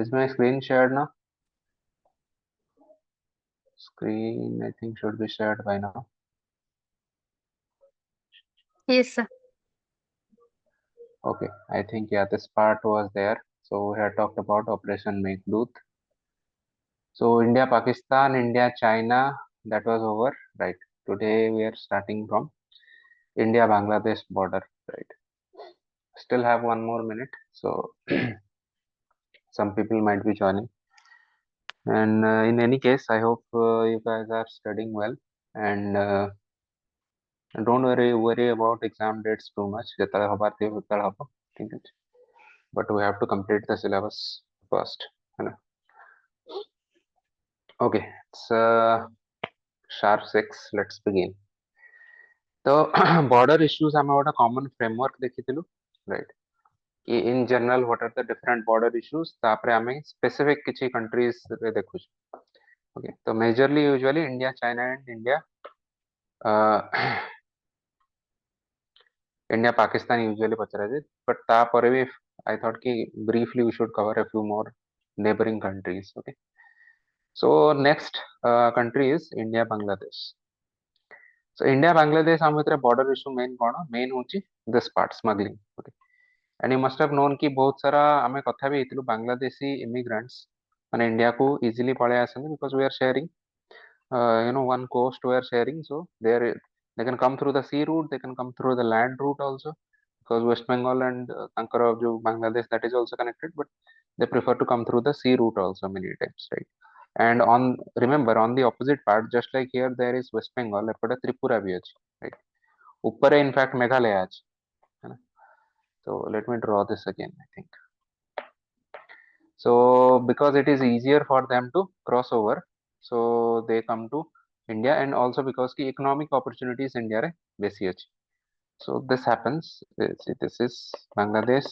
Is my screen shared now? Screen, I think, should be shared by now. Yes, sir. Okay, I think, yeah, this part was there. So we had talked about Operation Meghdoot. So India, Pakistan, India, China, that was over, right? Today we are starting from India, Bangladesh border, right? Still have one more minute, so some people might be joining. And in any case, I hope you guys are studying well, and don't worry about exam dates too much. ଯେତେବେଳେ ହବାର ଥିବ ସେତେବେଳେ ହବ, ଠିକ ଅଛି? But we have to complete the syllabus first, है ना? Okay, it's sharp 6. Let's begin. तो border issues ଆମେ ଗୋଟେ common framework ଦେଖିଥିଲୁ, right? कि in general what are the different border issues, तापरे ଆମେ specific କିଛି countries रे देखुଛୁ. Okay, तो majorly usually India, China and India, India, Pakistan usually पचराଯାଏ, but तापरे भी I thought कि briefly we should cover a few more neighboring countries. Okay, so next country is India, Bangladesh. So India, Bangladesh ଆମ ଭିତରେ border issue main କଣ? Main ହଉଛି this part, smuggling. Okay, and you must have known कि बहुत सारा ଆମେ କଥା ବି ହେଇଥିଲୁ बांग्लादेशी immigrants ମାନେ इंडिया को easily पळेଇ आसନ୍ତି because we are sharing one coast we are sharing, so they can come through the sea route, they can come through the land route also, because West Bengal and tankar जो Bangladesh, that is also connected, but they prefer to come through the sea route also many times, right? And remember, on the opposite part, just like here there is West Bengal, एपटे त्रिपुरा भी ଅଛି, right? ऊपर in fact Meghalaya ଅଛି, है ना? So let me draw this again, I think. So because it is easier for them to cross over, so they come to India, and also because the economic opportunities India re besi achi. So this happens. See, this is Bangladesh.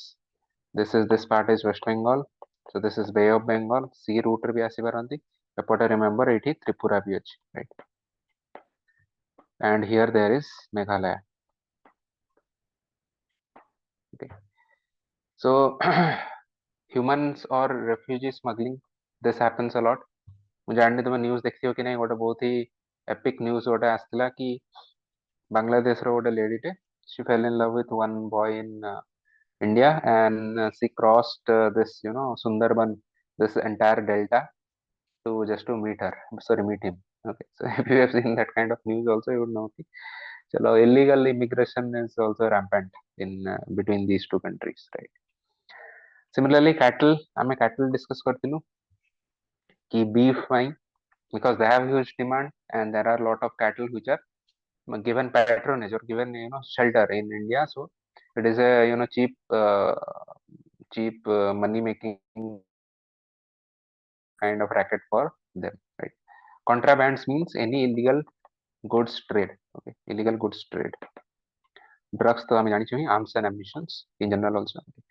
This part is West Bengal. So this is Bay of Bengal. Sea route bhi asi paranti. Epote remember ethi Tripura bhi achi, right? And here there is Meghalaya. Okay. So humans or refugee smuggling, this happens a lot. ମୁଁ ଜାଣିନି ତମେ news ଦେଖିଥିବ କି ନାହିଁ, ଗୋଟେ ବହୁତ ହି epic news ଗୋଟେ ଆସିଥିଲା କି ବାଂଲାଦେଶର ଗୋଟେ ଲେଡିଟେ, she fell in love with one boy in India, and she crossed this Sundarban, this entire delta to just to meet him. Okay, so if you have seen that kind of news also, you would know कि चलो illegal immigration is also rampant in between these two countries, right? Similarly, cattle, ଆମେ cattle discuss करथिलु कि beef ପାଇଁ, because they have huge demand and there are a lot of cattle which are given patronage or given shelter in India, so it is a cheap money making kind of racket for them, right? Contrabands means any illegal goods trade. Okay, illegal goods trade. Drugs to আমি জানিছো, arms and ammunitions in general also. Okay.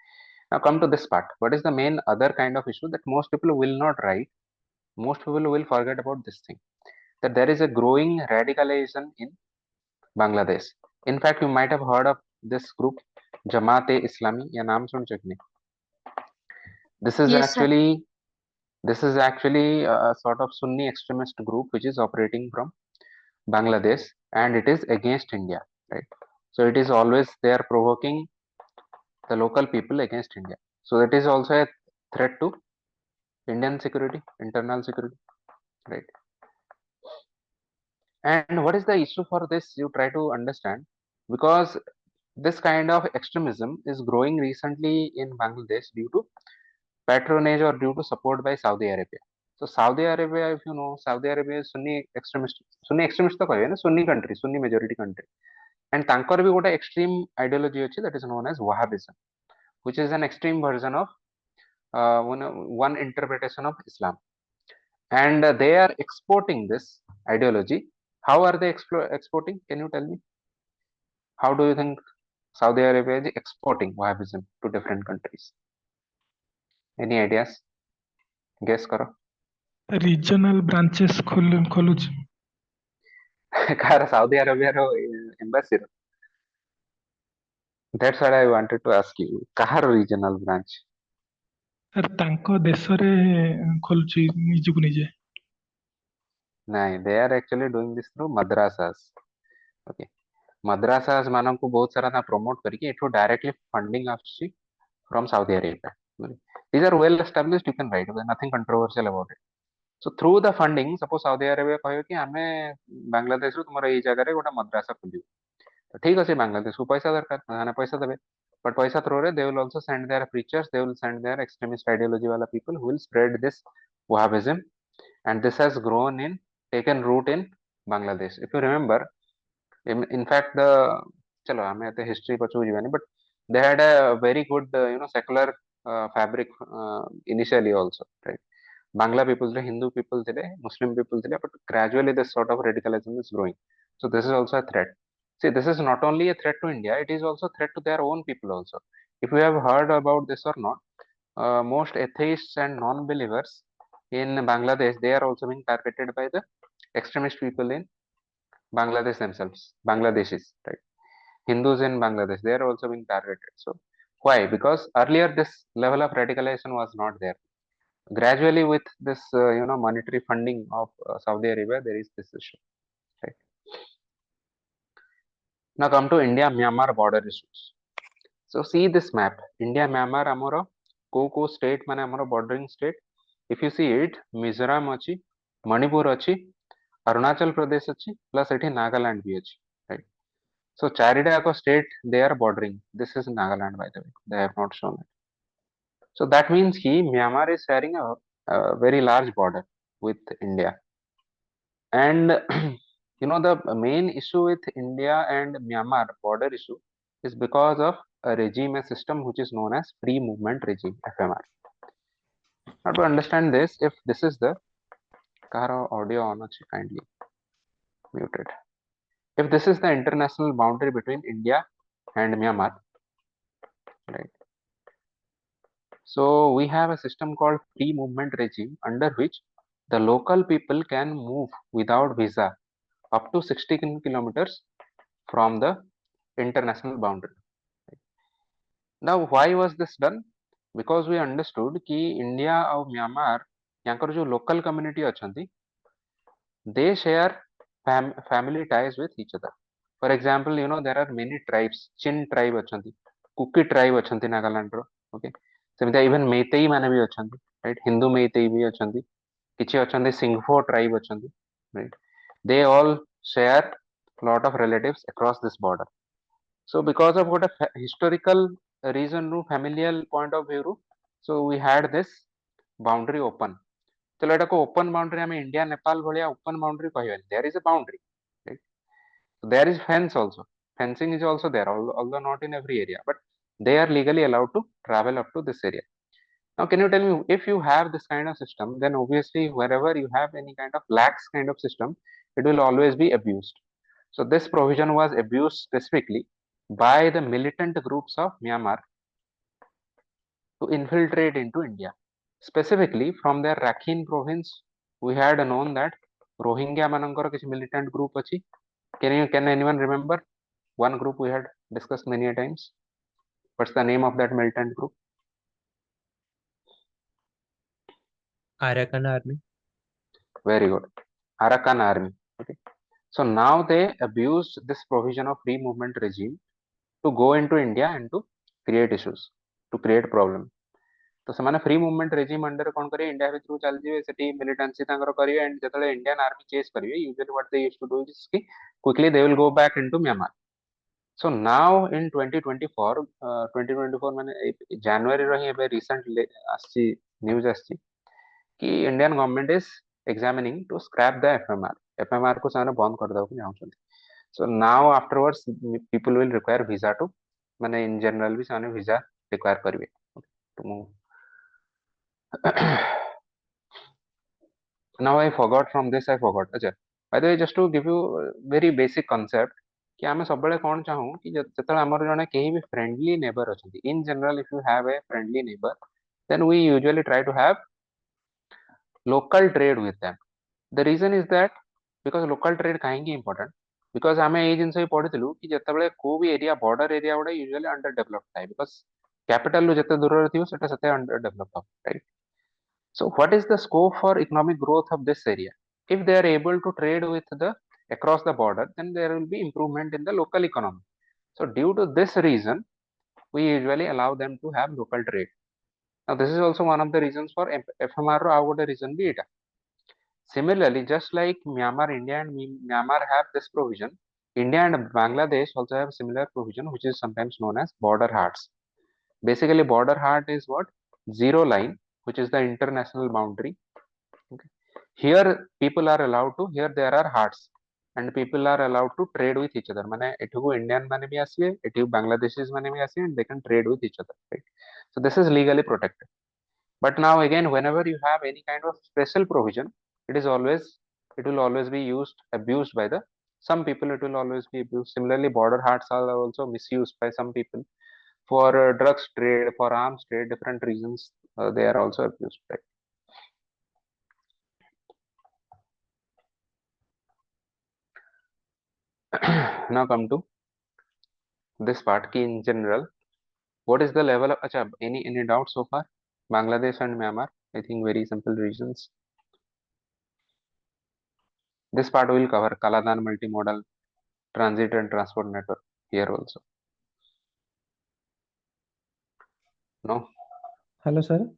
Now come to this part. What is the main other kind of issue that most people will not write? Most people will forget about this thing, that there is a growing radicalization in Bangladesh. In fact, you might have heard of this group, Jamaat-e-Islami. या नाम सुन चुके नहीं? This is Yes, sir. actually a sort of Sunni extremist group which is operating from Bangladesh, and it is against India, right? So it is always they are provoking the local people against India. So it is also a threat to Indian security, internal security, right? And what is the issue for this? You try to understand, because this kind of extremism is growing recently in Bangladesh due to patronage or due to support by Saudi Arabia. So Saudi Arabia, if you know, Saudi Arabia is Sunni extremist तो कहिए ना, Sunni country, Sunni majority country, and तांकर भी गोटे extreme ideology अछि that is known as Wahhabism, which is an extreme version of one interpretation of Islam, and they are exporting this ideology. How are they exporting? Can you tell me? How do you think Saudi Arabia is exporting Wahhabism to different countries? Any ideas? Guess करो. Regional branches ଖୋଲୁଛି। କାହାର? Saudi Arabia ର embassy ର? That's what I wanted to ask you. କାହାର regional branch? ଆରେ ତାଙ୍କ ଦେଶରେ ଖୋଲୁଛି ନିଜକୁ ନିଜେ। ନାଇଁ, they are actually doing this through madrasas. Okay, madrasas ମାନଙ୍କୁ ବହୁତ ସାରା ନା promote କରିକି ଏଠୁ directly funding ଆସୁଛି from Saudi Arabia. These are well established, you can write, there's nothing controversial about it. So through the funding, suppose Saudi Arabia କହିବ କି ଆମେ ବାଂଲାଦେଶରୁ ତୁମର ଏଇ ଜାଗାରେ ଗୋଟେ ମଦ୍ରାସା ଖୋଲିବୁ, ତ ଠିକ ଅଛି, ବାଂଲାଦେଶକୁ ପଇସା ଦରକାର, ସେମାନେ ପଇସା ଦେବେ, but ପଇସା ଥ୍ରୋରେ they will also send their preachers, they will send their extremist ideology wala people who will spread this Wahhabism, and this has grown in, taken root in Bangladesh. If you remember, in fact, the chalo ame ate history pachu jibani, but they had a very good secular fabric initially also, right? Bangla people the Hindu people thile, Muslim people thile, but gradually this sort of radicalism is growing. So this is also a threat. See, this is not only a threat to India, it is also a threat to their own people also. If you have heard about this or not, most atheists and non-believers in Bangladesh, they are also being targeted by the extremist people in Bangladesh themselves, Bangladeshis, right? Hindus in Bangladesh, they are also being targeted. So why? Because earlier this level of radicalization was not there. Gradually, with this monetary funding of Saudi Arabia, there is this issue, right? Now come to India Myanmar border issues. So see this map, India Myanmar amoro ko state mane amoro bordering state. If you see it, Mizoram achi, Manipur achi, Arunachal Pradesh achi, plus ethi Nagaland bhi achi, right? So Charida state they are bordering. This is Nagaland, by the way. They have not shown it. So that means Myanmar is sharing a very large border with India. And the main issue with India and Myanmar border issue is because of a regime, a system which is known as free movement regime, FMR. Now to understand this, if this is the Karo audio on kindly muted. If this is the international boundary between India and Myanmar, right? So we have a system called free movement regime under which the local people can move without visa up to 60 kilometers from the international boundary. Now why was this done? Because we understood कि India और Myanmar यहाँ जो local community अछंती, they share family ties with each other. For example, there are many tribes. Chin tribe अछंती, Kuki tribe अछंती Nagaland row, okay. सेमिता even Meitei माने भी अछंती, right? Hindu Meitei भी अछंती, किछि अछंती Singpho tribe अछंती, right? They all share lot of relatives across this border. So because of what a historical reason, familial point of view, so we had this boundary open. चलो एटा को open boundary हमें India Nepal भलिया open boundary कहबे. There is a boundary, right? So there is fence also. Fencing is also there, although not in every area, but they are legally allowed to travel up to this area. Now, can you tell me, if you have this kind of system, then obviously wherever you have any kind of lax kind of system, it will always be abused. So this provision was abused specifically by the militant groups of Myanmar to infiltrate into India. Specifically from their Rakhine province, we had known that Rohingya manankar kichhi militant group achi. Can anyone remember one group we had discussed many a times? What's the name of that militant group? Arakan Army. Very good. Arakan Army. Okay. So now they abused this provision of free movement regime to go into India and to create issues, to create problem. तो ସେମାନେ free movement regime under कोन करे India भितर चल जिवे सेठी militancy तांकर करिवे एंड जतले इंडियन आर्मी चेस करिवे usually what they used to do is कि quickly they will go back into Myanmar. So now in 2024 2024 माने जनवरी रो ही एबे रिसेंट आसी न्यूज़ आसी कि Indian government is examining to scrap the FMR को साने बंद कर दउ चाहछन. So now afterwards people will require visa to माने in general भी साने visa require करिवे to move. Now I forgot from this, I forgot. अच्छा, by the way, just to give you very basic concept कि आमे सबले कोन चाहू कि जतले हमर जने केही भी friendly neighbor अछंती, in general if you have a friendly neighbor, then we usually try to have local trade with them. The reason is that because local trade काहेकि important, because आमे ए जिंस भी पढिथिलु कि जतले को भी area border area उडा usually underdeveloped थाए, because capital जते दूर थी सेटा सेते under develop right. So what is the scope for economic growth of this area? If they are able to trade with the across the border, then there will be improvement in the local economy. So due to this reason, we usually allow them to have local trade. Now this is also one of the reasons for FMR our reason be it. Similarly, just like Myanmar, India and Myanmar have this provision, India and Bangladesh also have similar provision, which is sometimes known as border hearts. Basically, border heart is what? Zero line, which is the international boundary. Okay. Here people are allowed to, here there are hearts and people are allowed to trade with each other. माने एठुको Indian माने भी आसिए, एठुको Bangladeshis माने भी आसिए, and they can trade with each other, right? So this is legally protected. But now again, whenever you have any kind of special provision, it is always, it will always be used, abused by the some people. It will always be abused. Similarly, border hearts are also misused by some people for drugs trade, for arms trade, different reasons. They are also abused, right? Now come to this part key in general. What is the level of acha, any doubt so far? Bangladesh and Myanmar, I think very simple reasons. This part will cover Kaladan multimodal transit and transport network here also. No? Hello, sir.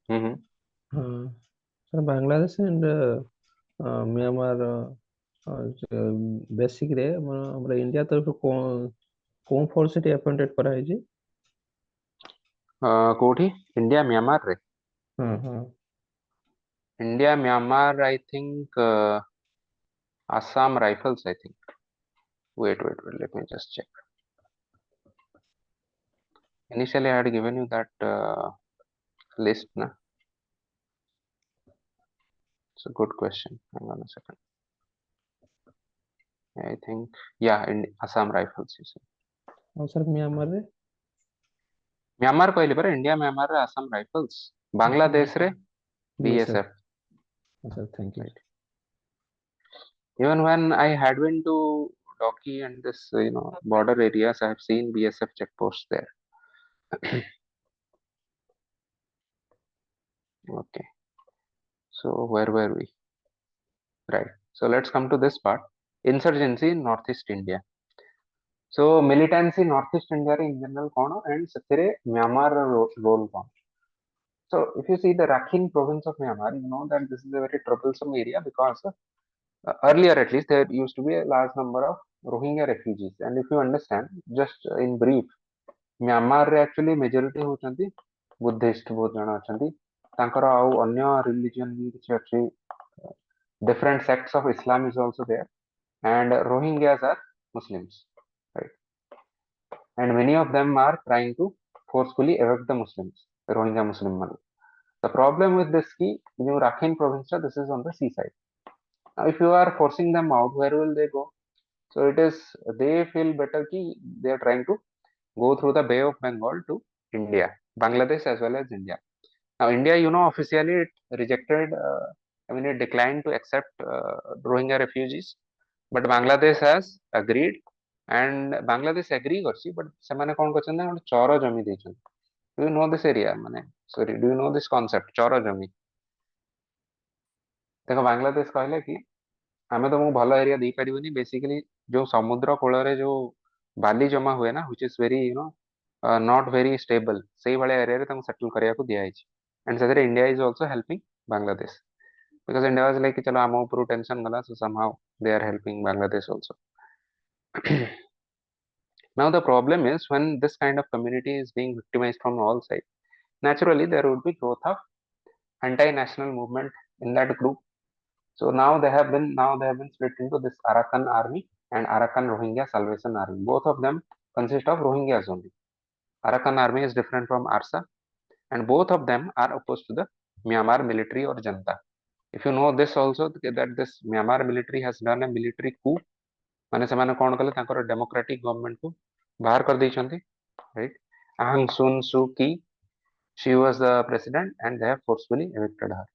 Mm-hmm. Sir, Bangladesh and Myanmar basic रे हमरा India तरफ कोन force T appointed करा है जी कोठी India Myanmar रे हाँ India Myanmar I think Assam Rifles I think. Wait, let me just check. Initially I had given you that list na. It's a good question. Hang on a second. I think yeah, in Assam Rifles you said. और sir Myanmar रे Myanmar कहले पर India Myanmar रे Assam Rifles. Bangladesh रे BSF. sir thank you Right. Even when I had been to Doki and this border areas, I have seen BSF checkposts there. Okay. So where were we? Right. So let's come to this part. Insurgency in Northeast India. So militancy Northeast India in general kono and satire Myanmar role kono. So if you see the Rakhine province of Myanmar, you know that this is a very troublesome area because earlier at least there used to be a large number of Rohingya refugees. And if you understand, just in brief, Myanmar रे actually majority होचंती Buddhist बहुत जन अछंती तांकर आउ अन्य religion भी किछि अछि different sects of Islam is also there and Rohingyas are Muslims, right? And many of them are trying to forcefully evict the Muslims, Rohingya Muslim man. The problem with this key, new Rakhine province, this is on the seaside. Now, if you are forcing them out, where will they go? So it is, they feel better ki they are trying to go through the Bay of Bengal to India, Bangladesh as well as India. Now, India, officially it rejected, it declined to accept Rohingya refugees, but Bangladesh has agreed, and Bangladesh agree करछि, but ସେମାନେ कौन करछन ना चौर जमी ଦେଇछन. Do you know this area? Do you know this concept? चौर जमी. देखो बांग्लादेश कहले कि आमे तुमको भल एरिया दे परिबनी बेसिकली जो समुद्र कूଳରେ जो बाली जमा हुए ना which is very not very stable सेही वाले एरिया रे तुमको सेटल करिया को दिया हिच एंड सदर India is also helping Bangladesh because India was like चलो आम ऊपर टेंशन गला so somehow they are helping Bangladesh also. Now the problem is when this kind of community is being victimized from all sides, naturally there would be growth of anti-national movement in that group. So now they have been split into this Arakan army and Arakan Rohingya Salvation Army. Both of them consist of Rohingyas only. Arakan army is different from ARSA, and both of them are opposed to the Myanmar military or Janta. If you know this also that this Myanmar military has done a military coup, माने ସେମାନେ कौन कले तांकर democratic government को बाहर कर दैछंती, right? Aung San Suu Kyi, she was the president and they have forcefully evicted her.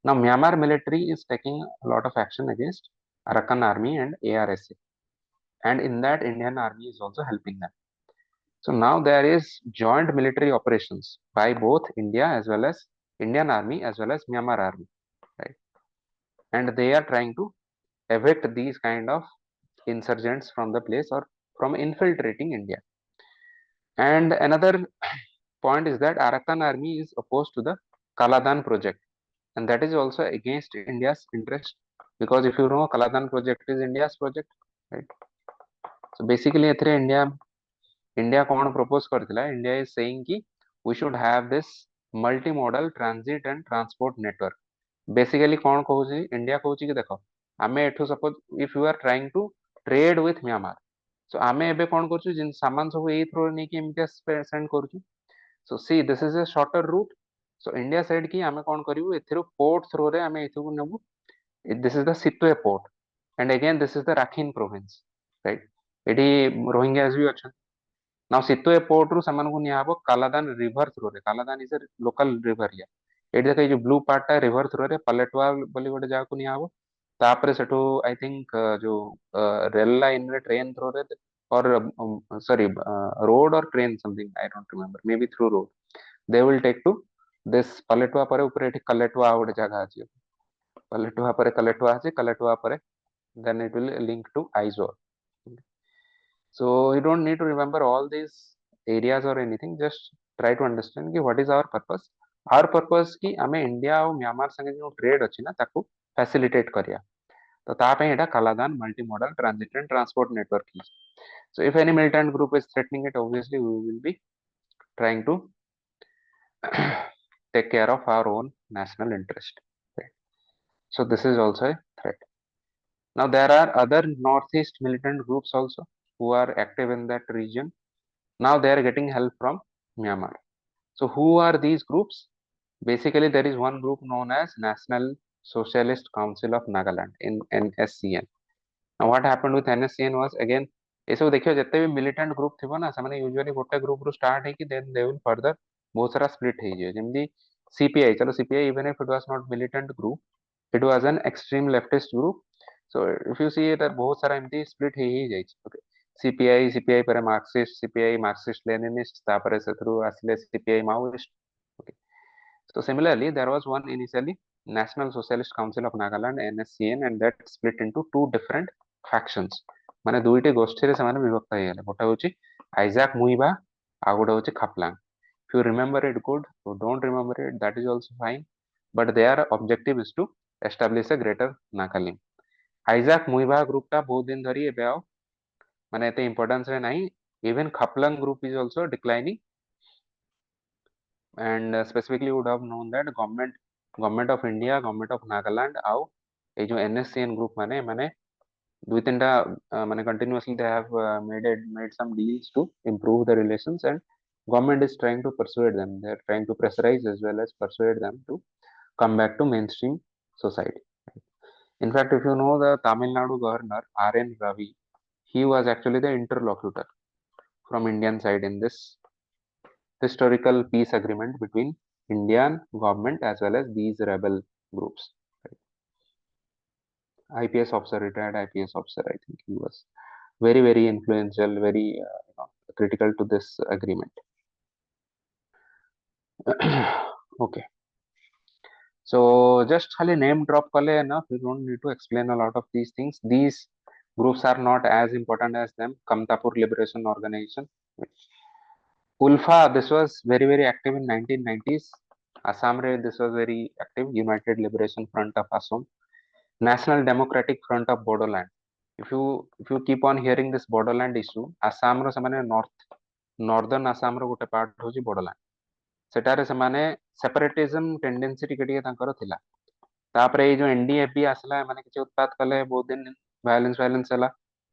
Now Myanmar military is taking a lot of action against Arakan army and ARSA, and in that Indian army is also helping them. So now there is joint military operations by both India as well as Indian Army as well as Myanmar Army, right? And they are trying to evict these kind of insurgents from the place or from infiltrating India. And another point is that Arakan army is opposed to the Kaladan project, and that is also against India's interest, because if you know Kaladan project is India's project, right? So basically एथिरे India कौन propose करथिला? India is saying कि we should have this multimodal transit and transport network. Basically कौन कहूची? India कहूची कि देखो आमे एठू suppose if you are trying to trade with Myanmar, so आमे एबे कौन करछु जिन सामान सब एई थ्रो नै कि एमके सेंड करछु. So see, this is a shorter route. So India said कि आमे कौन करिवु एथिरो port through रे आमे एथु नेबु. This is the Sitwe port, and again this is the Rakhine province, right? एठी रोहिंग्यास भी अच्छा. Now Sitwe port ରୁ ସେମାନଙ୍କୁ ନିଆହବ କାଲାଦାନ river through ରେ. Kaladan is a local river here. ଏଠି ଦେଖ ଏଇ ଯୋଉ blue part ଟା river through ରେ ପାଲେଟୁଆ ବୋଲି ଗୋଟେ ଜାଗାକୁ ନିଆହବ. ତାପରେ ସେଠୁ I think ଯୋଉ rail line ରେ train through ରେ or sorry road or train something I don't remember, maybe through road they will take to this ପାଲେଟୁଆ ପରେ ଉପରେ ଏଠି କଲେଟୁଆ ଗୋଟେ ଜାଗା ଅଛି. ପାଲେଟୁଆ ପରେ କଲେଟୁଆ ଅଛି, କଲେଟୁଆ ପରେ then it will link to Aizawl. So you don't need to remember all these areas or anything, just try to understand कि what is our purpose. Our purpose कि आमे इंडिया और म्यांमार संगे जो ट्रेड अछि ना ताकू फैसिलिटेट करिया. तो ता पे एटा Kaladan multi modal transit and transport network की. So if any militant group is threatening it, obviously we will be trying to take care of our own national interest. Right? So this is also a threat. Now there are other northeast militant groups also who are active in that region. Now they are getting help from Myanmar. So who are these groups? Basically there is one group known as National Socialist Council of Nagaland in NSCN. Now what happened with NSCN was again ये सब देखियो जत्ते भी militant group थिबो ना से माने usually गोटे ग्रुप रू स्टार्ट है कि देन दे विल फर्दर बहुत सारा स्प्लिट हे जे जेमदी सीपीआई. चलो CPI even if it was not militant group, it was an extreme leftist group. So if you see it बहुत सारा एमती स्प्लिट हे जाय छै. ओके सीपीआई पर मार्क्सिस्ट, सीपीआई मार्क्सिस्ट लेनिनिस्ट, तापर सेथरु आसले CPI Maoist. Okay so similarly there was one initially National Socialist Council of Nagaland NSCN, and that split into two different factions. माने दुईटी गोष्ठी रे समाने विभक्त हे गेले. गोटा होची आइजैक मुइबा आ गोटा होची Khaplang. If you remember it good, so don't remember it, that is also fine, but their objective is to establish a greater Nagaland. Isak Muivah group टा बहुत दिन धरी एबे आओ माने एते इंपोर्टेंस रे नाही. Even Khaplang group is also declining, and specifically you would have known that government of India, government of Nagaland आउ ए जो NSCN group माने दुई तीन टा माने continuously they have made some deals to improve the relations, and government is trying to persuade them, they are trying to pressurize as well as persuade them to come back to mainstream society. In fact, if you know the Tamil Nadu governor R.N. Ravi, he was actually the interlocutor from Indian side in this historical peace agreement between Indian government as well as these rebel groups. Right? IPS officer, retired IPS officer, I think he was very influential, very critical to this agreement. Okay, so just खाली name drop kale enough, we don't need to explain a lot of these things. These groups are not as important as them. Kamtapur Liberation Organization, ULFA, this was very active in 1990s. Assam re this was very active, United Liberation Front of Assam. National Democratic Front of Bodoland. If you keep on hearing this Bodoland issue, Assam ro semane northern Assam ro gote part hoji Bodoland. सेटारे समाने separatism tendency टिके टिके तांकर थिला. तापरे ए जो NDFB आसला माने किछ उत्पात कले बहुत दिन वायलेंस हला.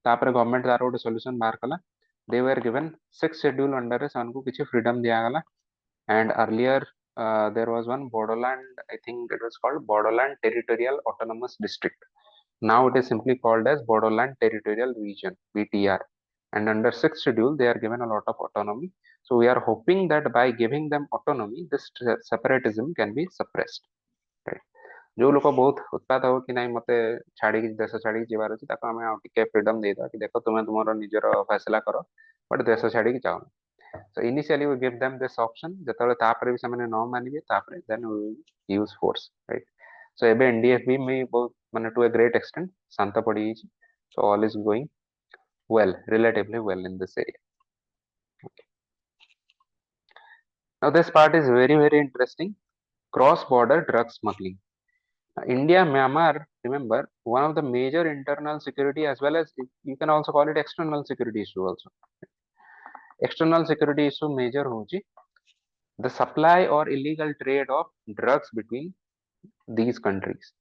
तापरे गवर्नमेंट तार गोटे सॉल्यूशन बाहर कला. They were given 6 schedule under रे सानकु किछ फ्रीडम दिया गला. And earlier there was one Bodoland, I think it was called Bodoland Territorial Autonomous District. Now it is simply called as Bodoland Territorial Region, BTR. And under 6th schedule they are given a lot of autonomy. So we are hoping that by giving them autonomy, this separatism can be suppressed. Right? जो लोक बहुत उत्पाद हो कि नहीं मते छाड़ी देश छाड़ी जीवार अछि ताको हमें टिके फ्रीडम दे दो कि देखो तुमे तुमरो निजर फैसला करो, बट देश छाड़ी जाओ. So initially we give them this option, ଯେତେବେଳେ ତାପରେ ବି ସେମାନେ ନ ମାନିବେ ତାପରେ then we will use force, right? So ଏବେ NDFB may ବହୁତ ମାନେ to a great extent ଶାନ୍ତ ପଡ଼ିଯାଇଛି. So all is going well, relatively well in this area. Okay. Now this part is very interesting. Cross-border drug smuggling. India, Myanmar, remember, one of the major internal security as well as you can also call it external security issue also. External security issue major hoji the supply or illegal trade of drugs between these countries.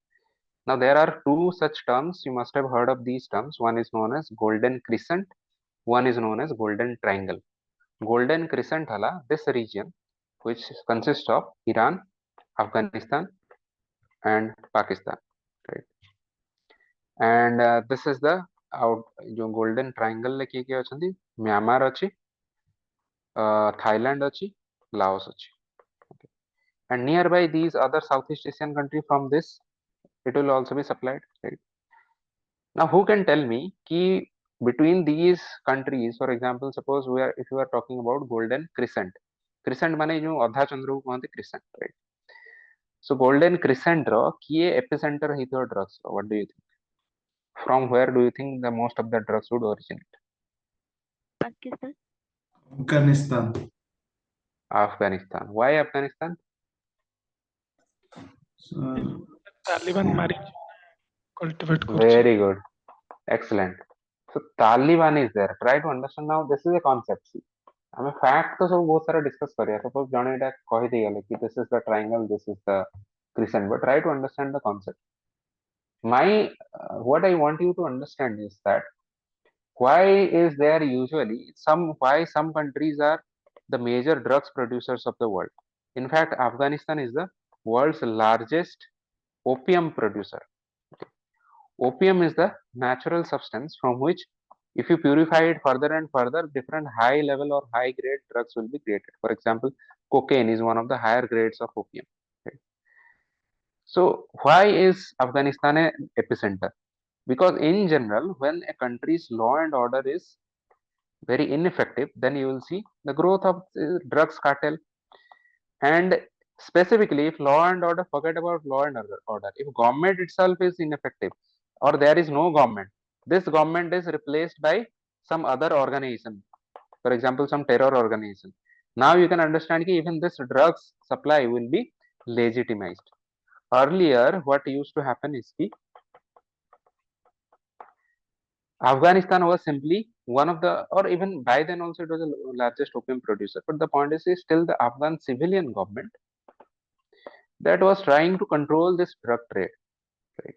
Now there are two such terms, you must have heard of these terms. One is known as golden crescent, one is known as golden triangle. Golden crescent hala this region which consists of Iran, Afghanistan and Pakistan, right? And this is the out जो golden triangle ले किए किए अछंती Myanmar अछि, Thailand अछि, Laos अछि, okay. And nearby these other Southeast Asian country from this it will also be supplied, right? Now who can tell me ki between these countries, for example, suppose we are if you are talking about golden crescent माने जो अधा चंद्र को कहते crescent, right? So golden crescent ro किए epicenter हितो drugs ro, what do you think? From where do you think the most of the drugs would originate? Pakistan. Afghanistan. Afghanistan. Why Afghanistan? Taliban मारी cultivate करछि. Very good, excellent. So Taliban is there. Try to understand now. This is a concept. See, हमें fact तो सब बहुत सारा discuss करिया. Suppose जने इटा कही दी गले कि this is the triangle, this is the crescent. But try to understand the concept. My what I want you to understand is that why is there usually why some countries are the major drugs producers of the world. In fact, Afghanistan is the world's largest opium producer. Opium is the natural substance from which if you purify it further and further, different high level or high grade drugs will be created. For example, cocaine is one of the higher grades of opium, right? So why is Afghanistan an epicenter? Because in general, when a country's law and order is very ineffective, then you will see the growth of drugs cartel. And specifically, if law and order, forget about law and order, if government itself is ineffective or there is no government, this government is replaced by some other organization, for example, some terror organization. Now you can understand that even this drugs supply will be legitimized. Earlier, what used to happen is that Afghanistan was simply one of the, or even by then also it was the largest opium producer. But the point is still the Afghan civilian government that was trying to control this drug trade, right?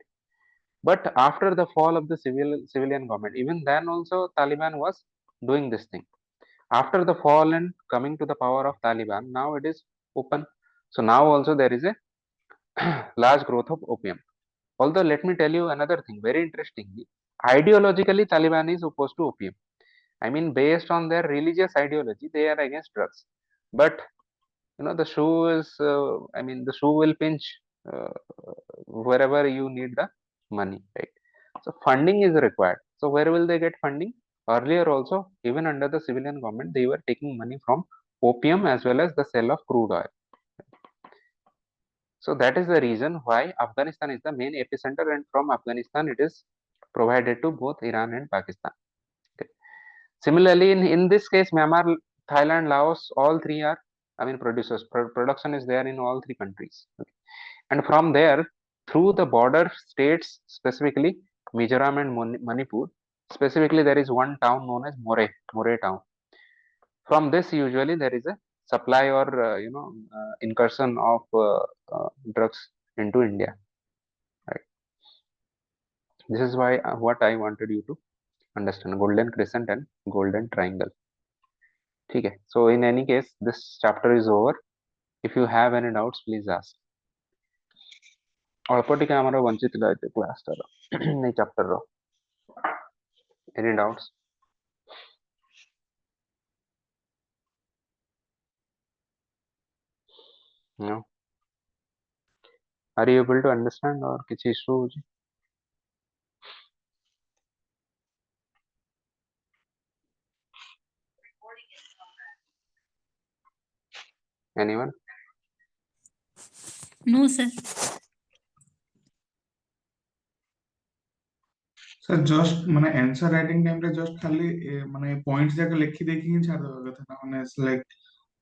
But after the fall of the civilian government, even then also Taliban was doing this thing. After the fall and coming to the power of Taliban, now it is open. So now also there is a large growth of opium. Although let me tell you another thing, very interestingly, ideologically Taliban is opposed to opium. I mean, based on their religious ideology, they are against drugs. But the shoe is, I mean, the shoe will pinch uh, wherever you need the money, right? So funding is required. So where will they get funding? Earlier also, even under the civilian government, they were taking money from opium as well as the sale of crude oil. So that is the reason why Afghanistan is the main epicenter, and from Afghanistan it is provided to both Iran and Pakistan. Okay. Similarly, in this case, Myanmar, Thailand, Laos, all three are, I mean, producers. Production is there in all three countries. Okay. And from there, through the border states, specifically Mizoram and Manipur, specifically there is one town known as Moreh town. From this, usually there is a supply or incursion of drugs into India. Right. This is why what I wanted you to understand: golden crescent and golden triangle. Okay. So in any case, this chapter is over. If you have any doubts, please ask. ଅଳ୍ପ ଟିକେ ଆମର ବଞ୍ଚିଥିଲା ଏତେ କ୍ଲାସଟାର ଏଇ ଚାପ୍ଟରର any doubts? No. Are you able to understand or କିଛି issue ହଉଛି? Anyone? No, sir. Sir just माने answer writing time रे जस्ट खाली माने पॉइंट्स जाक लिखि देखि ही छाड़ देबा कथा ना माने लाइक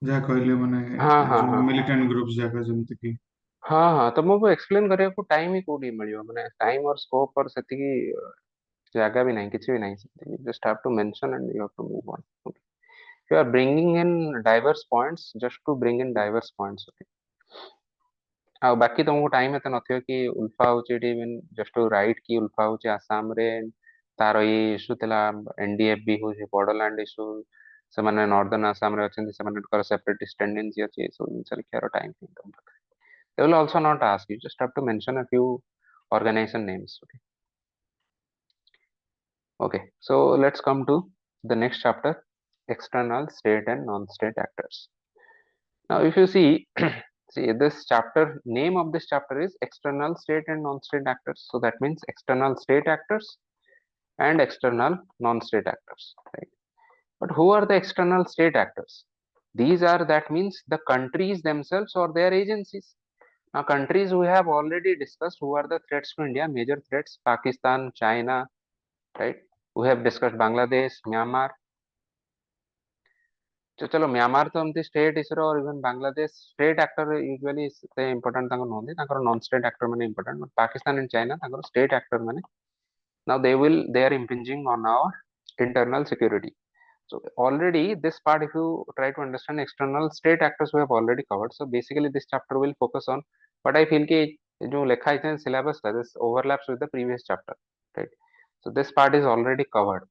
जा कहले माने हाँ हाँ जो हाँ मिलिटेंट ग्रुप्स जाक जेमति की हाँ हाँ तो मुझे एक्सप्लेन करिया टाइम ही कोडी मिलियो माने टाइम और स्कोप और सेतिकी जगह भी नहीं किसी भी नहीं सकती just have to mention and you have to move on you are bringing in diverse points just to bring in diverse points okay आ बाकी तुमको टाइम एते नथियो कि उल्फा होची इवन जस्ट टू राइट कि उल्फा होची आसाम रे तार ये इशू तला एनडीएफबी होची बॉर्डरलैंड इशू से माने नॉर्दर्न आसाम रे अछन से माने कर सेपरेटिस्ट टेंडेंसी अछि सो इन सर केरो time think they will also not ask you just have to mention a few organization names okay so let's come to the next chapter external state and non-state actors now if you see see this chapter name of this chapter is external state and non-state actors so that means external state actors and external non-state actors right but who are the external state actors these are that means the countries themselves or their agencies. Now, countries we have already discussed who are the threats to India, major threats Pakistan, China, right? We have discussed Bangladesh, Myanmar. So, चलो Myanmar तो हमती state ISRO और even Bangladesh state actor usually से important तांको नोंदी तांको non state actor माने important but Pakistan and China तांको state actor माने now they are impinging on our internal security. So already this part if you try to understand external state actors we have already covered. So basically this chapter will focus on what I feel ki jo lekha hai in syllabus tha this overlaps with the previous chapter, right? So this part is already covered.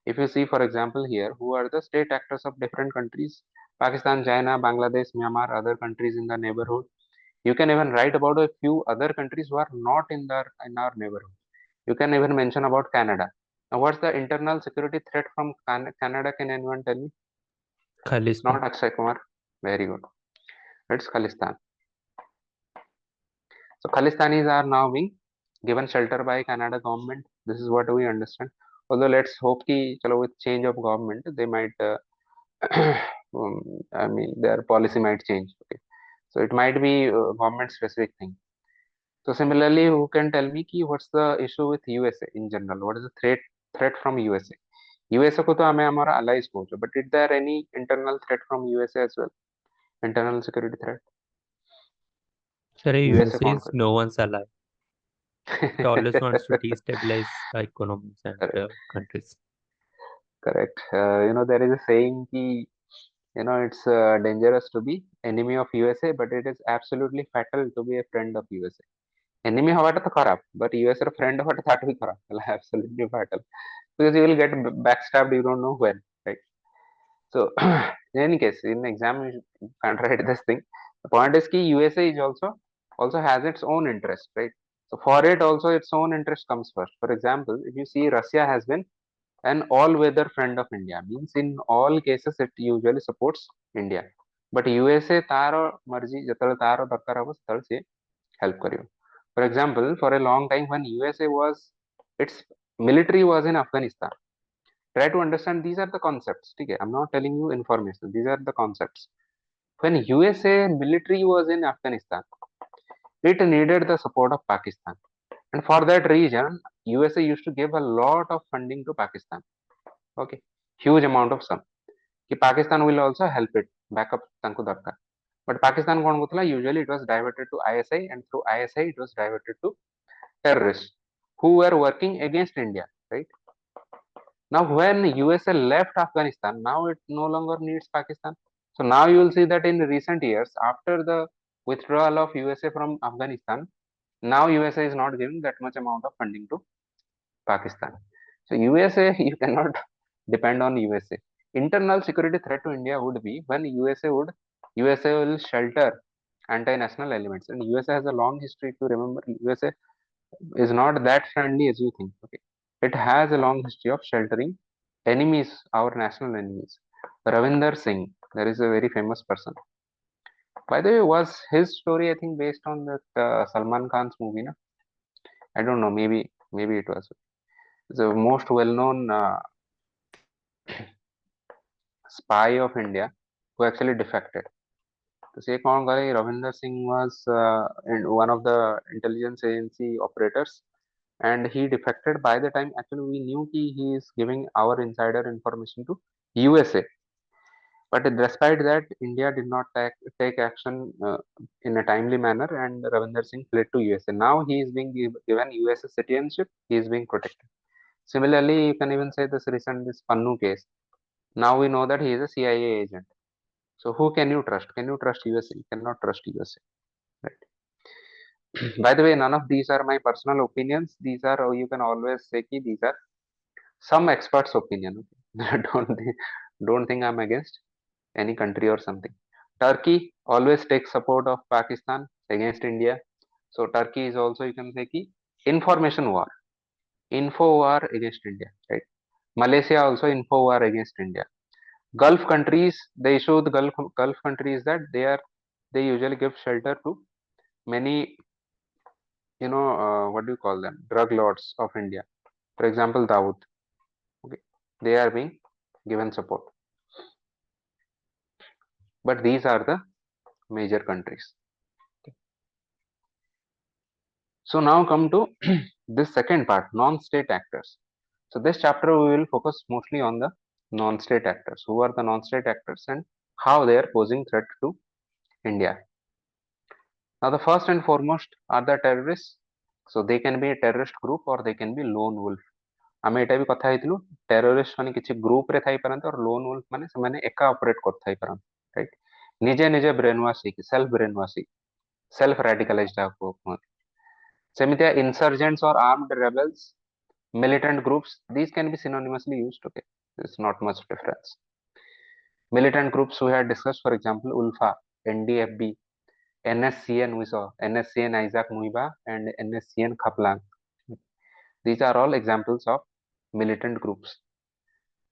If you see for example here who are the state actors of different countries Pakistan, China, Bangladesh, Myanmar, other countries in the neighborhood. You can even write about a few other countries who are not in our neighborhood. You can even mention about Canada. Now, what's the internal security threat from Canada? Can anyone tell me? Khalistan. Not Akshay Kumar. Very good. It's Khalistan. So Khalistanis are now being given shelter by Canada government. This is what we understand. Although let's hope कि चलो with change of government they might I mean their policy might change. Okay. So it might be government specific thing. So similarly, who can tell me कि what's the issue with USA in general? What is the threat from USA? USA को तो हमें हमारा allies कहूँ but is there any internal threat from USA as well? Internal security threat? Sir, USA USA कौन is no one's ally. It always wants to destabilize the economies and Correct. countries. Correct. There is a saying कि it's dangerous to be enemy of USA, but it is absolutely fatal to be a friend of USA. Enemy हवाटा तो खराब, but USA ର friend हवाटा that भी खराब. Absolutely fatal. Because you will get backstabbed, you don't know when, right? So, in any case, in exam you can't write this thing. The point is कि USA is also has its own interest, right? So for it also its own interest comes first. For example, if you see Russia has been an all-weather friend of India, means in all cases it usually supports India. But USA तारो मर्जी जतल तारो दरकार हो तल से help करियो. For example, for a long time when USA was its military was in Afghanistan. Try to understand these are the concepts. Okay, I'm not telling you information. These are the concepts. When USA military was in Afghanistan, it needed the support of Pakistan. And for that reason, USA used to give a lot of funding to Pakistan. Okay, huge amount of sum. कि Pakistan will also help it, backup तांको दरकार. But Pakistan कौन बोलता usually it was diverted to ISI and through ISI it was diverted to terrorists who were working against India, right? Now, when USA left Afghanistan, now it no longer needs Pakistan. So now you will see that in recent years, after the withdrawal of USA from Afghanistan, now USA is not giving that much amount of funding to Pakistan. So USA, you cannot depend on USA. Internal security threat to India would be when USA will shelter anti-national elements, and USA has a long history. To remember, USA is not that friendly as you think. Okay, it has a long history of sheltering enemies, our national enemies. Ravinder Singh, there is a very famous person. By the way, was his story I think based on that Salman Khan's movie? No? I don't know. Maybe it was. The most well-known spy of India who actually defected. तो से कौन करे, Ravinder Singh was one of the intelligence agency operators and he defected. By the time actually we knew he is giving our insider information to USA, but despite that India did not take action in a timely manner and Ravinder Singh fled to USA. Now he is being given USA citizenship, he is being protected. Similarly, you can even say this Pannu case. Now we know that he is a CIA agent. So who can you trust? Can you trust USA? You cannot trust USA, right? By the way, none of these are my personal opinions. These are, you can always say ki these are some experts' opinion. Okay? don't think I'm against any country or something. Turkey always takes support of Pakistan against India. So Turkey is also, you can say ki information war, info war against India, right? Malaysia also info war against India. Gulf countries, the issue with Gulf countries that they usually give shelter to many, what do you call them, drug lords of India. For example, Dawood. Okay, they are being given support. But these are the major countries. Okay. So now come to this second part, non-state actors. So this chapter we will focus mostly on the non-state actors. Who are the non-state actors and how they are posing threat to India. Now the first and foremost are the terrorists. So they can be a terrorist group or they can be lone wolf. आम एटा भी कथा हेतिलु terrorist माने किछि group रे Thai परंत और lone wolf माने से माने एका ऑपरेट कर थाई परंत, राइट? निजे निजे ब्रेन वाश की self brain wash self radicalised को सेमितिया इंसर्जेंट्स और armed rebels, militant groups, these can be synonymously used. Okay, there's not much difference. Militant groups we had discussed, for example, ULFA, NDFB, NSCN, we saw NSCN Isaac Muiba and NSCN Khaplang. These are all examples of militant groups.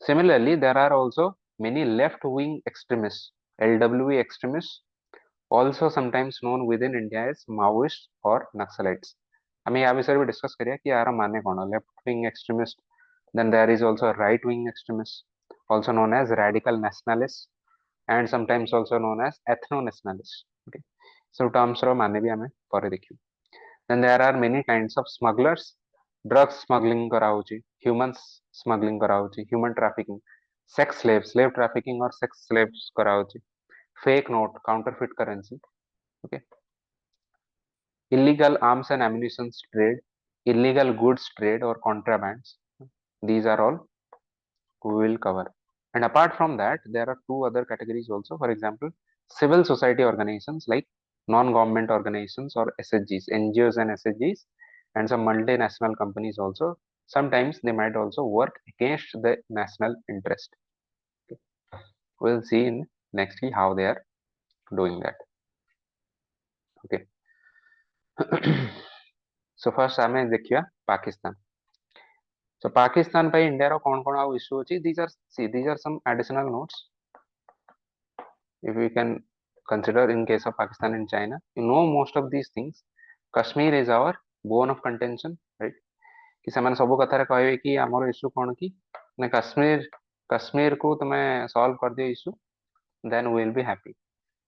Similarly, there are also many left-wing extremists, LWE extremists, also sometimes known within India as Maoists or Naxalites. हमें यहाँ विषय भी discuss करिए कि यार माने कौन है left wing extremist. Then there is also a right-wing extremist, also known as radical nationalist, and sometimes also known as ethno-nationalist. Okay, so terms रो माने भी हमें परे देखियो. Then there are many kinds of smugglers. Drugs smuggling कराउची, humans smuggling कराउची, human trafficking, sex slaves, slave trafficking or sex slaves कराउची, fake note, counterfeit currency. Okay, illegal arms and ammunition trade, illegal goods trade or contrabands. These are all we will cover. And apart from that, there are two other categories also. For example, civil society organizations like non-government organizations or SHGs, NGOs and SHGs, and some multinational companies also. Sometimes they might also work against the national interest. Okay. We'll see in next week how they are doing that. Okay. So first आमे देखिया Pakistan. So Pakistan by India रो कौन कौन आउ issue अछि. These are some additional notes. If we can consider in case of Pakistan and China, you know most of these things. Kashmir is our bone of contention, right? कि ସେମାନେ ସବୁ କଥାରେ କହିବେ କି ଆମର ଇସ୍ୟୁ କଣ କି ନା କଶ୍ମୀର को ତମେ ସଲ୍ଭ କରିଦିଅ issue, then we will be happy.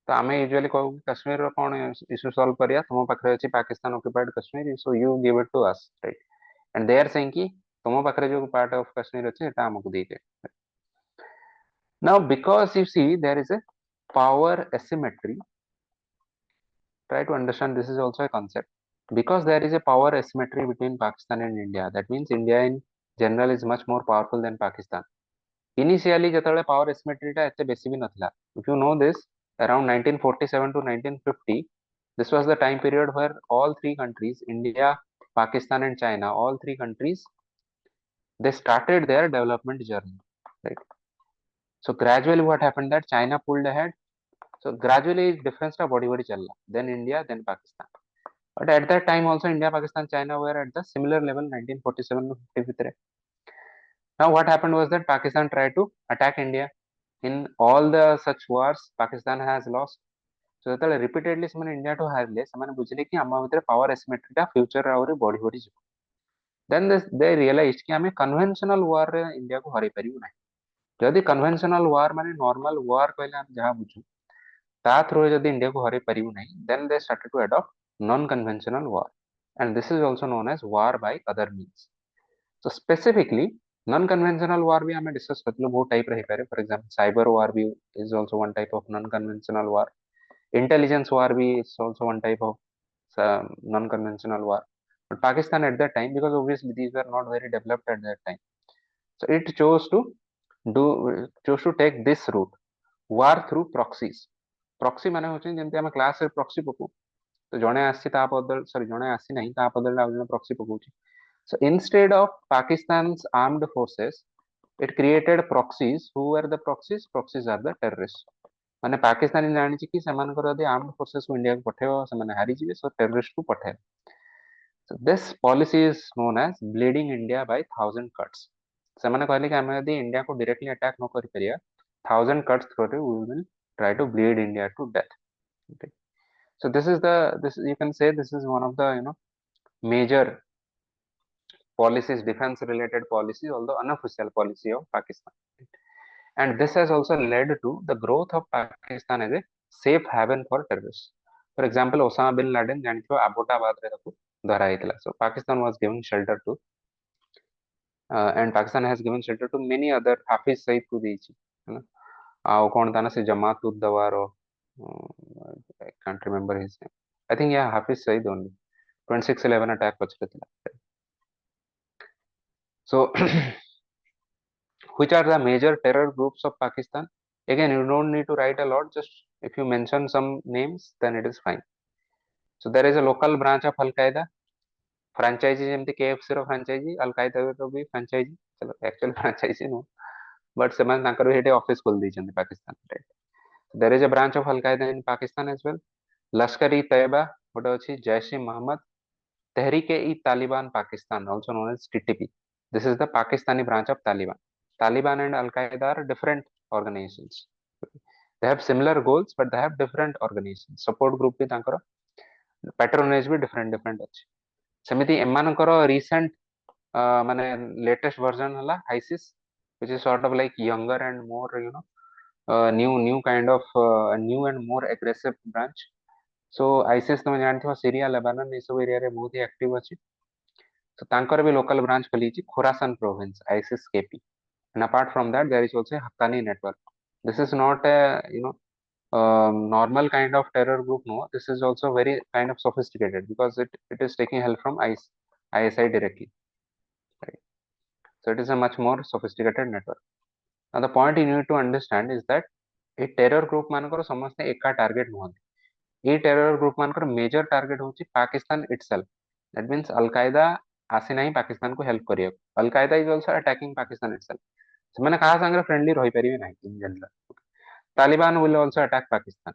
ତ ଆମେ ୟୁଜୁଆଲି कहୁ କଶ୍ମୀରର କଣ ଇସ୍ୟୁ ସଲ୍ଭ କରିବା, ତମ ପାଖରେ ଅଛି Pakistan ଅକ୍ୟୁପାଇଡ୍ Kashmir, so you give it to us, right? And they are saying कि ତମ ପାଖରେ ଯୋଉ part of କଶ୍ମୀର ଅଛି ସେଟା ଆମକୁ ଦେଇଦେ. Now because you see there is a power asymmetry, try to understand this is also a concept. Because there is a power asymmetry between Pakistan and India, that means India in general is much more powerful than Pakistan. Initially ଯେତେବେଳେ power asymmetry ଟା ଏତେ ବେଶୀ ବି ନଥିଲା. If you know this, around 1947 to 1950, this was the time period where all three countries, India, Pakistan and China, all three countries, they started their development journey, right? So gradually what happened that China pulled ahead. So gradually difference टा बड़ी बड़ी चलला. Then India, then Pakistan. But at that time also India, Pakistan, China were at the similar level 1947 to 53. Now what happened was that Pakistan tried to attack India. In all the such wars, Pakistan has lost. So ଯେତେବେଳେ repeatedly ସେମାନେ India to ହାରିଲେ, ସେମାନେ ବୁଝିଲେ କି ଆମ ଭିତରେ power asymmetry ଟା future ଆହୁରି ବଢି ବଢି ଯିବ. Then they realized कि ଆମେ conventional war ରେ India को ହରେଇ ପାରିବୁ ନାହିଁ. ଯଦି conventional war ମାନେ normal war କହିଲେ ଆମେ ଯାହା ବୁଝୁ, ता थ्रू जदि इंडिया को हरै परिबु नै then they started to adopt non conventional war and this is also known as war by other means so specifically non conventional war भी हमें डिस्कस करथिलु बहुत टाइप रही पारे फॉर एग्जांपल साइबर वार भी is also one type of non conventional war intelligence war भी is also one type of non-conventional war but Pakistan at that time because obviously these were not very developed at that time so it do chose to take this route war through proxies proxy माने होचे जेंते हम class रे proxy पकु तो जणे आसी ता बदल सॉरी जणे आसी नहीं ता बदल आ जणे proxy पकुची so instead of Pakistan's armed forces it created proxies who were the proxies are the terrorists माने पाकिस्तान जानी कि सेमानकर यदि आर्म्ड फोर्सेस को इंडिया को पठेबो सेमाने हारि जिवे सो टेररिस्ट को पठे so this policy is known as bleeding India by 1000 cuts सेमाने कहले कि हम यदि इंडिया को डायरेक्टली अटैक न करि परिया 1000 cuts through we will try to bleed India to death okay so this you can say this is one of the major policies defense related policy although unofficial policy of Pakistan and this has also led to the growth of Pakistan as a safe haven for terrorists. For example, Osama bin Laden जानिथिबो Abbottabad रे ताको धरा हेतला. So Pakistan was giving shelter to and Pakistan has given shelter to many other Hafiz Saeed को देछि है ना आउ कोन ताना से Jamaat ud दवारो I can't remember his name. I think yeah Hafiz Saeed only 2611 attack पछरे थिला. So which are the major terror groups of Pakistan? Again, you don't need to write a lot, just if you mention some names, then it is fine. So there is a local branch of Al Qaeda, franchise जेमती KFC row franchise, Al Qaeda रो भी franchise, चलो actual franchise no, but सेमान तांकर हेटे office खोल दी चंदी Pakistan, right? There is a branch of Al Qaeda in Pakistan as well. Lashkar-e-Taiba, what अछि Jaish-e-Mohammed, Tehreek-e-Taliban Pakistan, also known as TTP. This is the Pakistani branch of Taliban. Taliban and Al Qaeda are different organizations. They have similar goals, but they have different organizations. Support group भी तांकर patronage भी different अछि. सेमिति एमानकर recent माने latest version हला ISIS, which is sort of like younger and more new kind of new and more aggressive branch. So ISIS तमे जानथिबो Syria Lebanon ए सब area रे बहुत ही एक्टिव अछि. So तांकर भी local branch खोलिछि Khorasan province ISIS KP. And apart from that, there is also a Haqqani network. This is not a normal kind of terror group. No, this is also very kind of sophisticated because it is taking help from ISI directly. Right? So it is a much more sophisticated network. Now the point you need to understand is that a terror group मानकर समस्त एका target नुहंती. ये terror group मानकर major target होची Pakistan itself. That means Al Qaeda आसे नहीं पाकिस्तान को help करियो. Al Qaeda is also attacking Pakistan itself. ସେମାନେ କାହା ସାଙ୍ଗରେ friendly ରହିପାରିବେ ନାହିଁ in general. Taliban will also attack Pakistan.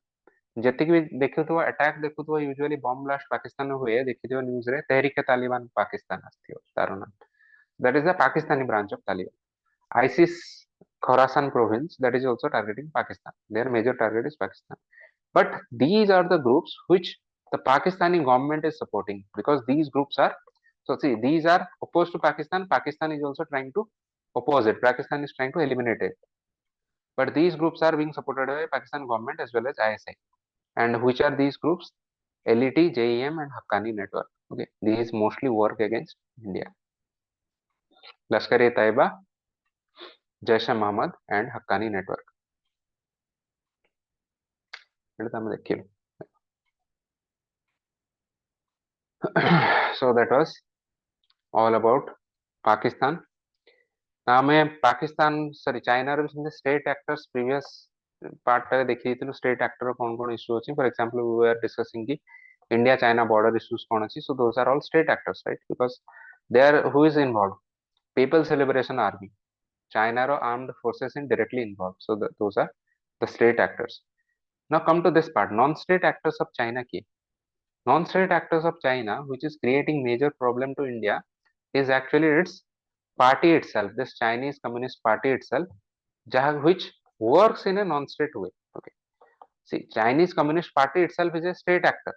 ଯେତିକି ବି ଦେଖୁଥିବ attack ଦେଖୁଥିବ usually bomb blast ପାକିସ୍ତାନ ହୁଏ ଦେଖିଥିବ news ରେ Tehreek-e-Taliban ପାକିସ୍ତାନ ଆସିଥିବ ତାର ନାଁ. That is the Pakistani branch of Taliban. ISIS Khorasan province that is also targeting Pakistan. Their major target is Pakistan. But these are the groups which the Pakistani government is supporting because these groups are so see these are opposed to Pakistan. Pakistan is also trying to oppose it. Pakistan is trying to eliminate it. But these groups are being supported by Pakistan government as well as ISI. And which are these groups? LET, JEM and Haqqani network. Okay, these mostly work against India. Lashkar-e-Taiba, Jaish-e-Mohammed and Haqqani network. So that was all about Pakistan. Now मैं Pakistan sorry China रे भी state actors previous part रे देखि दिलु state actor कौन कौन issue अछि. For example, we were discussing कि India China border issues कौन अछि. So those are all state actors, right? Because there who is involved? People's Liberation Army. China row armed forces in directly involved. So those are the state actors. Now come to this part. Non-state actors of China ki. Non-state actors of China, which is creating major problem to India, is actually its party itself. This Chinese Communist Party itself, which works in a non-state way. Okay. See, Chinese Communist Party itself is a state actor,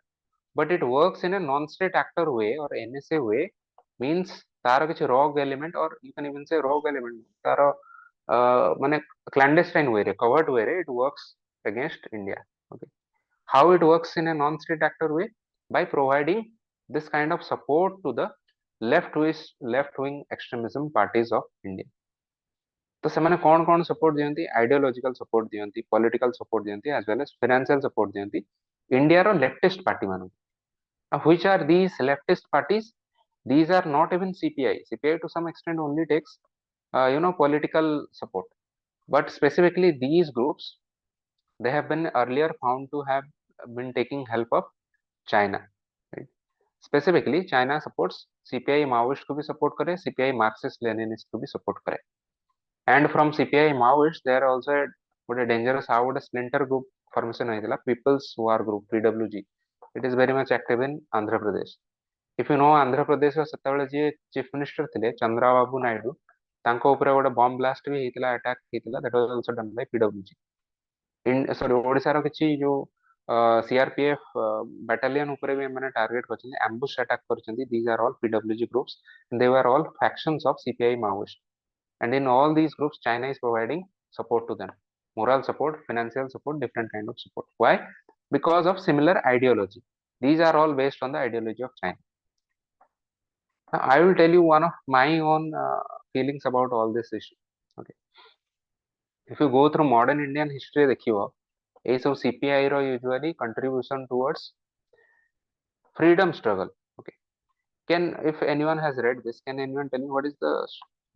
but it works in a non-state actor way or NSA way. Means तारो किसी rogue element or you can even say rogue element. तारो माने clandestine way रे, covert way रे, it works against India. Okay. How it works in a non-state actor way? By providing this kind of support to the left wing extremism parties of India. तो ସେମାନେ कौन कौन support दियंती? Ideological support दियंती, political support दियंती, as well as financial support दियंती India रो leftist party मानु. Now which are these leftist parties? These are not even CPI. CPI to some extent only takes political support, but specifically these groups, they have been earlier found to have been taking help of China, right? Specifically China supports CPI Maoist को भी support करे, CPI Marxist Leninist को भी support करे. And from CPI Maoist there are also a dangerous how a splinter group formation होइଥିଲା, People's War Group PWG. It is very much active in Andhra Pradesh. If you know Andhra Pradesh ର ସେତେବେଳେ ଯିଏ chief minister ଥିଲେ ଚନ୍ଦ୍ରବାବୁ ନାଇଡୁ, ତାଙ୍କ ଉପରେ ଗୋଟେ bomb blast ବି ହେଇଥିଲା, attack ହେଇଥିଲା, that was also done by PWG. ସରି ଓଡ଼ିଶାର କିଛି ଯୋଉ CRPF battalion ଉପରେ ବି ଏମାନେ target କରିଛନ୍ତି, ambush attack କରିଛନ୍ତି. These are all PWG groups and they were all factions of CPI Maoist. And in all these groups China is providing support to them, moral support, financial support, different kind of support. Why? Because of similar ideology. These are all based on the ideology of China. Now, I will tell you one of my own feelings about all this issue. Okay, if you go through modern Indian history देखियो, ये सब CPI row usually contribution towards freedom struggle. Okay, if anyone has read this, can anyone tell me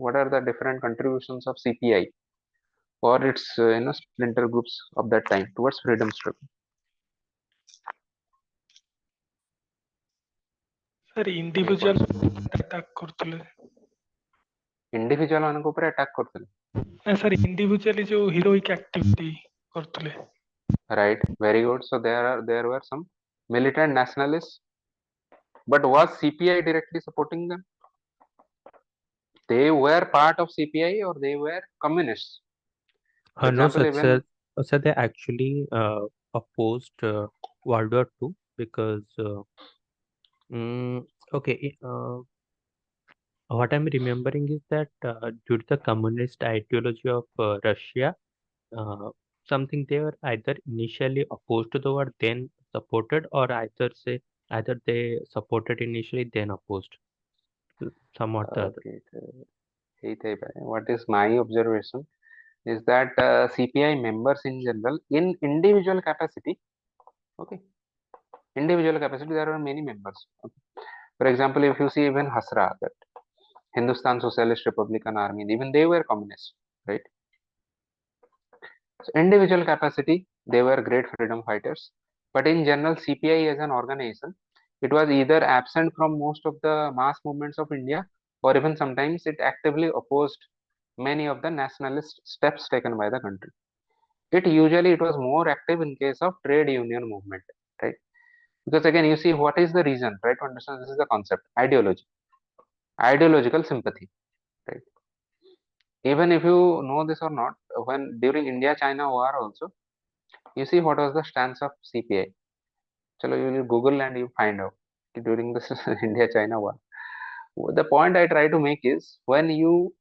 what are the different contributions of CPI or its splinter groups of that time towards freedom struggle? Sir individual attack करथले, individual मान ऊपर attack करथले, ना sir individually जो heroic activity करथले. right? Very good. So there were some militant nationalists, but was CPI directly supporting them? They were part of CPI or they were communists. For No, example, even sir, they actually opposed World War II because okay, what I'm remembering is that due to the communist ideology of Russia, uh, something they were either initially opposed to the war, then supported, or either they supported initially, then opposed, somewhat the other. okay, what is my observation is that CPI members in general, in individual capacity, okay, there are many members. Okay. For example, if you see even Hasra, that Hindustan Socialist Republican Army, even they were communists, right? So individual capacity, they were great freedom fighters. But in general, CPI as an organization, it was either absent from most of the mass movements of India, or even sometimes it actively opposed many of the nationalist steps taken by the country. It was more active in case of trade union movement, right? Because again, you see, what is the reason? Try to understand, this is the concept, ideology, ideological sympathy, right? Even if you know this or not, when during India-China war also, you see what was the stance of CPI. Chalo, you will Google and you find out during this India-China war. The point I try to make is, when you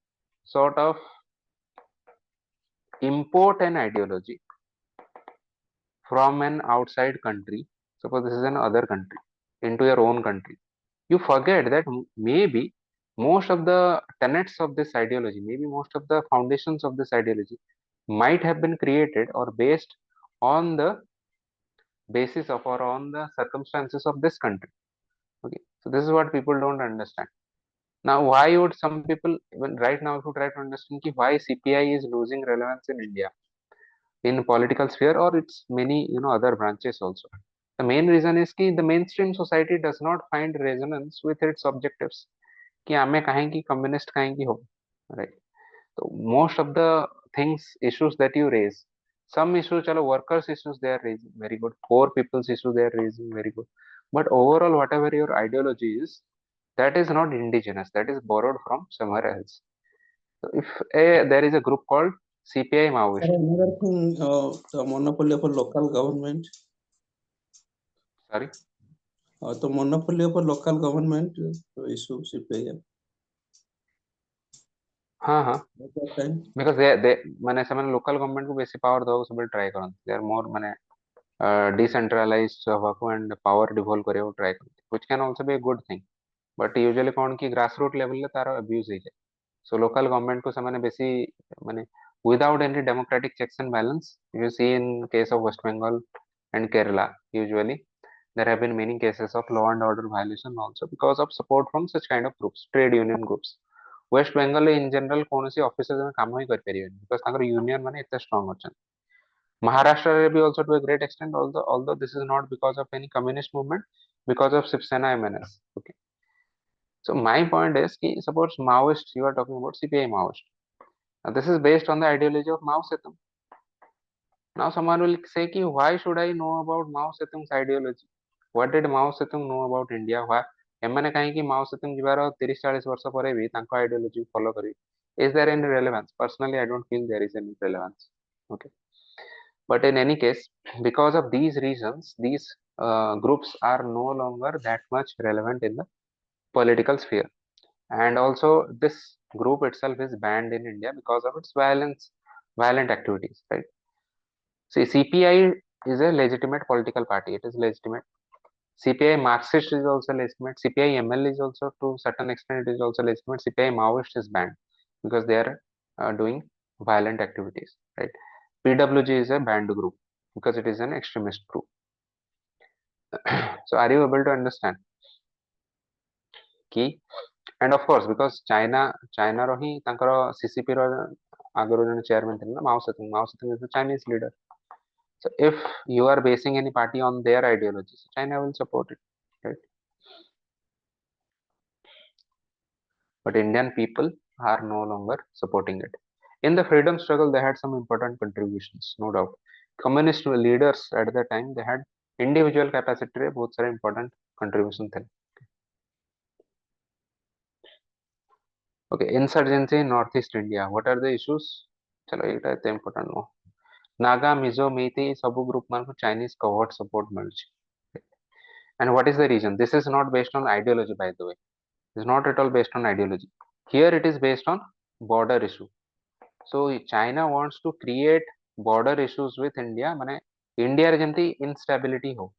sort of import an ideology from an outside country, suppose this is an other country, into your own country, you forget that maybe most of the tenets of this ideology, maybe most of the foundations of this ideology might have been created or based on the basis of or on the circumstances of this country. Okay, so this is what people don't understand. Now, why would some people, even right now, if you try to understand why CPI is losing relevance in India in political sphere or its many other branches also, the main reason is that the mainstream society does not find resonance with its objectives. कि हमें कहेंगे communist कहेंगे हो, right? So most of the things, issues that you raise, some issues, chalo workers issues they are raising, very good. Poor people's issues they are raising, very good. But overall, whatever your ideology is, that is not indigenous. That is borrowed from somewhere else. So if there is a group called CPI Maoist. Sir, another thing, the monopoly of a local government. Sorry. The monopoly of a local government issue CPI. हाँ At that time. because they माने ସେମାନେ local government को बेसी power दବାକୁ ସବୁବେଳେ try କରନ୍ତି, they are more माने decentralized हवाको and power devolve କରିବାକୁ try करते, which can also be a good thing, but usually कौन कि grassroot level ले तार abuse ହେଇଯାଏ, so local government को ସେମାନେ ବେଶୀ ମାନେ without any democratic checks and balance, you see in case of West Bengal and Kerala usually there have been many cases of law and order violation also because of support from such kind of groups, trade union groups. West Bengal in general କୌଣସି officer ଜଣେ କାମ ହିଁ କରିପାରିବେନି because ତାଙ୍କର union ମାନେ ଏତେ strong ଅଛନ୍ତି. Maharashtra will be also to a great extent, although this is not because of any communist movement, because of Shiv Sena MNS. Okay. So my point is, ki, suppose Maoist, you are talking about CPI Maoist. Now this is based on the ideology of Mao Zedong. Now someone will say, ki, why should I know about Mao Zedong's ideology? What did Mao Zedong know about India? Why? एମାନେ କାହିଁକି Mao ସେତୁଙ୍ଗ ଯିବାର 30-40 ବର୍ଷ ପରେ ବି ତାଙ୍କ ideology follow କରିବେ? Is there any relevance? Personally, I don't feel there is any relevance. Okay. But in any case, because of these reasons, these groups are no longer that much relevant in the political sphere. And also, this group itself is banned in India because of its violent activities, right? See, CPI is a legitimate political party. It is legitimate. CPI Marxist is also legitimate. CPI ML is also, to certain extent, it is also legitimate. CPI Maoist is banned because they are doing violent activities, right? PWG is a banned group because it is an extremist group. So are you able to understand? Key. And of course, because China ro hi tankara CCP ro agaro jane chairman thile na Mao Zedong is the Chinese leader. So if you are basing any party on their ideologies, China will support it, right? But Indian people are no longer supporting it. In the freedom struggle, they had some important contributions, no doubt. Communist leaders at the time, they had individual capacity रे बहुत सारे important contribution थे. Okay, insurgency in Northeast India. What are the issues? चलो ये तो important no. Naga, Mizo, Meitei सब group मान को Chinese covert support मिलची. And what is the reason? This is not based on ideology, by the way. It is not at all based on ideology. Here it is based on border issue. So China wants to create border issues with India, माने India रे जमती instability हो.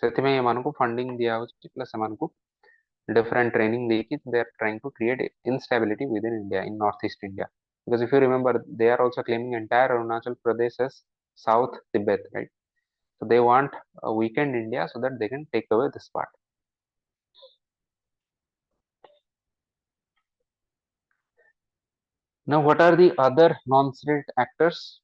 ସେଥିପାଇଁ ଏମାନଙ୍କୁ funding ଦିଆହଉଛି plus ଏମାନଙ୍କୁ different training ଦେଇକି they are trying to create instability within India in northeast India, because if you remember they are also claiming entire Arunachal Pradesh as South Tibet, right? So they want a weakened India so that they can take away this part. Now what are the other non-state actors?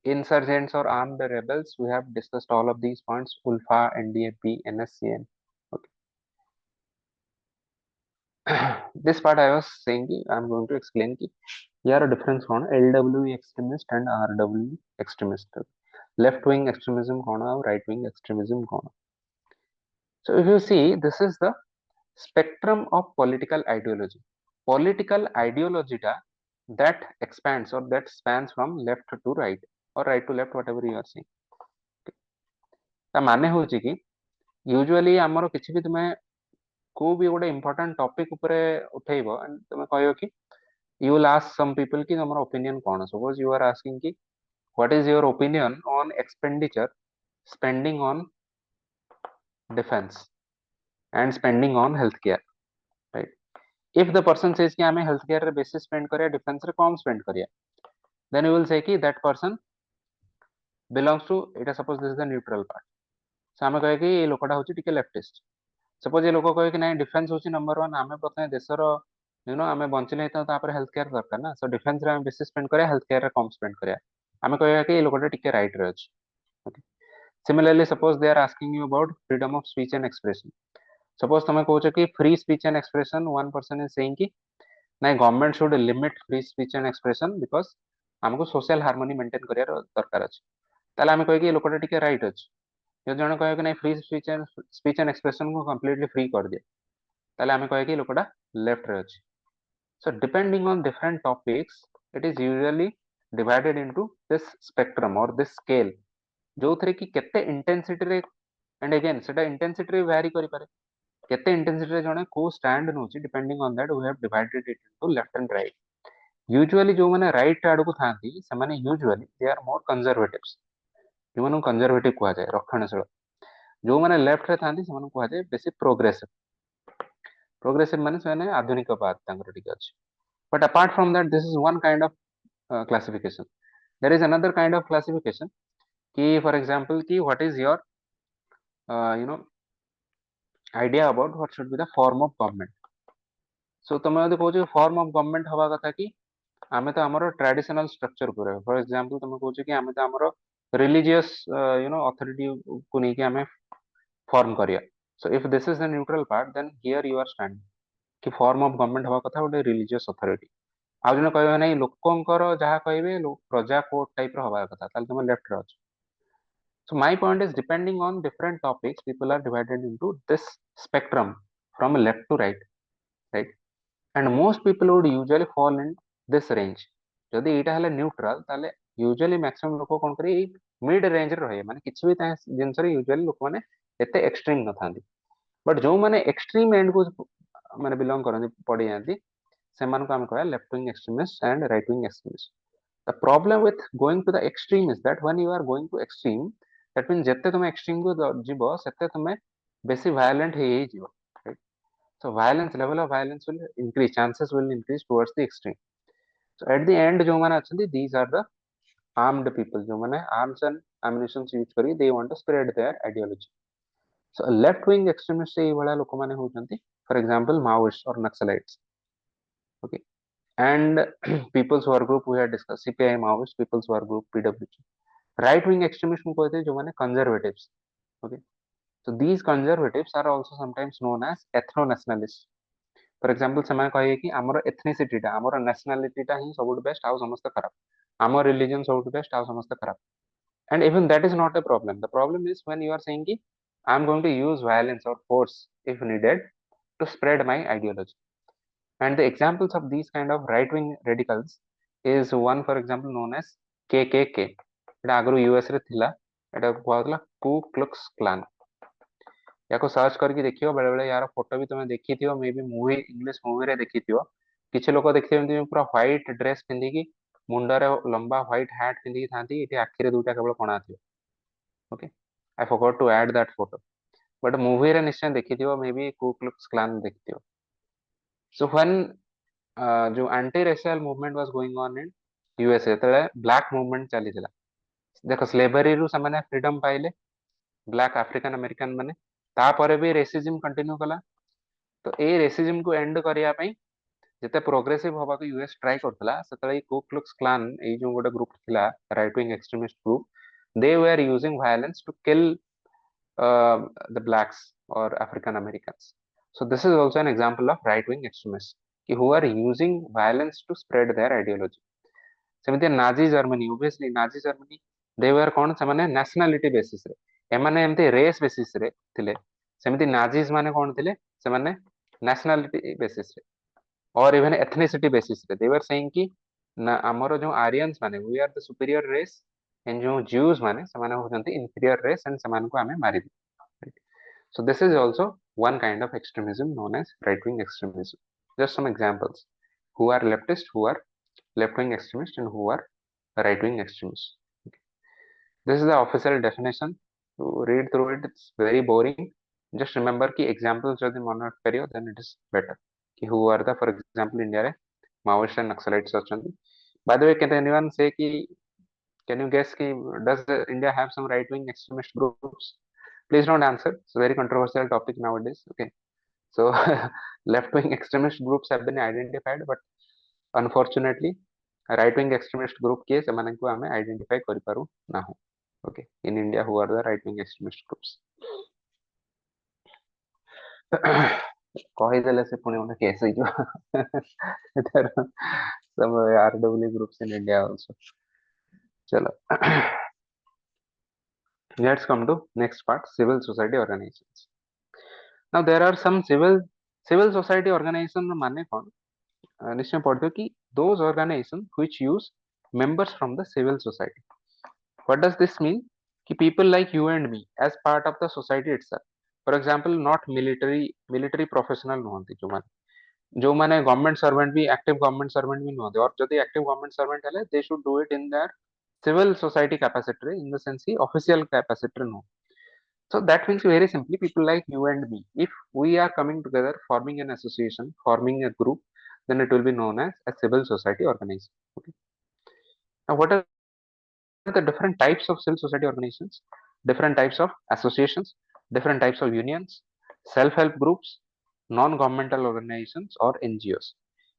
Insurgents or armed rebels, we have discussed all of these points: ULFA, NDAP, NSCN. This part I was saying ki I am going to explain ki here a difference on LWE extremist and RWE extremist. Left wing extremism kona, right wing extremism kona. So if you see, this is the spectrum of political ideology. Political ideology ta that expands or that spans from left to right or right to left, whatever you are saying. ता माने होची कि usually हमरो किछि भी तुमे को भी गोटे important topic उपरे उठेइबो and तुमे कहयो कि you will ask some people ki tomar opinion kona. Suppose you are asking ki what is your opinion on expenditure spending on defense and spending on healthcare, right? If the person says ki ame healthcare re beshi spend kariya, defense re kam spend kariya, then you will say ki that person belongs to eta. Suppose this is the neutral part, so ame kahe ki ye lokata hochi tike leftist. Suppose ye loko kahe ki nahi defense hochi number 1, ame prathame desar ame बंचिले तो तापर health care दरकार ना, so defence रे हम बेसी spend करिया, health care रे कम spend करिया, आमे कहया कि ए लोकटा टिके राइट रे अछि. Okay. Similarly, suppose they are asking you about freedom of speech and expression. Suppose तमे कहउछ कि free speech and expression, one person is saying कि नाइ government should limit free speech and expression because हमको social harmony maintain करिया दरकार अछि. ताले आमे कहि कि ए लोकटा टिके राइट अछि. जो जण कहय कि नाइ फ्री स्पीच एंड एक्सप्रेशन को कंप्लीटली फ्री कर दिया, ताले आमे कहि कि लोकटा लेफ्ट रे अछि. So depending on different topics, it is usually divided into this spectrum or this scale, जो थरे कि केते intensity रे, and again सेटा intensity रे vary करि पारे, केते intensity रे जणे को stand नउची, depending on that we have divided it into left and right. Usually जो माने right आड़ को थांती, से माने usually they are more conservatives. जो कंजर्वेटिव कह जाए रक्षणशील जो मैंने लेफ्ट रे थांती से कह जाए बेसी प्रोग्रेसिव माने आधुनिकवाद अच्छे but apart from that this is one kind of classification there is another kind of classification कि फॉर एग्जांपल कि what is your you know idea about what should be the form of government so तुम यदि कहो form of government हवा कथा कि आमे तो हमरो ट्रेडिशनल स्ट्रक्चर को फॉर एग्जांपल तुम कहो कि आमे तो हमरो रिलीजियस अथॉरिटी को नहीं कि आमे फॉर्म करिया so if this is the neutral part then here you are standing कि फॉर्म ऑफ गवर्नमेंट हवा कथा गोटे रिलीजियस अथॉरिटी आज जने कहबे नहीं लोकंकर जहाँ कहबे प्रजा कोर्ट टाइप रो हवा कथा ताल तुम लेफ्ट रे अछि so my point is depending on different topics people are divided into this spectrum from left to right and most people would usually fall in this range जदि एटा हले न्यूट्रल ताले usually maximum लोक कोन करी mid range रे रहे माने किछि भी जिंस रे यूजुअली लोक माने एते एक्सट्रीम न थांदी बट जो माने एक्सट्रीम एंड को माने बिलोंग करन पड़ी जांती से मान को हम कहया left wing extremist and right wing extremist the problem with going to the extreme is that when you are going to extreme that mean जत्ते तुम एक्सट्रीम को जीवो सेते तुम बेसी वायलेंट हे जीवो right so violence level of violence will increase chances will increase towards the extreme so at the end जो माने अच्छी these are the armed people जो माने arms and ammunition यूज करी they want to spread their ideology so left wing extremists से ये बड़ा लोग माने हो जाती for example Maoists or Naxalites okay and people's war group we had discussed CPI Maoist people's war group PWG right wing extremists को कहते हैं जो माने conservatives okay so these conservatives are also sometimes known as ethno nationalists for example से कहे कि आमर एथनिसिटीटा आमर नेशनालिटीटा ही सब बेस्ट आउ समस्त खराब आमर रिलीजन सब बेस्ट आउ समस्त खराब and even that is not a problem the problem is when you are saying कि I am going to use violence और force if needed to spread my ideology and the examples of these kind of right wing radicals is one for example known as K एटा आगु US रे थिला एटा कहला कू Klux clan या search करके देखियो बेले बेले यार फोटो भी तुम देखी थी may be movie English movie रे देखी थी किसी लोक देखिए पूरा व्हाइट ड्रेस पिंधिकी मुंडरे लंबा व्हाइट हैट पिंधिकी थांती इटी आखिरे दुटा केवल कणा थी okay I forgot to add that photo but movie रे निश्चय देखी थी may be Koo Klux clan देखी सो व्हेन जो anti racial movement was going on in USA तले ब्लैक मूवमेंट चली देखो स्लेवरी रु से फ्रीडम पाइले ब्लैक अफ्रिकन अमेरिकन माने तापर भी रेसिज्म कंटिन्यू कला तो ए रेसिज्म को एंड करिया पई जते प्रोग्रेसिव होबा को यूएस ट्राई करथला सेतले कू क्लक्स क्लान ए जो गोटे ग्रुप थिला right wing extremist group they were using violence to kill the blacks और African Americans so this is also an example of right wing extremists कि who are using violence to spread their ideology सेमिति Nazi Germany obviously Nazi Germany they were कोन से माने nationality basis रे एमाने एमते race basis रे थिले सेमिति Nazis माने कोन थिले से माने नेशनलिटी बेसिस रे और इवन एथनिसिटी बेसिस रे दे वर सेइंग कि ना हमरो जो आरियंस माने we are the superior race and जो ज्यूज माने से माने होजंती इंफीरियर रेस एंड समान को हमें मारि दी so this is also one kind of extremism known as right wing extremism just some examples who are leftist who are left wing extremists and who are right wing extremists this is the official definition to read through it it's very boring just remember ki examples jodi मन करियो then it is better ki who are the for example india re maoists and naxalites achandi by the way can anyone say ki can you guess ki does india have some right wing extremist groups please don't answer it's a very controversial topic nowadays okay so left wing extremist groups have been identified but unfortunately right wing extremist group के सेमानंकु हमें identify करि पारु नाहु okay in india who are the right wing extremist groups କହିଦେଲେ ସେ ପୁଣି ଗୋଟେ case ହେଇଯିବ ତାର some RW groups in India also चलो let's come to next part civil society organizations now there are some civil society organization माने कौन निश्चय पढ़ते कि those organizations which use members from the civil society what does this mean कि people like you and me as part of the society itself for example not military professional नुहंती जो माने government servant भी active government servant भी नुहंती और जदि active government servant हेले they should do it in their civil society capacity in the sense the official capacity no. So that means very simply people like you and me, if we are coming together forming an association, forming a group, then it will be known as a civil society organization. Okay. Now what are the different types of civil society organizations, different types of associations, different types of unions, self-help groups, non-governmental organizations or NGOs?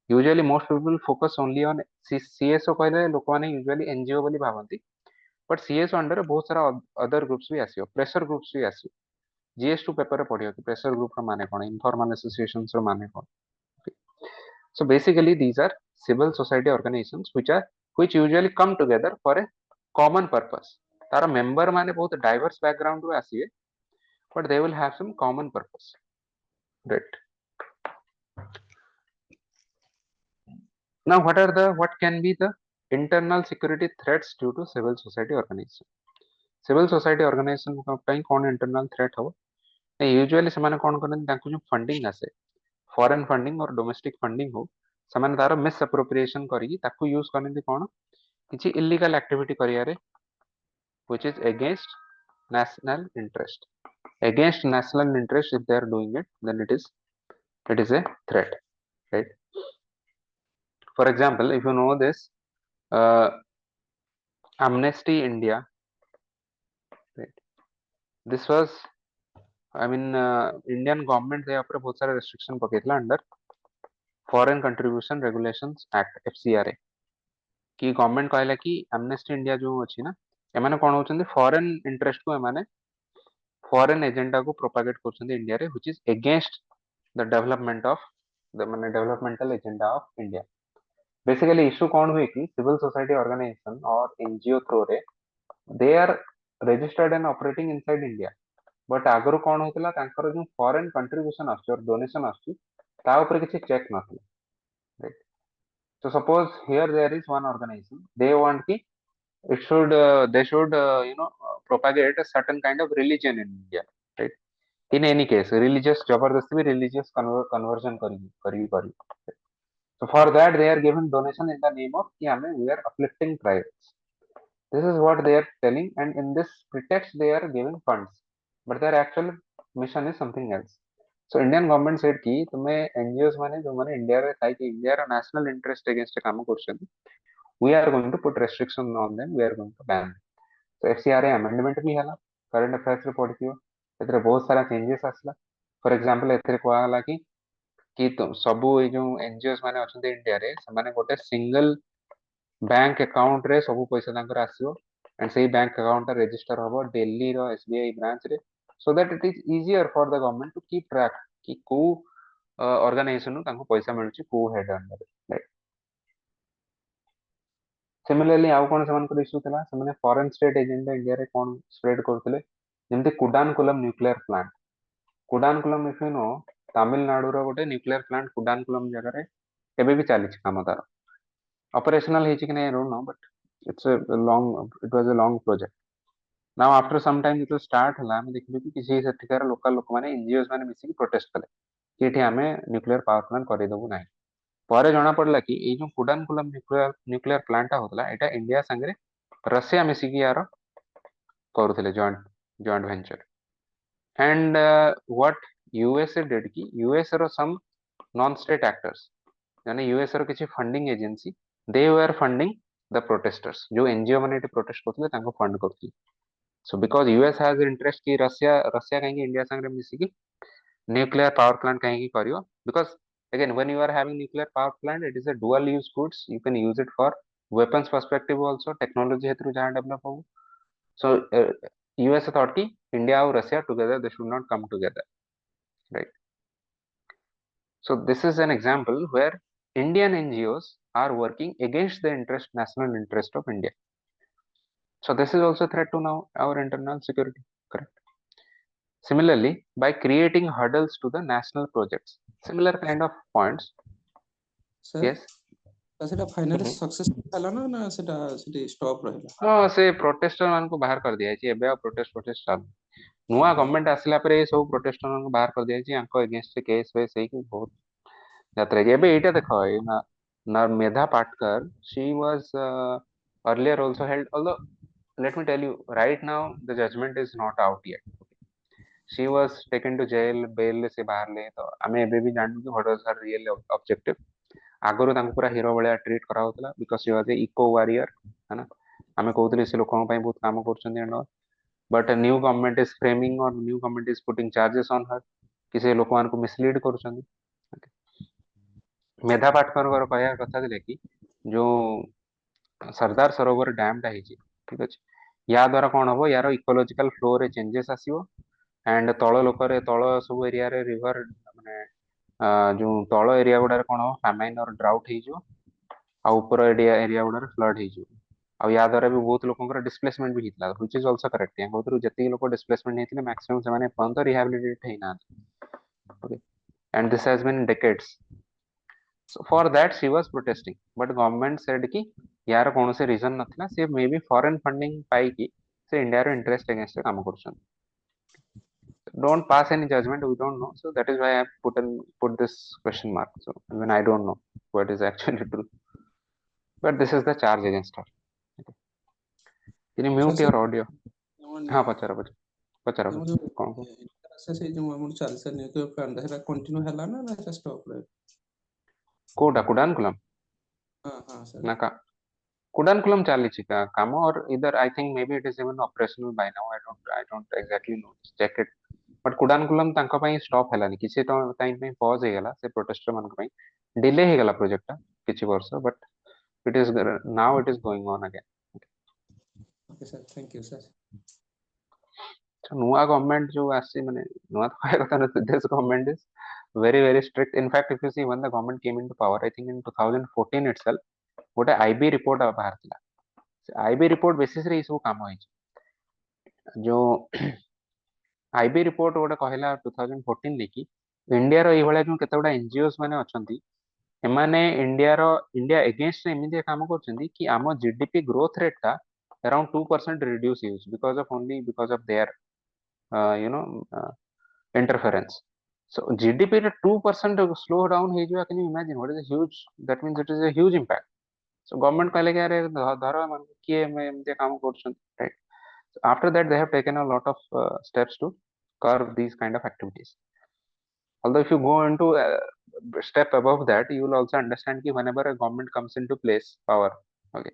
Usually most people focus only on CSO कहले लोकमाने usually NGO बोली भावंती, but CSO under बहुत सारा other groups भी आसियो, pressure groups भी आसियो. GS2 paper रे पढ़ियो कि pressure group रो माने कोन, informal associations रो माने कोन. So basically these are civil society organizations which usually come together for a common purpose. Tara member माने बहुत diverse background row आसिए, but they will have some common purpose. Right. Now what can be the internal security threats due to civil society organization? Civil society organization ପାଇଁ कोन internal threat हो? Usually ସେମାନେ कोन करन तांको जो funding आसे, foreign funding और domestic funding हो, ସେମାନେ तार misappropriation करी ताको use करन कोन किछि illegal activity करियारे, which is against national interest. Against national interest, if they are doing it, then it is a threat, right? For example, if you know this, Amnesty India, right? This was, I mean, Indian government they अपरे बहुत सारे restriction पकेतला under Foreign Contribution Regulations Act FCRA. कि government कहला कि amnesty India जो अछि ना, एमाने कोन होचंदी फॉरेन इंटरेस्ट को एमाने फॉरेन एजेंडा को प्रोपागेट करछंदी इंडिया रे, which is against the development of the माने developmental agenda of India. Basically issue कौन हुए कि सिविल सोसाइटी ऑर्गेनाइजेशन और एनजीओ थ्रू रे they are registered and operating inside India, but आगरो कौन होतला तांकर जो फॉरेन कंट्रीब्यूशन आछि और डोनेशन आछि ता ऊपर किछि चेक नथला, right? So suppose here there is one organization, they want ki it should they should propagate a certain kind of religion in India, right? In any case religious जबरदस्ती भी religious conversion करी. So for that they are given donation in the name of कि हमें we are uplifting tribes. This is what they are telling, and in this pretext they are giving funds, but their actual mission is something else. So Indian government said कि तुम्हें NGOs माने जो माने India रे Thai कि India रा national interest against काम करछन, we are going to put restriction on them, we are going to ban them. So FCRA amendment भी हला, current affairs रे पढ़िथियो, एतरे बहुत सारा changes आसला. For example एतरे कोआ हला कि तो सबु ए जो NGOs माने अछंते इंडिया रे समाने गोटे सिंगल बैंक अकाउंट रे सबु पैसा तांकर आसीओ, एंड सेही बैंक अकाउंट रजिस्टर हबो दिल्ली रो SBI ब्रांच रे, so that it is easier for the government to keep track कि को ऑर्गेनाइजेशन तांको पैसा मिलुची को हेड अंडर, राइट? सिमिलरली आउ कोन समान को इशू थला, समान फॉरेन स्टेट एजेंडा इंडिया रे कोन स्प्रेड करथले, जेमते Kudankulam nuclear plant. Kudankulam if you know Tamil Nadu रो गोटे न्यूक्लियर प्लांट कुडानकुलम जगह रे केबे भी चाली काम तार operational ହେଇଛି कि नहीं, I don't know, but it was a long project. Now after some time it will start ହେଲା, ଆମେ ଦେଖିଲୁ कि କିଛି ସେଠିକାର local ଲୋକ माने NGOs माने मिसिକି protest कले कि एठी हमें न्यूक्लियर पावर प्लांट करि दबु नाही. ପରେ ଜଣା ପଡିଲା कि एई जो कुडानकुलम न्यूक्लियर प्लांट टा होतला एटा इंडिया संगे रशिया मिसिकी यार करूथिले joint venture. And what USA did कि USA रो some non state actors यानी USA रो किछि funding agency they were funding the protesters, जो NGO माने एटी प्रोटेस्ट करथिले तांको फंड करथिले. So because US has interest कि रशिया कहीं इंडिया संगे मिसिकी न्यूक्लियर पावर प्लांट कहीं करियो, because again when you are having nuclear power plant it is a dual use goods, you can use it for weapons perspective also, technology हेतु जहां develop हो. So US thought कि India और Russia together they should not come together, right? So this is an example where Indian NGOs are working against the national interest of India. So this is also a threat to now our internal security, correct? Similarly, by creating hurdles to the national projects, similar kind of points. Sir, Yes. सेटा finally Mhm. Success हला ना सेटा सेटी stop रहला? हाँ से protester मान को बाहर कर दिया है, एबे प्रोटेस्ट चालू. नुआ गवर्नमेंट आसिला परे ए सब प्रोटेस्टर मान को बाहर कर दिया है, आंको अगेंस्ट केस वे सही कि बहुत यात्रा है. एबे एटा देखो ना Medha Patkar, she was earlier also held, although let me tell you, right now the judgment is not out yet. She was taken to jail, bail से बाहर ले, तो हमें एबे भी जानू कि what was her real objective. आगରୁ ତାଙ୍କୁ ପୁରା ହିରୋ ଭଳିଆ treat କରାହଉଥିଲା because she was a eco warrior, है ना, ଆମେ କହୁଥିଲେ ସେ ଲୋକଙ୍କ ପାଇଁ ବହୁତ କାମ କରୁଛନ୍ତି and all, but a new government is framing or new government is putting charges on her कि ସେ ଲୋକମାନଙ୍କୁ mislead କରୁଛନ୍ତି. मेधा पाटकरଙ୍କର କହିବା କଥା ଥିଲା କି ଯୋଉ सरदार सरोवर डैमटा ହେଇଛି, ଠିକ ଅଛି, ୟା ଦ୍ୱାରା କ'ଣ ହବ, ୟାର ଇକୋଲୋଜିକାଲ ଫ୍ଲୋରେ ଚେଞ୍ଜେସ୍ ଆସିବ एंड तल लोकरे तल सब एरिया रे रिवर माने जो तल एरिया गुडारे कोन फामाइन और ड्राउट हे जो आ ऊपर एरिया गुडारे फ्लड हे जो आ या द्वारा भी बहुत लोकंकर डिस्प्लेसमेंट भी हितला व्हिच इज आल्सो करेक्ट या बहुत जति लोक डिस्प्लेसमेंट हेतिले मैक्सिमम से माने पंत रिहैबिलिटेट हे ना. Okay, and this has been decades. So for that she was protesting, but government said कि यार कोन से रीजन नथला, से मे बी फॉरेन फंडिंग पाई कि से इंडिया रो इंटरेस्ट अगेंस्ट काम करछन. Don't pass any judgment, we don't know, so that is why I put this question mark. So even I don't know what is actually true, but this is the charge against her. Okay. Can you mute your audio? हाँ पचारा पचारा कौन से जो हमर Chalisa nuclear plant है continue हला ना ना stop रे कोडा कुडानकुलम हां हां सर ना का कुडानकुलम चाली का काम, और इधर I think maybe it is even operational by now. I don't exactly know, check it. But Kudankulam तांका पई स्टॉप हलानी किसी तो टाइम पे पॉज हे गला से प्रोटेस्टर मान पई डिले हे गला प्रोजेक्ट किछि वर्ष, but it is now it is going on again. Okay sir, thank you sir. नुआ गवर्नमेंट जो आसी माने नुआ तो कहया कथा न, this government is very strict. In fact, if you see when the government came into power, I think in 2014 itself गोटे IB report बाहर थिला. आईबी रिपोर्ट बेसिस रे ई सब काम होई जो आईबी रिपोर्ट गोटे कहला 2014 लेकी इंडिया रो ई भले जो केते गुडा एनजीओस माने अछंती, एमाने इंडिया अगेंस्ट एमिति काम करछंती कि आम जीडीपी ग्रोथ रेट का around 2% reduce use because of only because of their you know interference. So GDP रे 2% स्लो डाउन हे जो, can you imagine what is a huge, that means it is a huge impact. So government कहले कि अरे धर मन किए एमिति काम करछंती, right. After that they have taken a lot of steps to curb these kind of activities. Although if you go into step above that, you will also understand कि whenever a government comes into place power, okay,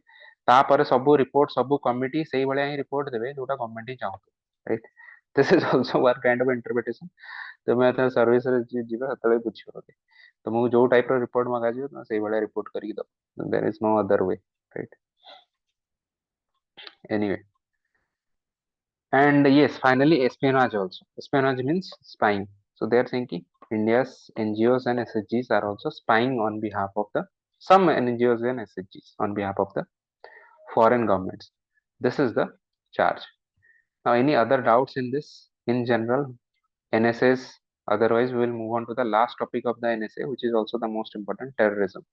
तापर सब report सब committee सही भलिया ही report देबे जोटा government he चाहतो, right. This is also one kind of interpretation. तो मैं तो सर्विस रे जीवा तले बुझियो, okay, तो मु जो टाइप रो रिपोर्ट मागा जियो तो सही भलिया रिपोर्ट करी दो, there is no other way, right. Anyway, and yes, finally espionage also. Espionage means spying. So they are saying ki India's NGOs and SHGs are also spying on behalf of the some NGOs and SHGs on behalf of the foreign governments. This is the charge. Now any other doubts in this in general? NSAs, otherwise we will move on to the last topic of the NSA, which is also the most important, terrorism.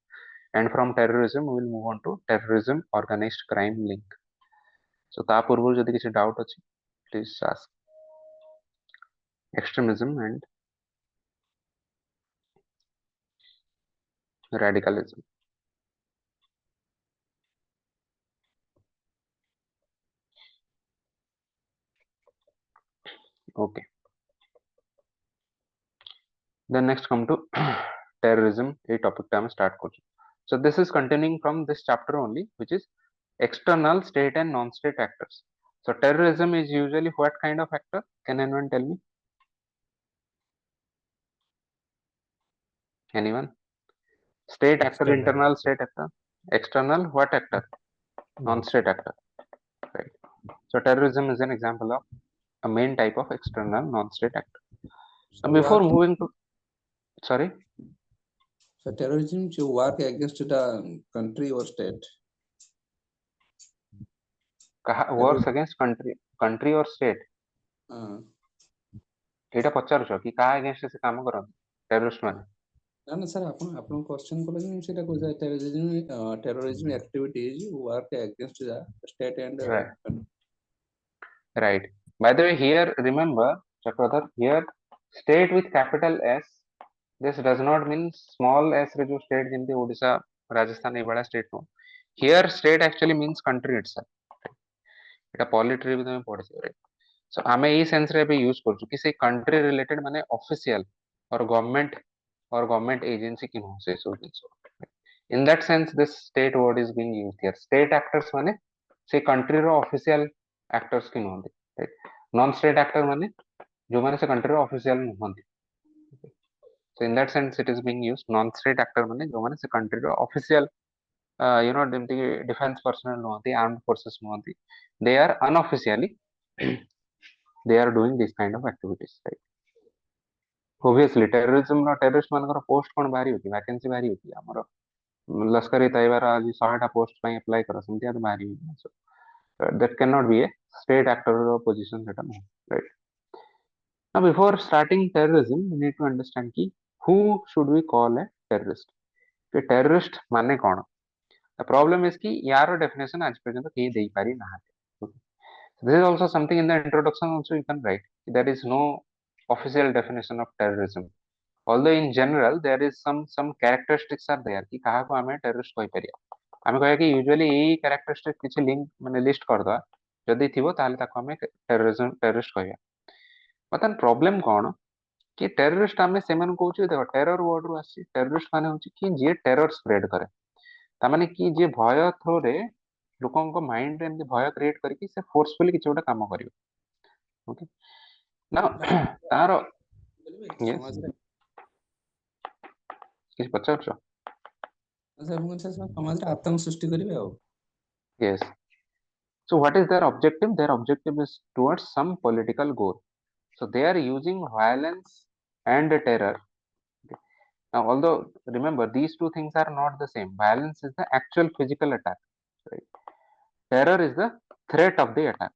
And from terrorism we will move on to terrorism organized crime link. So ता पूर्व जदि किसी doubt अछि please ask. Extremism and radicalism. Okay. Then next come to terrorism. A topic time start coach. So this is continuing from this chapter only, which is external state and non-state actors. So terrorism is usually what kind of actor? Can anyone tell me? Anyone? State actor, internal state actor. External what actor? Non-state actor. Right. So terrorism is an example of a main type of external non-state actor. So Now before moving to, sorry, so terrorism to work against the country or state. works against country or state. एटा पचारुछ कि का against से काम करन terrorist माने ना ना sir आपण question को लेकिन सेटा को terrorism activities work against the state and right. By the way, here remember Chakradhar, here state with capital S, this does not mean small s रे जो state जेमती ओडिशा राजस्थान ए बड़ा state नो, Here state actually means country itself. এটা polity भी तुम पढ़िथिबो right? So आमे एई sense रे भी यूज करछु कि से कंट्री रिलेटेड माने ऑफिशियल और गवर्नमेंट एजेंसी की नो से सो in that sense this state word is being used here. State actors माने से कंट्री रो ऑफिशियल एक्टर्स की नो right? नॉन स्टेट एक्टर माने जो माने से कंट्री रो ऑफिशियल नहंती. So in that sense it is being used. Non state actor माने जो माने से कंट्री रो ऑफिशियल ଯେମିତି डिफेंस पर्सनल ନୁହନ୍ତି, आर्म्ड फोर्सेस ନୁହନ୍ତି, they are unofficially they are doing this kind of activities, right? Obviously terrorism ର terrorist ମାନଙ୍କର post କଣ ବାହାରି होती vacancy ବାହାରି होती ଆମର लश्कर-e तैयबा ର ଆଜି 100ଟା post ପାଇଁ apply କର ସେମିତି ତ ବାହାରି होती. So that cannot be a state actor ର position ସେଟା ନୁହଁ, right? Now before starting terrorism we need to understand ki who should we call a terrorist. कि terrorist माने कौन? The problem is कि यार definition आज पर्यंत कहीं दे पारी ना है. Okay. This is also something in the introduction also you can write. There is no official definition of terrorism. Although in general there is some characteristics are there कि कहा को हमें terrorist कोई परिया. हमें कहे कि usually यही characteristic किसी link मैंने list कर दो. यदि थी वो ताले तक हमें terrorist कोई है. मतलब problem कौन? कि terrorist हमें सेमन को उच्च देखो terror word रू आसी. Terrorist माने उच्च कि ये terror spread करे. तामाने कि जे भय थ्रो रे लोकंको माइंड रे एमती भय क्रिएट करके से फोर्सफुली किछ गोटा काम करियो. ओके ना तारो यस ସମାଜରେ किछ पचारछ. ସମାଜରେ ଆତଙ୍କ ସୃଷ୍ଟି କରିବେ ଆଉ Yes. So what is their objective? Their objective is towards some political goal. So they are using violence and terror. Okay. Now although remember these two things are not the same. Violence is the actual physical attack, right? Terror is the threat of the attack.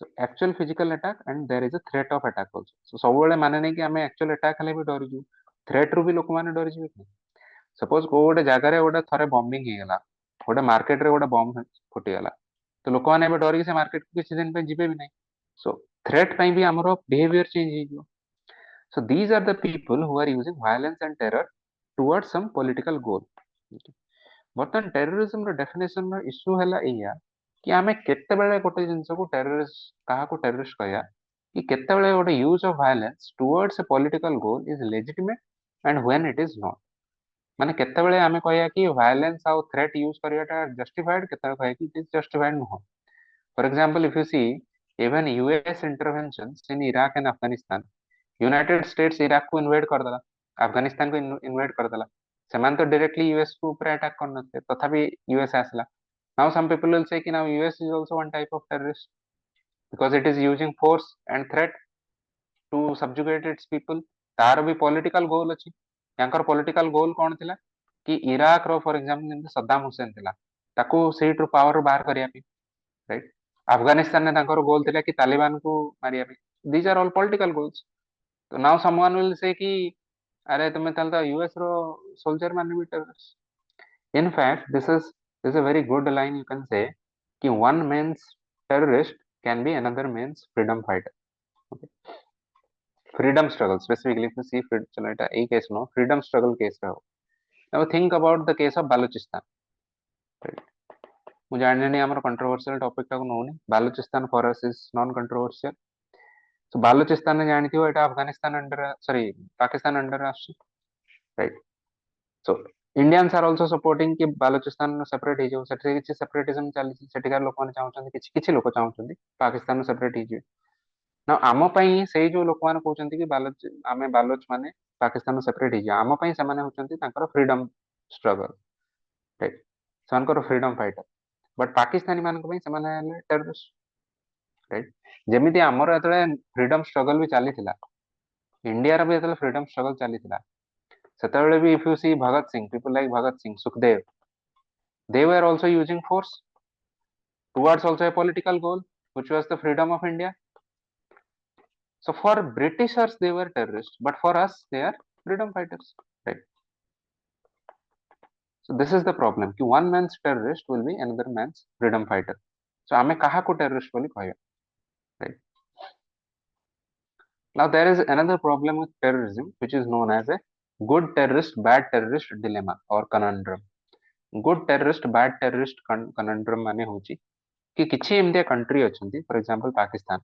So actual physical attack and there is a threat of attack also. So ସବୁବେଳେ ମାନେ नहीं कि ଆମେ actual attack ହେଲେ ବି ଡରି ଯିବୁ. threat ରୁ ବି ଲୋକମାନେ ଡରି ଯିବେ କି? suppose କୋଉ ଗୋଟେ ଜାଗାରେ ଗୋଟେ ଥରେ bombing ହେଇଗଲା, ଗୋଟେ ମାର୍କେଟ ରେ ଗୋଟେ ବମ୍ ଫୁଟିଗଲା, ତ ଲୋକମାନେ ଏବେ ଡରିକି ସେ ମାର୍କେଟ କୁ କିଛି ଦିନ ପାଇଁ ଯିବେ ବି ନାହିଁ. so threat ପାଇଁ ବି ଆମର behavior change ହେଇଯିବ. so these are the people who are using violence and terror towards some political goal. ବର୍ତ୍ତମାନ terrorism ର definition ର issue ହେଲା ଏଇଆ कि आमे केतेबेले गोटे जिंस को टेररिस्ट कहा को टेररिस्ट कहया कि केतेबेले गोटे use of violence towards a political goal is legitimate and when it is not. माने केतेबेले आमे कहया कि वायलेंस आउ थ्रेट यूज करियाटा जस्टिफाइड, केतेबेले कहया कि इट इज जस्टिफाइड नुह. For example if you see even US interventions in Iraq and Afghanistan, United States Iraq को इन्वेड कर देला, अफगानिस्तान को इन्वेड कर देला. सेमान तो डायरेक्टली यूएस को ऊपर अटैक करनथे, तथापि यूएस आसला. Now some people will say कि now US is also one type of terrorist because it is using force and threat to subjugate its people. तार भी political goal अछि. यांकर political goal कौन थिला कि इराक रो फॉर एग्जांपल जेंति Saddam Hussein थिला ताको सीट रो पावर रो बाहर करिया पे, राइट. अफगानिस्तान ने तांकर गोल थिला कि तालिबान को मारिया पे. these are all political goals. तो now someone will say कि अरे तुमे ताल तो यूएस रो सोल्जर माने भी terrorist. In fact, this is a very good line you can say कि one man's terrorist can be another man's freedom fighter. Okay. Freedom struggle specifically if you see चलो এটা এই case नो freedom struggle case रहो. Now think about the case of Balochistan. Right. मुझे जानने नहीं हमारा controversial topic टाको नोनी. Balochistan for us is non controversial. So Balochistan ने जानी थी वो এটা Afghanistan under sorry Pakistan under आशी, right. So Indians are also supporting कि बालोचिस्तान सेपरेट हो जाओ, सेठी किछि सेपरेटिज्म चली, सेठिकार लोक माने चाहउछन किछि किछि लोक चाहउछन पाकिस्तान सेपरेट हो जाए. ना आम पई सेई जो लोक माने कहउछन कि बालोच आमे बालोच माने पाकिस्तान सेपरेट हो जाए, आम पई से माने होछन तांकर फ्रीडम स्ट्रगल, राइट. सनकर फ्रीडम फाइटर. बट पाकिस्तानी मान पई से माने टेररिस्ट, राइट. जेमिति हमर एतले फ्रीडम स्ट्रगल भी चली थिला, इंडिया रे भी एतले फ्रीडम स्ट्रगल चली थिला. सेतेबेले भी if you see Bhagat Singh, people like Bhagat Singh, Sukhdev, they were also using force towards also a political goal, which was the freedom of India. So for Britishers they were terrorists, but for us they are freedom fighters, right. So this is the problem कि one man's terrorist will be another man's freedom fighter. So आमे कहा को terrorist बोली कहया, right. Now there is another problem with terrorism which is known as a good terrorist bad terrorist dilemma or conundrum. Good terrorist bad terrorist conundrum माने होची कि किछि एमतिया country अछंती फॉर एग्जांपल पाकिस्तान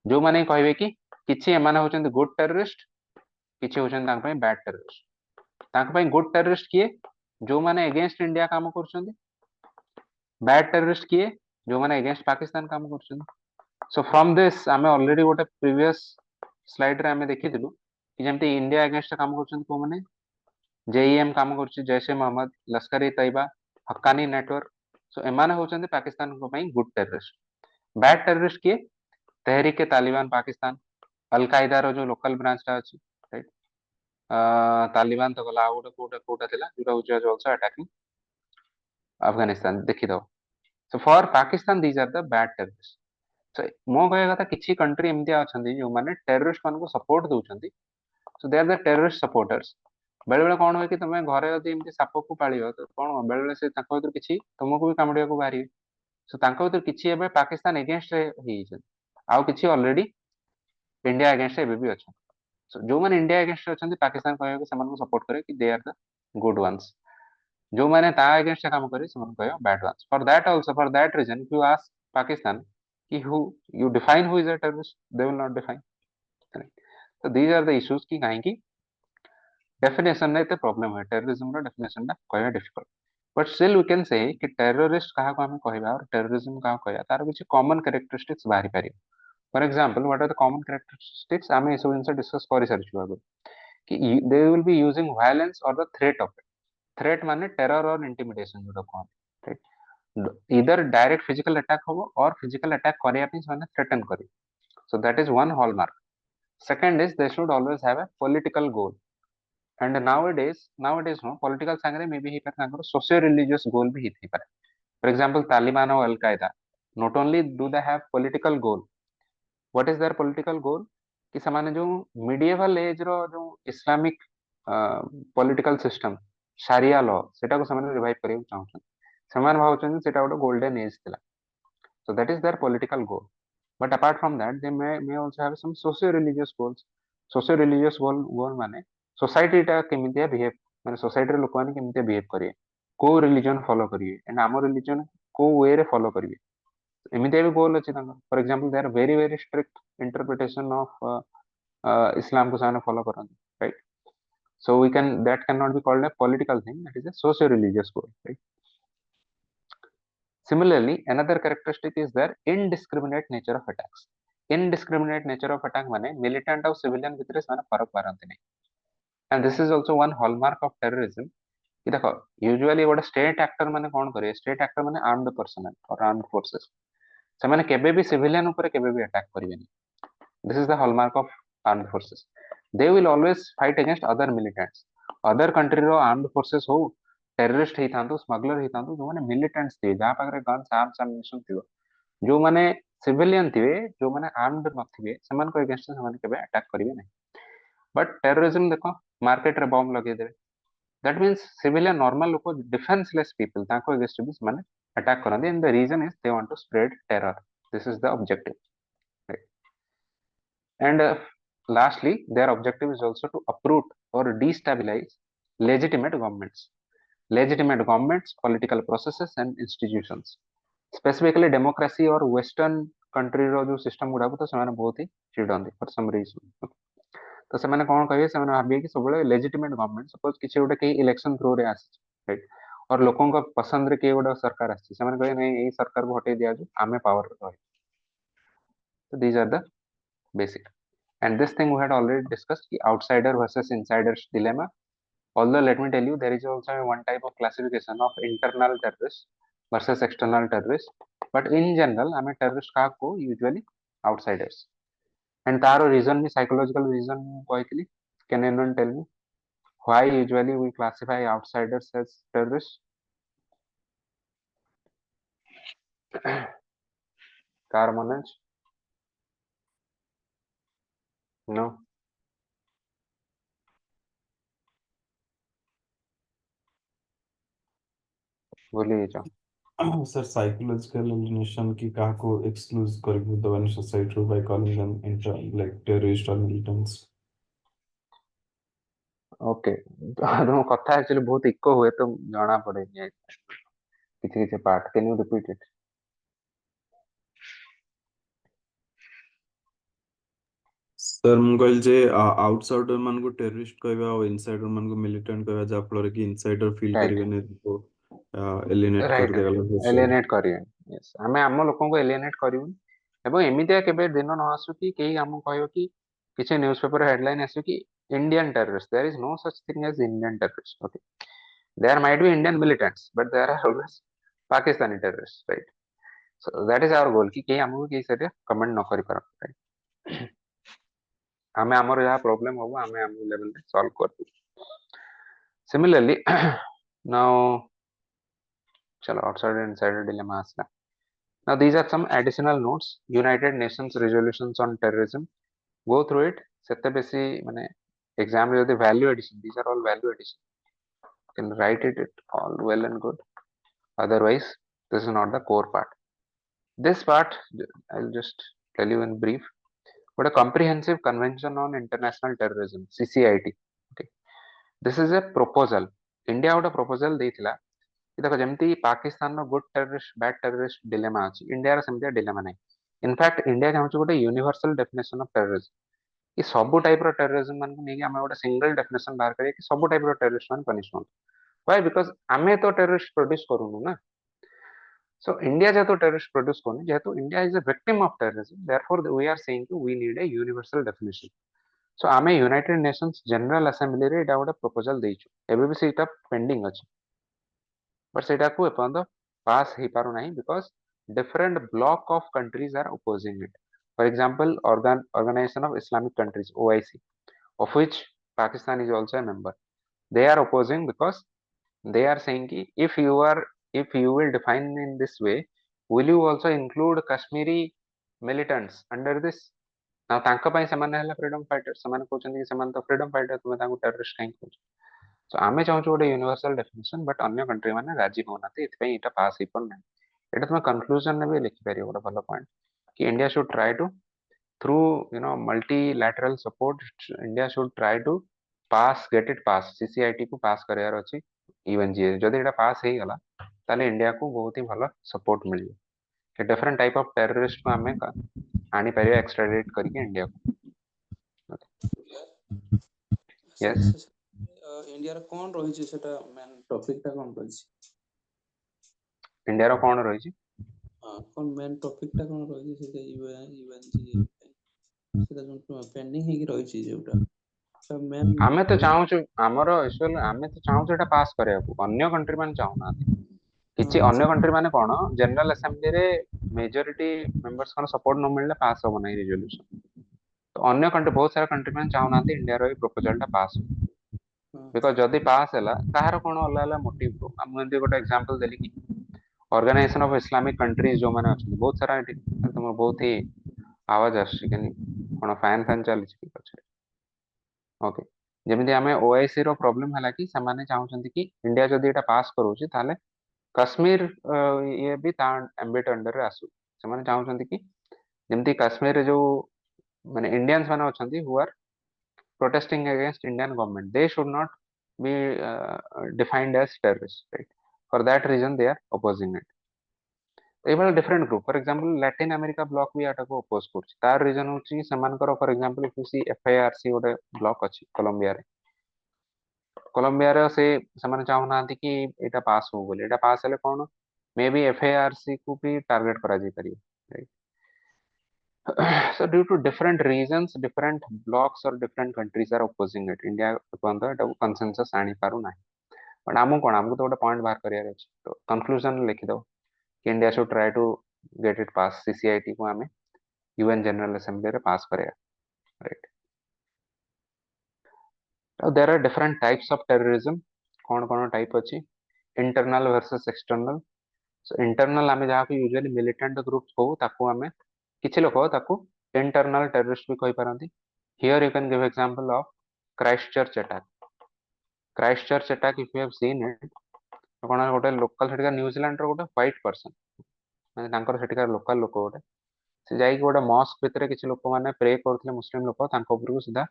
जो माने कहबे कि किछि एमाने होचंती गुड टेररिस्ट किछि होचंती तांक पई बैड टेररिस्ट तांक पई गुड टेररिस्ट किए जो माने अगेंस्ट इंडिया काम करछंती बैड टेररिस्ट किए जो माने अगेंस्ट पाकिस्तान काम करछंती सो फ्रॉम दिस आमे ऑलरेडी गोटे प्रीवियस स्लाइड रे आमे देखिथिलु कि जेमति इंडिया अगेंस्ट काम करछंती को माने जेईएम काम करछि जैश ए मोहम्मद लश्कर ए तैयबा हक्कानी नेटवर्क सो एमाने होचंती पाकिस्तान को पई गुड टेररिस्ट बैड टेररिस्ट किए तहरीक तालिबान पाकिस्तान अल कायदा रो जो लोकल ब्रांच टा अछि राइट तालिबान तो गला गोटे कोटा कोटा थिला जोटा होची आल्सो अटैकिंग अफगानिस्तान देखि दो so for Pakistan these are the bad terrorist so मो कहया कथा किछि कंट्री एमतिया अछंती जो माने टेररिस्ट मान को सपोर्ट दउछंती so they are the terrorist supporters बेले बेले कौन हुए कि तुम घरे यदि एमती साप को पाल तो कौन बेले बेले से भर किसी तुमको भी कामुड़ा को बाहर सो भर किसी पाकिस्तान एगेन्स्ट आउ किसी ऑलरेडी इंडिया एगेन्स्ट भी अच्छा सो जो मैंने इंडिया एगेन्स्ट अच्छा पाकिस्तान कहना सपोर्ट करे कि they are the good ones जो मैंने एगेन्स्ट काम करे bad ones for that also for that reason you ask Pakistan कि who you define who is a terrorist they will not define तो दीज आर द इश्यूज की कहीं definition ने problem है टेररिज्म रो डेफिनेशन ना कहया difficult but still we can say कि टेररिस्ट कहा को हम कहबा और टेररिज्म कहा कहया तार कुछ कॉमन कैरेक्टरिस्टिक्स बाहरी पारि for example what are the common characteristics आमे इस जिनसे डिस्कस करि सारिछु आगु कि they will be using violence और the threat of it threat माने टेरर और इंटिमिडेशन जो कहन राइट इधर डायरेक्ट फिजिकल अटैक हो और फिजिकल अटैक करिया पे माने थ्रेटन करी सो that is one hallmark second is they should always have a political goal and nowadays no political sangre maybe he par socio religious goal bhi hi par for example taliban or al qaeda not only do they have political goal what is their political goal कि समाने जो medieval age रो जो islamic political system sharia law सेटा को समाने revive करियो चाहछन समान भावछन सेटा गोटे golden age थिला so that is their political goal but apart from that they may also have some socio religious goals socio religious goal माने सोसाइटी टा केमितिया बिहेव माने सोसाइटी रे लोक माने केमितिया बिहेव करिवे को रिलीजन फॉलो करिवे एंड आम रिलीजन को वे रे फॉलो करिवे एमितिया भी गोल अछि तांका for example they are very very strict interpretation of Islam को साने फॉलो करन right so we can that cannot be called a political thing that is a socio religious goal right similarly another characteristic is their indiscriminate nature of attacks indiscriminate nature of attack माने militant और civilian भितर से माने फरक पारंती नहीं and this is also one hallmark of terrorism कि देखो usually गोटे स्टेट एक्टर माने कौन करे स्टेट एक्टर माने आर्म्ड पर्सनल और आर्म्ड फोर्सेस से माने केबे भी सिविलियन ऊपर केबे भी अटैक करिवेनी this is the hallmark of armed forces they will always fight against other militants other country रो आर्म्ड फोर्सेस हो टेररिस्ट ही थांतो स्मगलर ही थांतो जो माने मिलिटेंट्स थे जहां पाखरे गन्स आर्म्स एम्युनिशन थियो जो माने सिविलियन थिवे जो माने आर्म्ड नथिवे समान को अगेंस्ट समान केबे अटैक करिवे नहीं बट टेररिज्म देखो मार्केट रे बम लगे देबे that means civilian normal लोग defenseless people ताको against भी माने attack करते and the reason is they want to spread terror this is the objective right and lastly their objective is also to uproot or destabilize legitimate governments political processes and institutions specifically democracy or western country रो जो system गुडा तो ସେମାନେ बहुत ही चिड़ंदी for some reason तो ସେମାନେ କଣ କହିବେ ସେମାନେ ଭାବିବେ କି ସବୁବେଳେ legitimate government suppose କିଛି ଗୋଟେ କେହି election through ରେ ଆସିଛି right और ଲୋକଙ୍କ ପସନ୍ଦରେ କିଏ ଗୋଟେ ସରକାର ଆସିଛି ସେମାନେ କହିବେ ନାଇଁ ଏଇ ସରକାରକୁ ହଟେଇ ଦିଆଯାଉ ଆମେ ପାୱାର ରେ ରହିବୁ so these are the basic and this thing we had already discussed ki outsider versus insiders dilemma although let me tell you there is also one type of classification of internal terrorist versus external terrorist but in general ame terrorist Kako usually outsiders and taro reason भी psychological reason कहली can anyone tell me why usually we classify outsiders as terrorists car Manoj no बोलिए जाओ sir psychological alienation की कहा को exclude करबो दवानी society by calling them inter like terrorist और मिलिटेंट्स ओके तुम कथा एक्चुअली बहुत इको हुए तो जाना पड़ेगी किसी किसी part can you repeat it sir ମୁଁ କହିଲି ଯେ ଆଉଟସାଇଡର ମାନଙ୍କୁ ଟେରରିଷ୍ଟ କହିବା ଆଉ ଇନସାଇଡର ମାନଙ୍କୁ ମିଲିଟାଣ୍ଟ କହିବା ଯାହା ଫଳରେ କି ଇନସାଇଡର ଫିଲ୍ राइट କରିବେନି ତାକୁ ଏଲିନେଟ राइट କରିଦେବା ରହସ୍ୟ। एलिएनेट करिए यस आमे आम लोगों को एलिएनेट करिवुन एवं एमितिया केबे दिन न आसु कि केही हमु कहयो कि किछि न्यूज़पेपर हेडलाइन आसु कि Indian terrorist there is no such thing as Indian terrorist okay there might be Indian militants but there are always Pakistani terrorist right so that is our goal कि केही हमु केही सेटे कमेंट न करि पार राइट आमे हमर या प्रॉब्लम होबो आमे हम लेवल पे सॉल्व करबो सिमिलरली नाउ चलो आउटसाइड एंड इनसाइड डिलेमा आसला now these are some additional notes united nations resolutions on terrorism go through it sette besi mane exam re jodi value addition these are all value addition you can write it all well and good otherwise this is not the core part this part I'll just tell you in brief but a comprehensive convention on international terrorism ccit okay this is a proposal india out a proposal देइथिला देखो जमती पाकिस्तान नो good terrorist bad terrorist dilemma अछि India रे सेमते dilemma नै in fact India चाहू गोटे यूनिवर्सल डेफिनेशन ऑफ टेररिज्म कि सब टाइप रो टेररिज्म मान को नेकी हमें गोटे सिंगल डेफिनेशन बाहर करिए कि सब टाइप रो टेररिस्ट मान पनिश होन व्हाई बिकॉज़ हमें तो टेररिस्ट प्रोड्यूस करूनु ना सो इंडिया जेतो टेररिस्ट प्रोड्यूस कोनी जेतो India is a victim of terrorism therefore we are saying कि we need a universal definition so आमे यूनाइटेड नेशंस जनरल असेंबली रे एटा गोटे प्रपोजल देइछु एबे भी सेटा पेंडिंग अछि but सेटा को एपंद पास ही पारो नहीं because different block of countries are opposing it for example organization of islamic countries oic of which pakistan is also a member they are opposing because they are saying ki if you will define in this way will you also include kashmiri militants under this now तांका ପାଇଁ ସେମାନେ ହେଲା freedom fighters ସେମାନେ କହୁଛନ୍ତି କି ସେମାନେ ତ freedom fighter ତୁମେ ତାଙ୍କୁ terrorist କାହିଁ କହୁଛ सो आमे चाहूँ गोटे यूनिवर्सल डेफिनेशन बट अन्य कंट्री माने राजी होनाती इतपई इटा पास ही पर नहीं एटा तुम कंक्लूजन में भी लिखि पारियो गोटे भलो पॉइंट कि India should try to through you know multilateral support India should try to pass get it pass CCIT को पास करार अछि यूएनजीए जदि एटा पास हे गला ताले इंडिया को बहुत ही भलो सपोर्ट मिलियो कि डिफरेंट टाइप ऑफ टेररिस्ट को हमें आनी पारियो एक्सट्राडिट करके इंडिया को यस इंडिया रे कोन रहिछि सेटा मेन टॉपिक टा कोन रहिछि इंडिया रो कोन रहिछि हां कोन मेन टॉपिक टा कोन रहिछि सेटा यूएनजी सेटा जो पेंडिंग हे कि रहिछि जेउटा सब मेन आमे तो चाहूछु हमरो इश्यूल आमे तो चाहूछु एटा पास करियाकू अन्य कंट्री मान चाहू ना किछि अन्य कंट्री माने कोन जनरल असेंबली रे मेजॉरिटी मेंबर्स कोन सपोर्ट न मिलले पास हो नै रिजोल्यूशन तो अन्य कंट्री बहुत सारा कंट्री मान चाहू ना इंडिया रो प्रपोजल टा पास हो बिकॉज़ जदी पास हैला काहार कोन अल्ला अल्ला मोटिव को हम एंती गोटे एग्जांपल देली कि ऑर्गेनाइजेशन ऑफ इस्लामिक कंट्रीज जो माने अछि बहुत सारा एटी तुम बहुत ही आवाज आछि कि कोन फैन फैन चली छी पछरे ओके जेमिति आमे ओआईसी रो प्रॉब्लम हला कि समाने चाहउछंती कि इंडिया जदी एटा पास करूची ताले कश्मीर ये भी ता एम्बिट अंडर रे आसु समाने चाहउछंती कि जेमिति कश्मीर रे जो माने इंडियंस माने अछंती who are protesting against Indian government. They should not be defined as terrorists, right? For that reason, they are opposing it. एभल different group for example Latin America bloc भी आटा को अपोज करछि तार रीजन होछि समानकर for example if you see FARC ओडे bloc अछि कोलंबिया रे से समान चाहनांती कि एटा पास हो बोले एटा पास हेले कोन मे बी एफआईआरसी को भी टारगेट करा जी पारियो right so due to different reasons different blocks or different countries are opposing it india upon the consensus आनी पारु नाही बट आमु कोन आमु तो गोटे पॉइंट बाहर करियार अछि तो कंक्लूजन लिखि दो कि India should try to get it pass CCIT को हमें यूएन जनरल असेंबली रे पास करिया right now there are different types of terrorism कौन कौन टाइप अछि internal versus external so internal हमें जहाँ पे यूजुअली मिलिटेंट ग्रुप्स हो ताको हमें किछि लोक ताको इंटरनल टेररिस्ट भी कहि पारंती here you can give example of Christ church attack if you have seen it कोन गोटे लोकल सेटिका न्यूजीलैंड रो गोटे व्हाइट पर्सन माने तांकर सेटिका लोकल लोक गोटे से जाई गोटे मॉस्क भितरे किछि लोक माने प्रे करथले मुस्लिम लोक तांको ऊपर को सीधा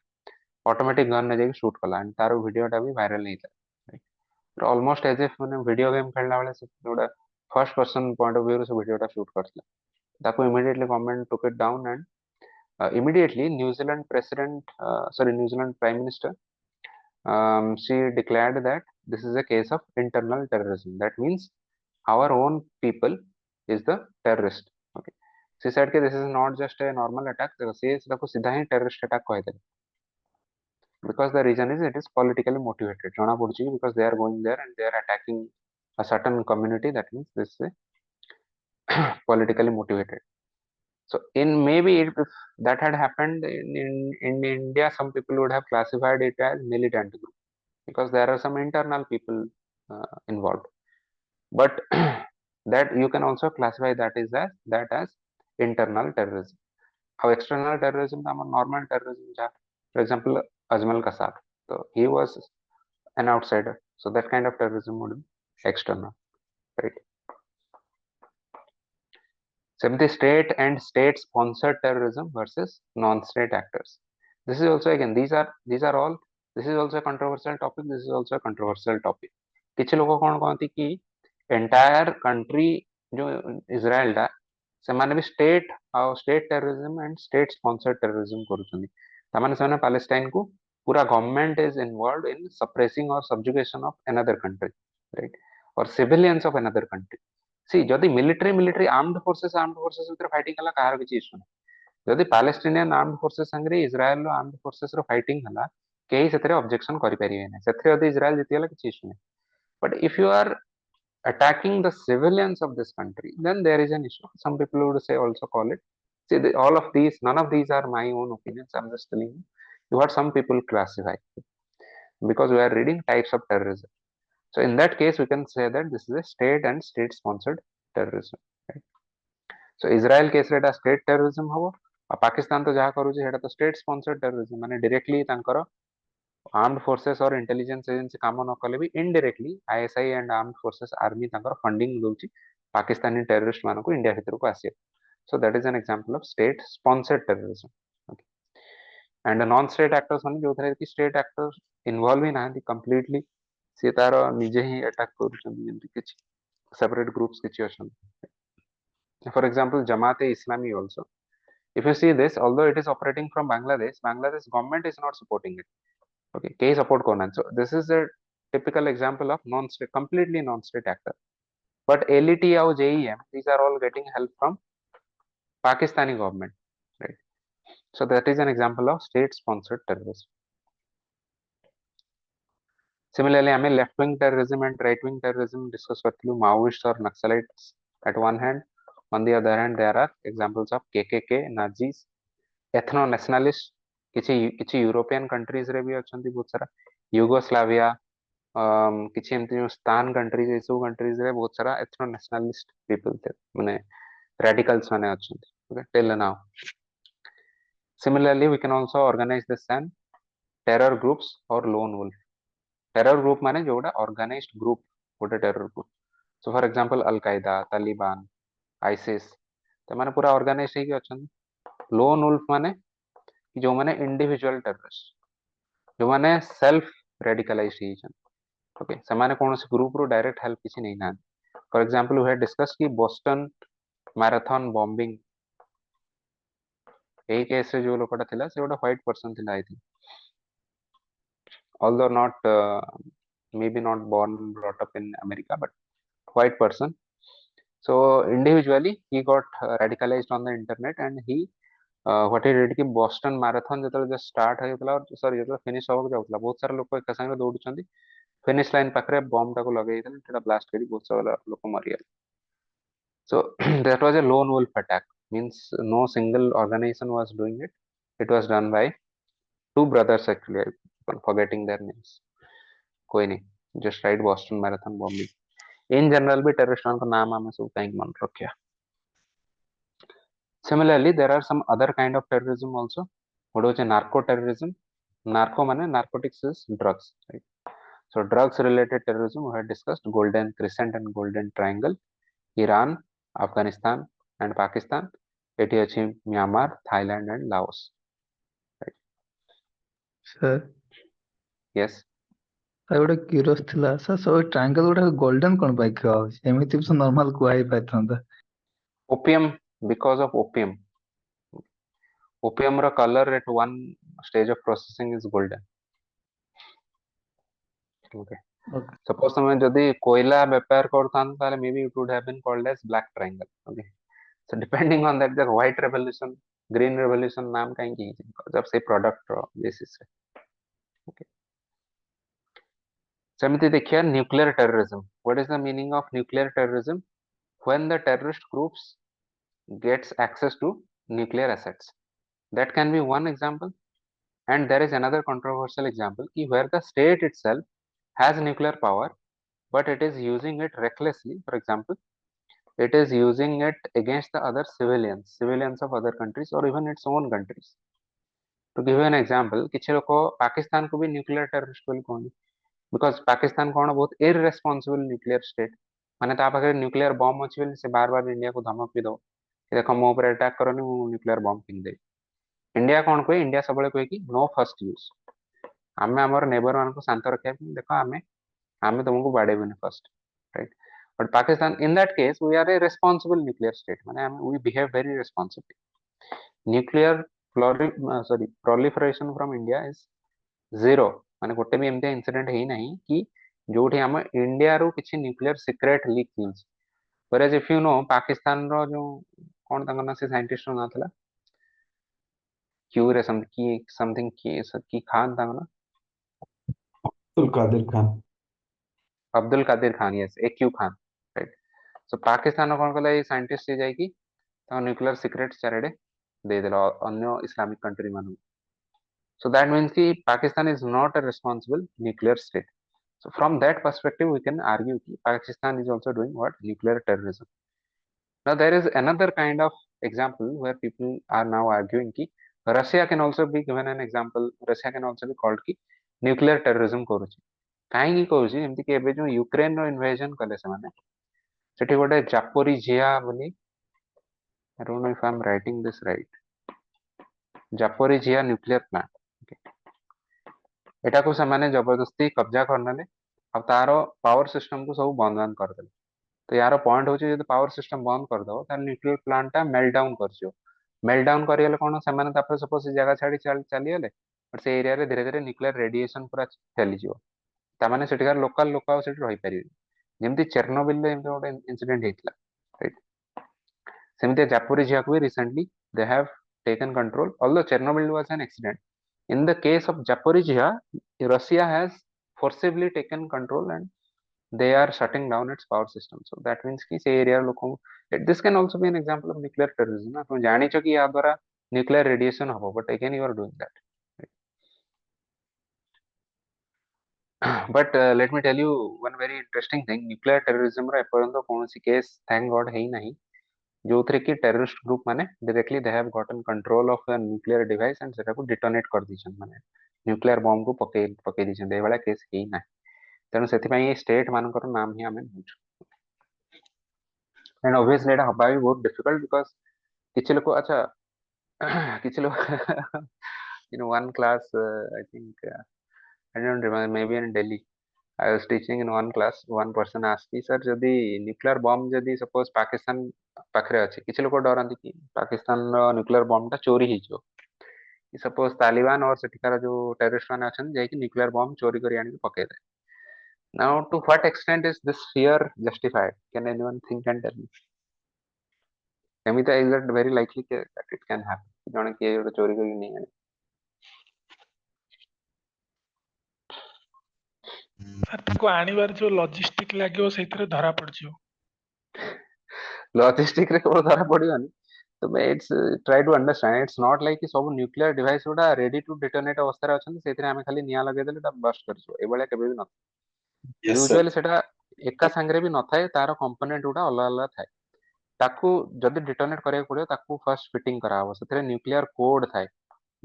ऑटोमेटिक गन ने जाके शूट कला एंड तार वीडियोटा भी वायरल नहीं था ऑलमोस्ट एज इफ माने वीडियो गेम खेलला बेले से गोटे first person point of view से वीडियोटा शूट करथिला ताको immediately government took it down and immediately New Zealand president sorry New Zealand prime minister she declared that this is a case of internal terrorism that means our own people is the terrorist okay she said that this is not just a normal attack she is को सीधा ही terrorist attack कहते because the reason is it is politically motivated जଣା पड़ुची because they are going there and they are attacking a certain community that means this is politically motivated so in maybe if that had happened in India some people would have classified it as militant group because there are some internal people involved but that you can also classify that as internal terrorism how external terrorism normal terrorism for example Ajmal Kasab so he was an outsider so that kind of terrorism would be external right seventy state and state sponsored terrorism versus non-state actors this is also again these are all this is also a controversial topic this is also a controversial topic किछि लोक कोन कहंती कि entire country जो Israel टा से माने भी state terrorism and state sponsored terrorism करूछंदी त माने से पैलेस्टाइन को पूरा government is involved in suppressing और subjugation of another country right और सिविलियंस ऑफ अनदर कंट्री सी जदि मिलिटरी आर्म्ड फोर्सेस भितर फाइटिंग हला कहार किछि इशू नै जदि पैलेस्टाइनियन आर्म्ड फोर्सेस संगे इजराइल रो आर्म्ड फोर्सेस रो फाइटिंग हला केही सेतरे ऑब्जेक्शन करि परिबे नै सेतरे जदि इजराइल जिति हला किछि इशू नै but if you are attacking the civilians of this country then there is an issue some people would say also call it see all of these none of these are my own opinions I'm just telling you what some people classify because we are reading types of terrorism so in that case we can say that this is a state and state sponsored terrorism right so Israel case रे state terrorism हबो पाकिस्तान तो जहा करू जे तो state sponsored terrorism माने directly तांकर armed forces और intelligence agency काम न कले भी indirectly ISI and armed forces army तांकर फंडिंग दोची पाकिस्तानी टेररिस्ट मानको को इंडिया भीतर को आसी सो that is an example of state sponsored terrorism okay and non state actors माने जो थरे कि स्टेट एक्टर्स इन्वॉल्व ही नाहंती कंप्लीटली से तार निजे ही अटैक करूछन जेंति किछि सेपरेट ग्रुप्स किछि अछन for example Jamaat e Islami also if you see this although it is operating from Bangladesh government is not supporting it okay case support corner so this is a typical example of non-state completely non-state actor but LET or JEM these are all getting help from Pakistani government right so that is an example of state sponsored terrorism similarly I mean left wing terrorism and right wing terrorism discuss karthilu Maoists or Naxalites at one hand on the other hand there are examples of KKK Nazis ethno nationalists किछि किछि European countries रे भी अछंती बहुत सारा Yugoslavia किछि एमति जो स्थान countries ए सब कंट्रीज रे बहुत सारा एथनो नेशनलिस्ट पीपल थे माने radicals माने अछंती okay tell now similarly we can also organize this and terror groups or lone wolf terror group माने जोडा organized group गोटे terror group so for example al qaeda taliban isis तो माने पूरा organized हे कि अछंती lone wolf माने जो माने इंडिविजुअल टेररिस्ट जो माने सेल्फ रेडिकलाइज हिजन ओके समान कोन से ग्रुप रो डायरेक्ट हेल्प किछि नै ना for example we had discuss कि बोस्टन मैराथन बॉम्बिंग ए केस रे जो लोकटा थिला से ओटा व्हाइट पर्सन थिला I think although not maybe not born brought up in America but white person so individually he got radicalized on the internet and he what he did कि Boston marathon जतले just start हेतला और sorry जतले finish होबक जाउतला बहुत सारा लोक एक संगे दौड़ुछंती finish line पाखरे bomb टाको लगेई देले तेटा ब्लास्ट करी बहुत सारा लोक मरि गेल so that was a lone wolf attack means no single organization was doing it was done by two brothers actually I'm forgetting their names कोई नहीं just write Boston Marathon bombing in general भी terrorist का नाम हमें सब कहीं मन रखिया similarly there are some other kind of terrorism also what is narco terrorism narco mane narcotics is drugs right so drugs related terrorism we have discussed golden crescent and golden triangle Iran Afghanistan and Pakistan it is Myanmar Thailand and Laos right sir yes sir ଗୋଟେ curious ଥିଲା sir, ସବୁ triangle ଗୁଡା golden କଣ ପାଇଁ କୁହା ହଉଛି? ଏମିତି ବି normal କୁହା ହେଇପାରିଥାନ୍ତା। opium, because of opium. Opium ର color at one stage of processing is golden. Okay. Okay. Suppose ତମେ ଯଦି କୋଇଲା ବେପାର କରୁଥାନ୍ତ ତାହେଲେ maybe it would have been called as black triangle. Okay. So depending on that, the white revolution, green revolution नाम काहेंकी ହେଇଛି? Because of say product ର basis ରେ. Okay. ସେମିତି ଦେଖିବା nuclear terrorism. What is the meaning of nuclear terrorism? When the terrorist groups gets access to nuclear assets. That can be one example. And there is another controversial example where the state itself has nuclear power, but it is using it recklessly. For example, it is using it against the other civilians of other countries or even its own countries. To give you an example, କିଛି ଲୋକ ପାକିସ୍ତାନକୁ ବି nuclear terrorist ବୋଲି କୁହନ୍ତି, because Pakistan କ'ଣ ବହୁତ irresponsible nuclear state, ମାନେ ତା ପାଖରେ nuclear bomb ଅଛି ବୋଲି ସେ ବାର ବାର ଇଣ୍ଡିଆକୁ ଧମକ ବି ଦବ କି ଦେଖ ମୋ ଉପରେ attack କରନି, ମୁଁ nuclear bomb ଫିଙ୍ଗିଦେବି। ଇଣ୍ଡିଆ କ'ଣ କୁହେ? ଇଣ୍ଡିଆ ସବୁବେଳେ କୁହେ କି no first use, ଆମେ ଆମର ନେବର ମାନଙ୍କୁ ଶାନ୍ତ ରଖିବା ପାଇଁ ଦେଖ ଆମେ ତୁମକୁ ବାଡେଇବୁନି first, right? But Pakistan, in that case, we are a responsible nuclear state, ମାନେ we behave very responsibly. Nuclear proliferation from India is zero, ମାନେ ଗୋଟେ ବି ଏମିତି incident ହେଇନାହିଁ କି ଯୋଉଠି ଆମ ଇଣ୍ଡିଆରୁ କିଛି nuclear secret leak ହେଇଛି। whereas if you know, ପାକିସ୍ତାନର ଯୋଉ କ'ଣ ତାଙ୍କ ନାଁ, ସେ ସାଇଣ୍ଟିଷ୍ଟ ନାଁ ଥିଲା କ୍ୟୁରେ something କି ଖାନ ତାଙ୍କ ନାଁ, Abdul Qadir Khan, yes, AQ Khan, right? So Pakistan କ'ଣ କଲା, ଏଇ ସାଇଣ୍ଟିଷ୍ଟ ଯାଇକି ତାଙ୍କ ନ୍ୟୁକ୍ଲିୟର ସିକ୍ରେଟ ଚାରିଆଡେ ଦେଇଦେଲା ଅନ୍ୟ ଇସଲାମିକ କଣ୍ଟ୍ରି ମାନଙ୍କୁ। So that means ki Pakistan is not a responsible nuclear state. So from that perspective, we can argue ki Pakistan is also doing what? Nuclear terrorism. Now there is another kind of example where people are now arguing ki Russia can also be given an example. Russia can also be called ki nuclear terrorism କରୁଛି। କାହିଁକି କହୁଛି? ଯେମିତି କି ଏବେ ଯୋଉ ୟୁକ୍ରେନର ଇନଭେଜନ କଲେ ସେମାନେ, ସେଠି ଗୋଟେ ଜାପୋରିଝିଆ ବୋଲି, I don't know if I am writing this right, Zaporizhzhia nuclear plant, ଏଟାକୁ ସେମାନେ ଜବରଦସ୍ତି କବ୍ଜା କରିନେଲେ ଆଉ ତାର ପାୱାର ସିଷ୍ଟମକୁ ସବୁ ବନ୍ଦ କରିଦେଲେ। ତ ୟାର ପଏଣ୍ଟ ହଉଛି, ଯଦି ପାୱାର ସିଷ୍ଟମ ବନ୍ଦ କରିଦବ ତାହେଲେ ନ୍ୟୁକ୍ଲିୟର ପ୍ଲାଣ୍ଟଟା ମେଲ୍ଟ ଡାଉନ କରିଯିବ। ମେଲ୍ଟ ଡାଉନ କରିଗଲେ କ'ଣ, ସେମାନେ ତାପରେ ସପୋଜ ସେ ଜାଗା ଛାଡି ଚାଲିଗଲେ, ବଟ୍ ସେ ଏରିଆରେ ଧୀରେ ଧୀରେ ନ୍ୟୁକ୍ଲିୟର ରେଡିଏସନ ପୁରା ଫେଲିଯିବ। ତାମାନେ ସେଠିକାର ଲୋକାଲ ଲୋକ ଆଉ ସେଠି ରହିପାରିବେନି, ଯେମିତି ଚେର୍ନୋବିଲରେ ଏମିତି ଗୋଟେ ଇନସିଡେଣ୍ଟ ହେଇଥିଲା, ରାଇଟ୍? ସେମିତି ଜାପୋରିଝିଆକୁ ବି recently they have taken control, although Chernobyl was an accident. In the case of Zaporizhia, Russia has forcibly taken control and they are shutting down its power system. So that means कि से area लोगों, this can also be an example of nuclear terrorism. ना तुम जानी चो कि यहाँ द्वारा nuclear radiation हो, but again you are doing that. But let me tell you one very interesting thing. Nuclear terrorism रा एपर्यंत कौन सी case thank God है ही नहीं ଯୋଉଥିରେ କି ଟେରରିଷ୍ଟ ଗ୍ରୁପ ମାନେ directly they have gotten control of nuclear device and ସେଟାକୁ detonate କରିଦେଇଛନ୍ତି, ମାନେ ନ୍ୟୁକ୍ଲିୟର ବମ୍ବକୁ ପକେଇ ଦେଇଛନ୍ତି। ଏଇଭଳିଆ କେସ୍ ହେଇନାହିଁ, ତେଣୁ ସେଥିପାଇଁ ଏଇ ଷ୍ଟେଟ ମାନଙ୍କର ନାମ ହିଁ ଆମେ ନେଉଛୁ। ଆଣ୍ଡ ଅବଭିୟସଲି ଏଇଟା ହବା ବି ବହୁତ ଡିଫିକଲ୍ଟ, ବିକଜ କିଛି ଲୋକ, ଆଚ୍ଛା କିଛି ଲୋକ in one class, I think I don't remember, maybe in Delhi I was teaching in one class. One person asked me, sir, ଯଦି ନ୍ୟୁକ୍ଲିୟର ବମ୍ ଯଦି ସପୋଜ ପାକିସ୍ତାନ ପାଖରେ ଅଛି, କିଛି ଲୋକ ଡରନ୍ତି କି ପାକିସ୍ତାନର ନ୍ୟୁକ୍ଲିୟର ବମ୍ ଟା ଚୋରି ହେଇଯିବ, ସପୋଜ ତାଲିବାନ और ସେଠିକାର ଯୋଉ ଟେରରିଷ୍ଟ ମାନେ ଅଛନ୍ତି ଯାଇକି ନ୍ୟୁକ୍ଲିୟର ବମ୍ ଚୋରି କରି ଆଣିକି ପକେଇଦେବେ। Now to what extent is this fear justified? Can anyone think and tell me? ଏମିତି is it very likely that it can happen, ଜଣେ କିଏ ଗୋଟେ ଚୋରି କରି ନେଇ ଆଣେ? ସାର୍ ତାକୁ ଆଣିବାର ଯୋଉ ଲଜିଷ୍ଟିକ ଲାଗିବ ସେଇଥିରେ ଧରା ପଡିଯିବ। ଲଜିଷ୍ଟିକ ରେ କେବଳ ଧରା ପଡିବନି, ତମେ try to understand, it's not like କି ସବୁ ନ୍ୟୁକ୍ଲିୟର ଡିଭାଇସ ଗୁଡା ରେଡି ଟୁ ଡିଟୋନେଟ୍ ଅବସ୍ଥାରେ ଅଛନ୍ତି, ସେଇଥିରେ ଆମେ ଖାଲି ନିଆଁ ଲଗେଇଦେଲେ ଏଟା ବଷ୍ଟ କରିଯିବ, ଏଇଭଳିଆ କେବେ ବି ନଥାଏ। ୟୁଜୁଆଲି ସେଟା ଏକା ସାଙ୍ଗରେ ବି ନଥାଏ, ତାର କମ୍ପୋନେଣ୍ଟ ଗୁଡା ଅଲଗା ଅଲଗା ଥାଏ। ତାକୁ ଯଦି ଡିଟୋନେଟ୍ କରିବାକୁ ପଡିବ ତାକୁ ଫାର୍ଷ୍ଟ ଫିଟିଂ କରାହବ, ସେଥିରେ ନ୍ୟୁକ୍ଲିୟର କୋଡ ଥାଏ,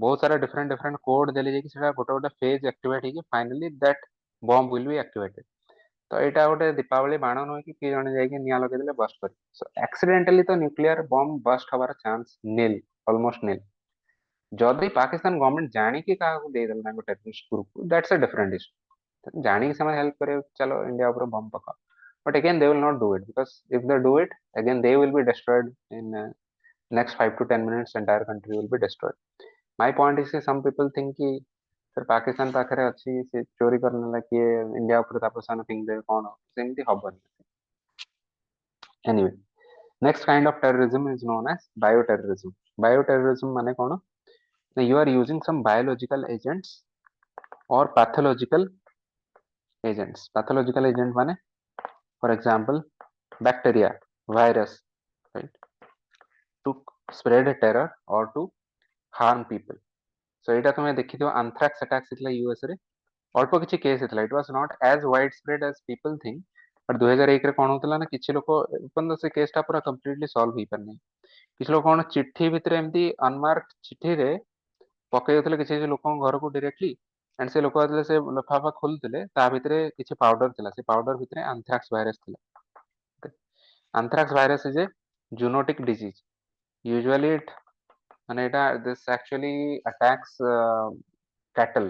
ବହୁତ ସାରା ଡିଫରେଣ୍ଟ କୋଡ ଦେଲେ ଯାଇକି ସେଟା ଗୋଟେ ଗୋଟେ ଫେଜ ଆକ୍ଟିଭେଟ୍ ହେଇକି finally that bomb will be activated. ତ ଏଇଟା ଗୋଟେ ଦୀପାବଳି ବାଣ ନୁହେଁ କି କିଏ ଜଣେ ଯାଇକି ନିଆଁ ଲଗେଇଦେଲେ ବଷ୍ଟ କରିବ। ସୋ ଆକ୍ସିଡେଣ୍ଟାଲି ତ ନ୍ୟୁକ୍ଲିୟର ବମ୍ବ ବଷ୍ଟ ହବାର ଚାନ୍ସ ନିଲ୍, ଅଲମୋଷ୍ଟ ନିଲ୍। जदि पाकिस्तान गवर्नमेंट जानिकी काहाକୁ ଦେଇଦେଲା ତାଙ୍କ terrorist group that's a different issue जानिकी ସେମାନେ हेल्प करे चलो इंडिया ऊपर बम पकाओ but again they will not do it because if they do it again they will be destroyed in next 5 to 10 minutes entire country will be destroyed my point is some people think कि sir Pakistan पाखरे अच्छी से चोरी करने लगे किए India ऊपर तापर सान फिंग दे कौन सेमती हबनी anyway next kind of terrorism is known as bioterrorism माने कौन you are using some biological agents or pathological agent माने for example bacteria virus right to spread a terror or to harm people so एटा तुम देखिथियो anthrax attacks इतला US रे अल्प किछि केस इतला it was not as widespread as people think but 2001 रे कोन होतला ना किछि लोक अपन से केस टा पूरा कंप्लीटली सॉल्व ही परने किछि लोक कोन चिट्ठी भितरे एम्ति अनमार्क्ड चिट्ठी रे पकई होतले किछि लोक घर को डायरेक्टली एंड से लोक आतले से लफाफा खोलतले ता भितरे किछि पाउडर थिला से पाउडर भितरे anthrax वायरस थिला anthrax virus is a zoonotic disease usually it माने एटा this actually attacks cattle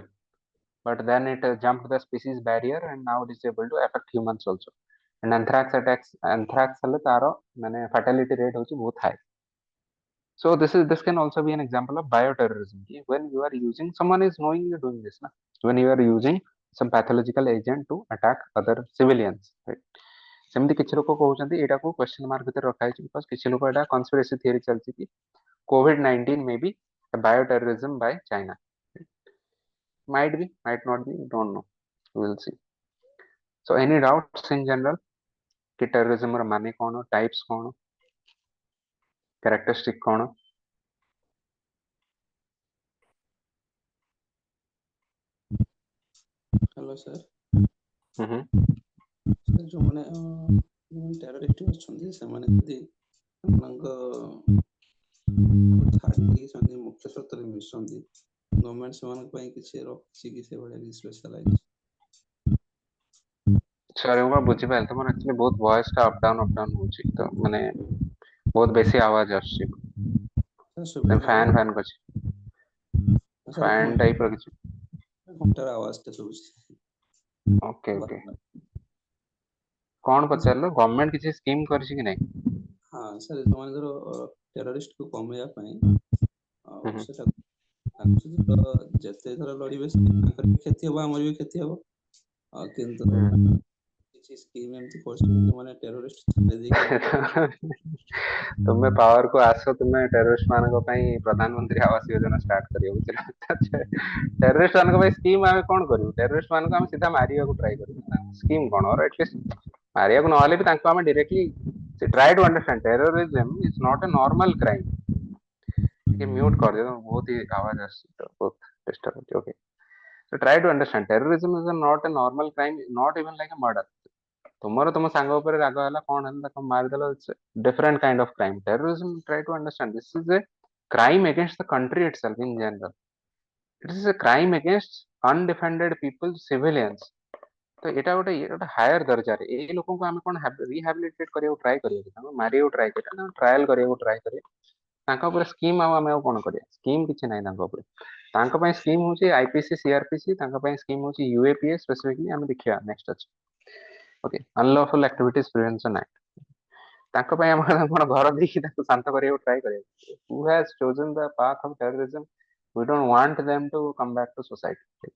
but then it jumped the species barrier and now it is able to affect humans also and anthrax hale taro mane fatality rate hochi bahut high so this can also be an example of bioterrorism when you are using someone is knowingly doing this na when you are using some pathological agent to attack other civilians right सेमती किछि लोक कहउछन्ती एटा को question mark भीतर रखा है because किछि लोक एटा conspiracy theory चलछि कि कोविड-19 may be a bioterrorism by China might be might not be don't know we'll see so any doubts in general कि टेररिज्म ର ମାନେ କଣ टाइप्स कौन कैरेक्टरिस्टिक कौन हेलो सर हम्म सर जो माने टेररिस्ट अछंती ସେମାନେ ଯଦି ସେମାନଙ୍କ ଛାଡିକି ସେମାନେ ମୁଖ୍ୟ ସ୍ରୋତରେ ମିଶନ୍ତି ଗଭର୍ଣ୍ଣମେଣ୍ଟ ସେମାନଙ୍କ ପାଇଁ କିଛି ରଖିଛି କି ସେଭଳିଆ କିଛି ସ୍ପେଶାଲାଇଜ सॉरी मैं बुझी पाइल तमर एक्चुअली बहुत वॉइस का अप डाउन होची तो माने बहुत बेसी आवाज आछी सर सुविधा फैन फैन कुछ सर एक फैन मिनट टाइप ର କିଛି घंटार आवाज टे सुबुଛି ओके ओके कौन पचारलो गवर्नमेंट किसी स्कीम करछि कि नहीं हाँ सर ସେମାନଙ୍କର ଟେରରିଷ୍ଟ କୁ କମେଇବା ପାଇଁ ଆଉ हम्म ସେଟା ତାଙ୍କ ସହିତ ଯେତେ ଥର ଲଢିବେ ତାଙ୍କର ବି କ୍ଷତି ହବ ଆମର ବି କ୍ଷତି ହବ କିନ୍ତୁ କିଛି ସ୍କିମ୍ ଏମିତି କରୁଛନ୍ତି ଯୋଉମାନେ ଟେରରିଷ୍ଟ ଛାଡି ଦେଇକି तुम्हें पावर को आसो तुम्हें टेररिस्ट मानक ପାଇଁ प्रधानमंत्री आवास योजना स्टार्ट करियो बुझिल टेररिस्ट मानक ପାଇଁ स्कीम आमे कोन करियो टेररिस्ट मानक हम सीधा मारिया को ट्राई करियो स्कीम कोन और एटलीस्ट मारिया को नहले भी तांको हम directly try to understand terrorism is not a normal crime कि म्यूट कर दे बहुत ही आवाज आ बहुत डिस्टर्ब होती okay so try to understand terrorism is not a normal crime not even like a murder तुमर तुम सांग ऊपर राग हला कोन हला ताको मार देलो it's different kind of crime terrorism try to understand this is a crime against the country itself in general it is a crime against undefended people civilians तो एटा गोटे हायर दर्जा रे ए लोगों को हम कोन रिहैबिलिटेट करियो ट्राई करियो ताको मारियो ट्राई करियो ट्रायल करियो ट्राई करियो ताका ऊपर स्कीम आमे कोन करियो स्कीम किछि नै ताका ऊपर ताका पय स्कीम होची आईपीसी सीआरपीसी ताका पय स्कीम होची यूएपीए स्पेसिफिकली हम देखिया नेक्स्ट अछि okay unlawful activities prevention act ताका पय हम कोन घर देखि ताको शांत करियो ट्राई करियो who has chosen the path of terrorism we don't want them to come back to society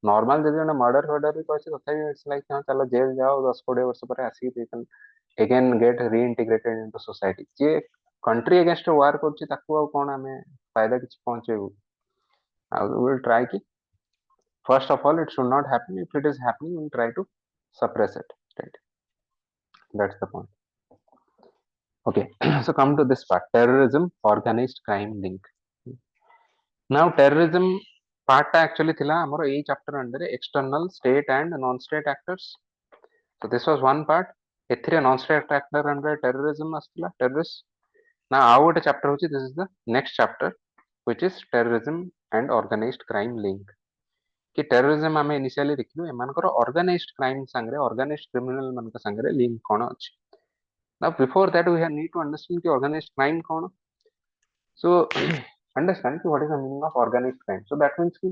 normal जदि ना मर्डर भी कहछि तथापि इट्स लाइक हां चलो जेल जाओ 10 20 वर्ष पर आसी they can again get reintegrated into society जे कंट्री अगेंस्ट वार करछि ताको आ कोन हमें फायदा किछ पहुंचेबू I will try ki first of all it should not happen if it is happening we'll try to suppress it right that's the point okay so come to this part terrorism organized crime link now terrorism part ta actually thila amaro ei chapter under external state and non state actors so this was one part ethire non state actor under terrorism asthila terrorist now how a chapter hochi this is the next chapter which is terrorism and organized crime link कि terrorism आमे initially देखिलु एमानकर organised crime संगरे organised criminal मानक संगरे link कोन अछि now before that we need to understand कि ऑर्गेनाइज्ड क्राइम कोन सो understand कि what is the meaning of organized crime. So that means कि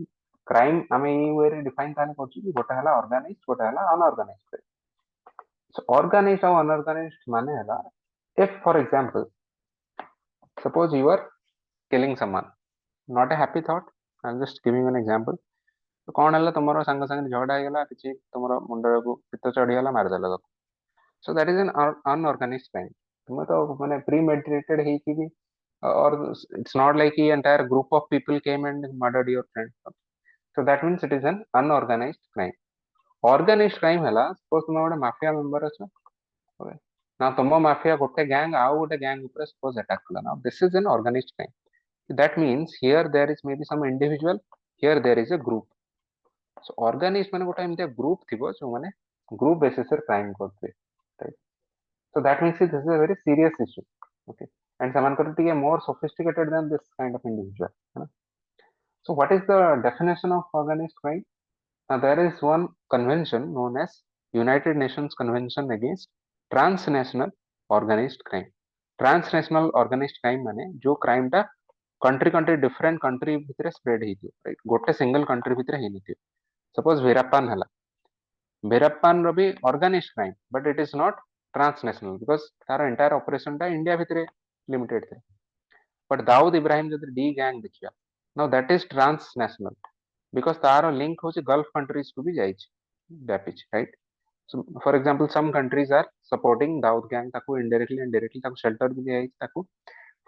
crime ଆମେ ଏଇ way ରେ define ତାହେଲେ କରୁଛୁ କି ଗୋଟେ ହେଲା organized ଗୋଟେ ହେଲା unorganized crime. So organized ଆଉ unorganized ମାନେ ହେଲା if for example suppose you are killing someone, not a happy thought, I'm just giving an example. तो कौन ହେଲା ତମର ସାଙ୍ଗ ସାଙ୍ଗରେ ଝଗଡା ହେଇଗଲା କିଛି ତମର ମୁଣ୍ଡକୁ ପିତ ଚଢିଗଲା ମାରିଦେଲ ତାକୁ. So that is an unorganized crime. ତୁମେ ତ ମାନେ premeditated ହେଇକି ବି or it's not like the entire group of people came and murdered your friend. So that means it is an unorganized crime. Organized crime ହେଲା suppose ତୁମେ ଗୋଟେ mafia member ଅଛ. Okay. Now ତୁମ mafia ଗୋଟେ gang ଆଉ ଗୋଟେ gang ଉପରେ suppose attack କଲା. Now this is an organized crime. That means here there is maybe some individual, here there is a group. So organized ମାନେ ଗୋଟେ ଏମିତିଆ group ଥିବ ଯୋଉମାନେ group basis ରେ crime କରୁଥିବେ. Right. So that means this is a very serious issue. Okay. And semanଙ୍କର ଟିକେ more sophisticated than this kind of individual. So what is the definition of organized crime? Now there is one convention known as United Nations Convention Against Transnational Organized Crime. Transnational organized crime माने जो crime टा country different country भितरे spread ହେଇଥିବ, right? ଗୋଟେ single country भितरे ହେଇନଥିବ. Suppose Veerappan ହେଲା. Veerappan ର ବି organized crime, but it is not transnational because तार entire operation टा India भितरे limited ଥିଲା. But Dawood Ibrahim ଯଦି D gang ଦେଖିବା, now that is transnational because तार link होची Gulf countries को भी जाइछ व्यापिछ, right? So for example some countries are supporting Dawood gang, ताको indirectly and directly ताको shelter भी दिया जाइछ, ताको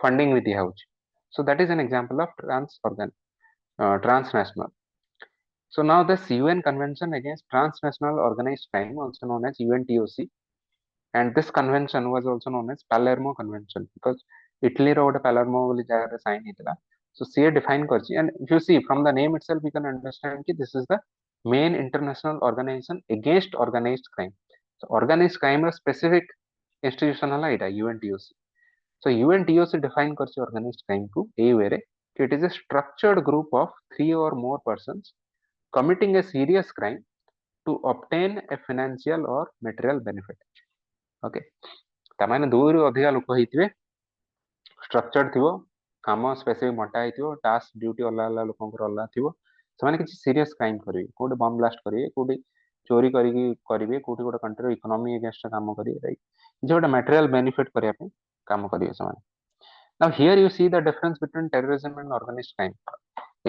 funding भी दिया होची. So that is an example of transnational. So now this UN Convention Against Transnational Organized Crime, also known as UNTOC, and this convention was also known as Palermo Convention because Italy रो ଗୋଟେ Palermo ବୋଲି ଜାଗାରେ sign ହେଇଥିଲା. So CA define କରିଛି, and if you see from the name itself we can understand कि this is the main international organization against organized crime. So organized crime ର specific institution ହେଲା ଏଇଟା UNTOC. So UNTOC define କରିଛି organized crime କୁ ଏଇ way ରେ कि it is a structured group of 3 or more persons committing a serious crime to obtain a financial or material benefit. Okay. ତାମାନେ ଦୁଇରୁ ଅଧିକା ଲୋକ ହେଇଥିବେ, structured ଥିବ, କାମ specific ବଣ୍ଟା ହେଇଥିବ, task duty ଅଲଗା ଅଲଗା ଲୋକଙ୍କର ଅଲଗା ଥିବ, ସେମାନେ କିଛି serious crime କରିବେ, କୋଉଠି bomb blast କରିବେ, କୋଉଠି ଚୋରି କରିକି କରିବେ, କୋଉଠି ଗୋଟେ country economy against କାମ କରିବେ, right? କିଛି ଗୋଟେ material benefit କରିବା ପାଇଁ କାମ କରିବେ ସେମାନେ. Now here you see the difference between terrorism and organized crime.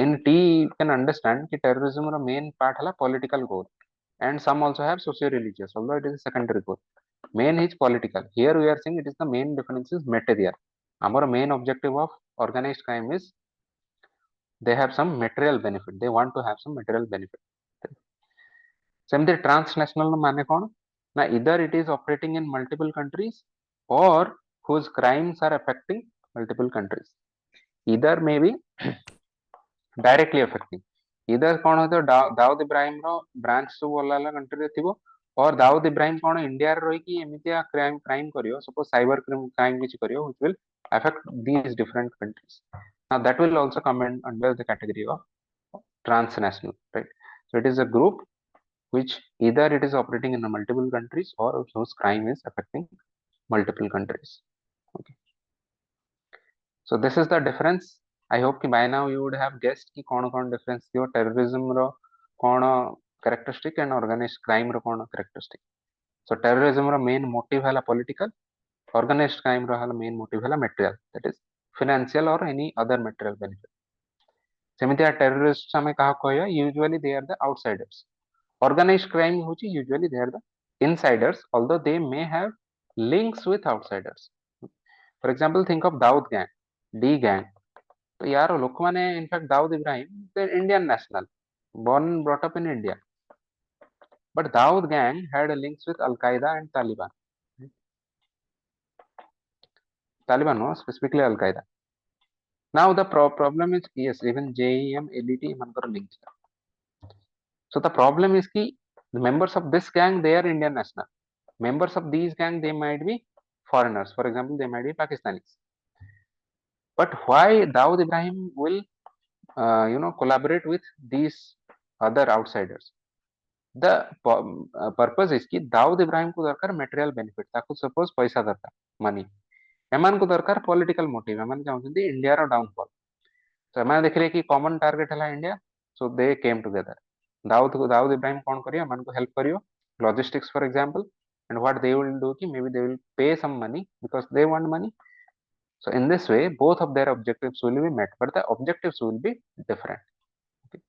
In T you can understand कि terrorism ର main part ହେଲା political goal and some also have socio-religious, although it is a secondary goal. Main is political. Here we are saying it is the main difference is material. Our main objective of organized crime is they have some material benefit. They want to have some material benefit. ସେମିତି transnational ମାନେ କଣ ନା either it is operating in multiple countries or whose crimes are affecting multiple countries. Either maybe directly affecting. Either କଣ ହେଇଥିବ ଦାଉଦ ଇବ୍ରାହିମ ର branch ସବୁ ଅଲଗା ଅଲଗା country ରେ ଥିବ or ଦାଉଦ ଇବ୍ରାହିମ କଣ ଇଣ୍ଡିଆରେ ରହିକି ଏମିତିଆ କ୍ରାଇମ କରିବ, suppose cyber crime କିଛି କରିବ which will affect these different countries. Now that will also come under the category of transnational, right? So it is a group which either it is operating in multiple countries or whose crime is affecting multiple countries. Okay. So this is the difference. I hope कि by now you would have guessed कि कौन difference थियो terrorism रो कौन characteristic and organized crime रो कौन characteristic. So terrorism रो main motive है political, organized crime रो main motive है material, that is financial or any other material benefit. सेमितिया terrorists हमें कहा कहया usually they are the outsiders. Organized crime होची usually they are the insiders, although they may have links with outsiders. For example, think of Dawood gang, D gang. तो यार लोक माने in fact Dawood Ibrahim the Indian national, born and brought up in India, but Dawood gang had links with Al Qaeda and Taliban. Taliban no, specifically Al Qaeda. Now the problem is yes, even JEM, LET mankar links. So the problem is कि the members of this gang they are Indian national. Members of these gang they might be foreigners. For example, they might be Pakistanis. But why Dawood Ibrahim will collaborate with these other outsiders? The purpose is कि दाऊद इब्राहिम को दरकार material benefit, ताको suppose पैसा दरकार money, एमान को दरकार political motive, एमान चाहते इंडिया रो downfall. तो एम देखिले कि कॉमन टार्गेट है India, so they came together. Dawood Ibrahim कौन करियो मन को हेल्प करियो logistics for example, and what they will do कि maybe they will pay some money because they want money. So in this way, both of their objectives will be met, but the objectives will be different. Okay.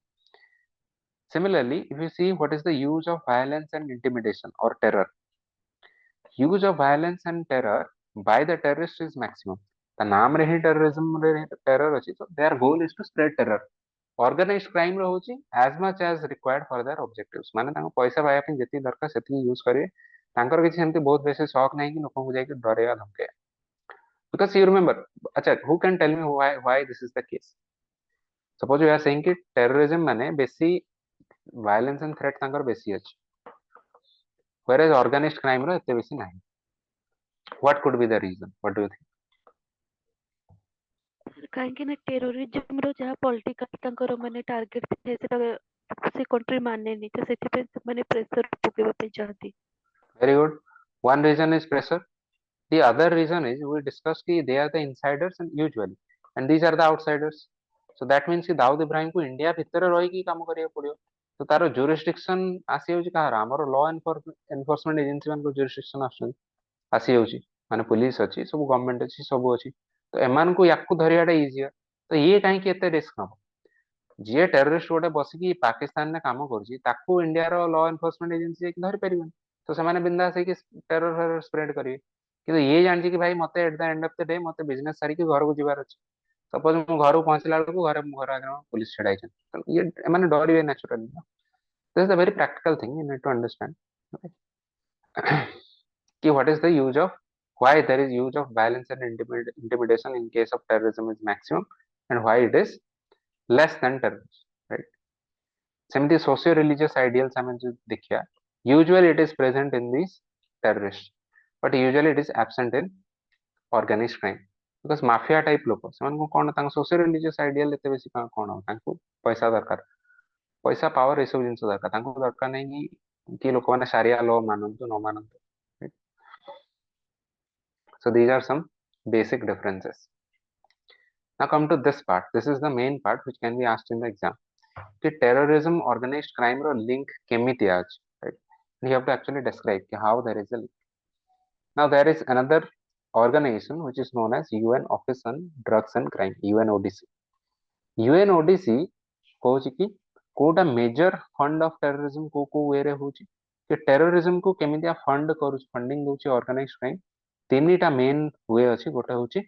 Similarly, if you see what is the use of violence and intimidation or terror, use of violence and terror by the terrorist is maximum. The नाम रे ही terrorism रे terror अछि, so their goal is to spread terror. Organized crime रे होछि as much as required for their objectives, माने तांको पैसा पाया ପାଇଁ ଯେତିକି ଦରକାର ସେତିକି यूज କରିବେ। ତାଙ୍କର କିଛି ସେମିତି ବହୁତ ବେଶୀ ଶକ୍ ନାହିଁ କି ଲୋକଙ୍କୁ ଯାଇକି ଡରେଇବା ଧମକେଇବା। Because you remember, acha, who can tell me why this is the case? Suppose you are saying कि terrorism माने बेसी violence and threat तांकर बेसी अछि, whereas organized crime रो एते बेसी नाही। What could be the reason? What do you think? କାହିଁକି ନା ଟେରୋରିଜିମ ର ଯାହା ପଲିଟିକାଲ ତାଙ୍କର ମାନେ ଟାର୍ଗେଟ ଥାଏ ସେଟା ସେ କଣ୍ଟ୍ରି ମାନେନି, ତ ସେଥିପାଇଁ ସେମାନେ ପ୍ରେସର ପକେଇବା ପାଇଁ ଚାହାନ୍ତି। Very good. One reason is pressure. The other reason is we discussed कि they are the insiders and usually, and these are the outsiders. So that means कि दाऊद इब्राहिम को इंडिया भितर रही काम କରିବାକୁ पड़ियो। तो तार jurisdiction आसी होची कहार हमर लॉ एनफोर्समेंट एजेंसी मान को jurisdiction आसी होची, माने पुलिस अछि, सब गवर्नमेंट अछि, सब अछि। तो एमान को याकू धरियाटा इजियर। तो ये काहे कि एते रिस्क नबो। जे टेररिस्ट गोटे बसिकी पाकिस्तान ने काम करछि ताकू इंडिया रो लॉ एनफोर्समेंट एजेंसी एक धरि परिबन, तो सेमाने बिंदास है कि टेरर स्प्रेड करिवे। किंतु ये जानछि कि भाई मते at the end of the day मते बिजनेस सारी के घर को जीवार अछि। सपोज मु घर को पहुंचला बेलको घर आगे पुलिस छड़ाई छन, तो ये माने डरिवे naturally. This is a very practical thing you need to understand कि what is the use of why there is use of violence and intimidation in case of terrorism is maximum and why it is less than terrorism, right? सेमती socio religious ideals हमें जो देखिया, usually it is present in this terrorist, but usually it is absent in organised crime. Because mafia type लोक सेमानकु कोन तांको socio religious ideal एते बेसी कोन तांको पैसा दरकार, पैसा पावर ए सब जिंस दरकार, तांको दरकार नहीं कि लोक माने शारिया लॉ मानंतु न मानंतु। So these are some basic differences. Now come to this part. This is the main part which can be asked in the exam. कि terrorism organized crime रो link केमिति आज, right? You have to actually describe कि how there is a link. Now there is another organization which is known as UN Office on Drugs and Crime, UNODC. UNODC कहूची कि कोटा major fund of terrorism को way रे होची कि terrorism को केमितिया फंड करू, फंडिंग दोची ऑर्गेनाइज्ड क्राइम। तीनटा मेन वे अछि, गोटा होची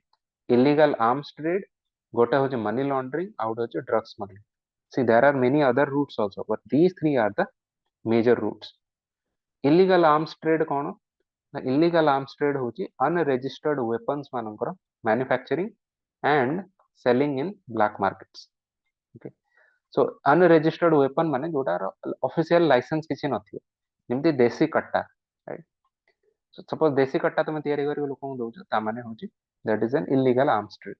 इलीगल आर्म्स ट्रेड, गोटा होची मनी लॉन्ड्रिंग, आउट होची drugs smuggling. See, there are many other routes also, but these three are the major routes. Illegal arms trade कौन? The illegal arms trade होची unregistered weapons मानकर manufacturing and selling in black markets. Okay. So unregistered weapon माने जोटा official license किसी नथियो, जेमती देसी कट्टा, right? So suppose देसी कट्टा तुम तैयारी करियो लोकन दोछ, ता माने होची that is an illegal arms trade.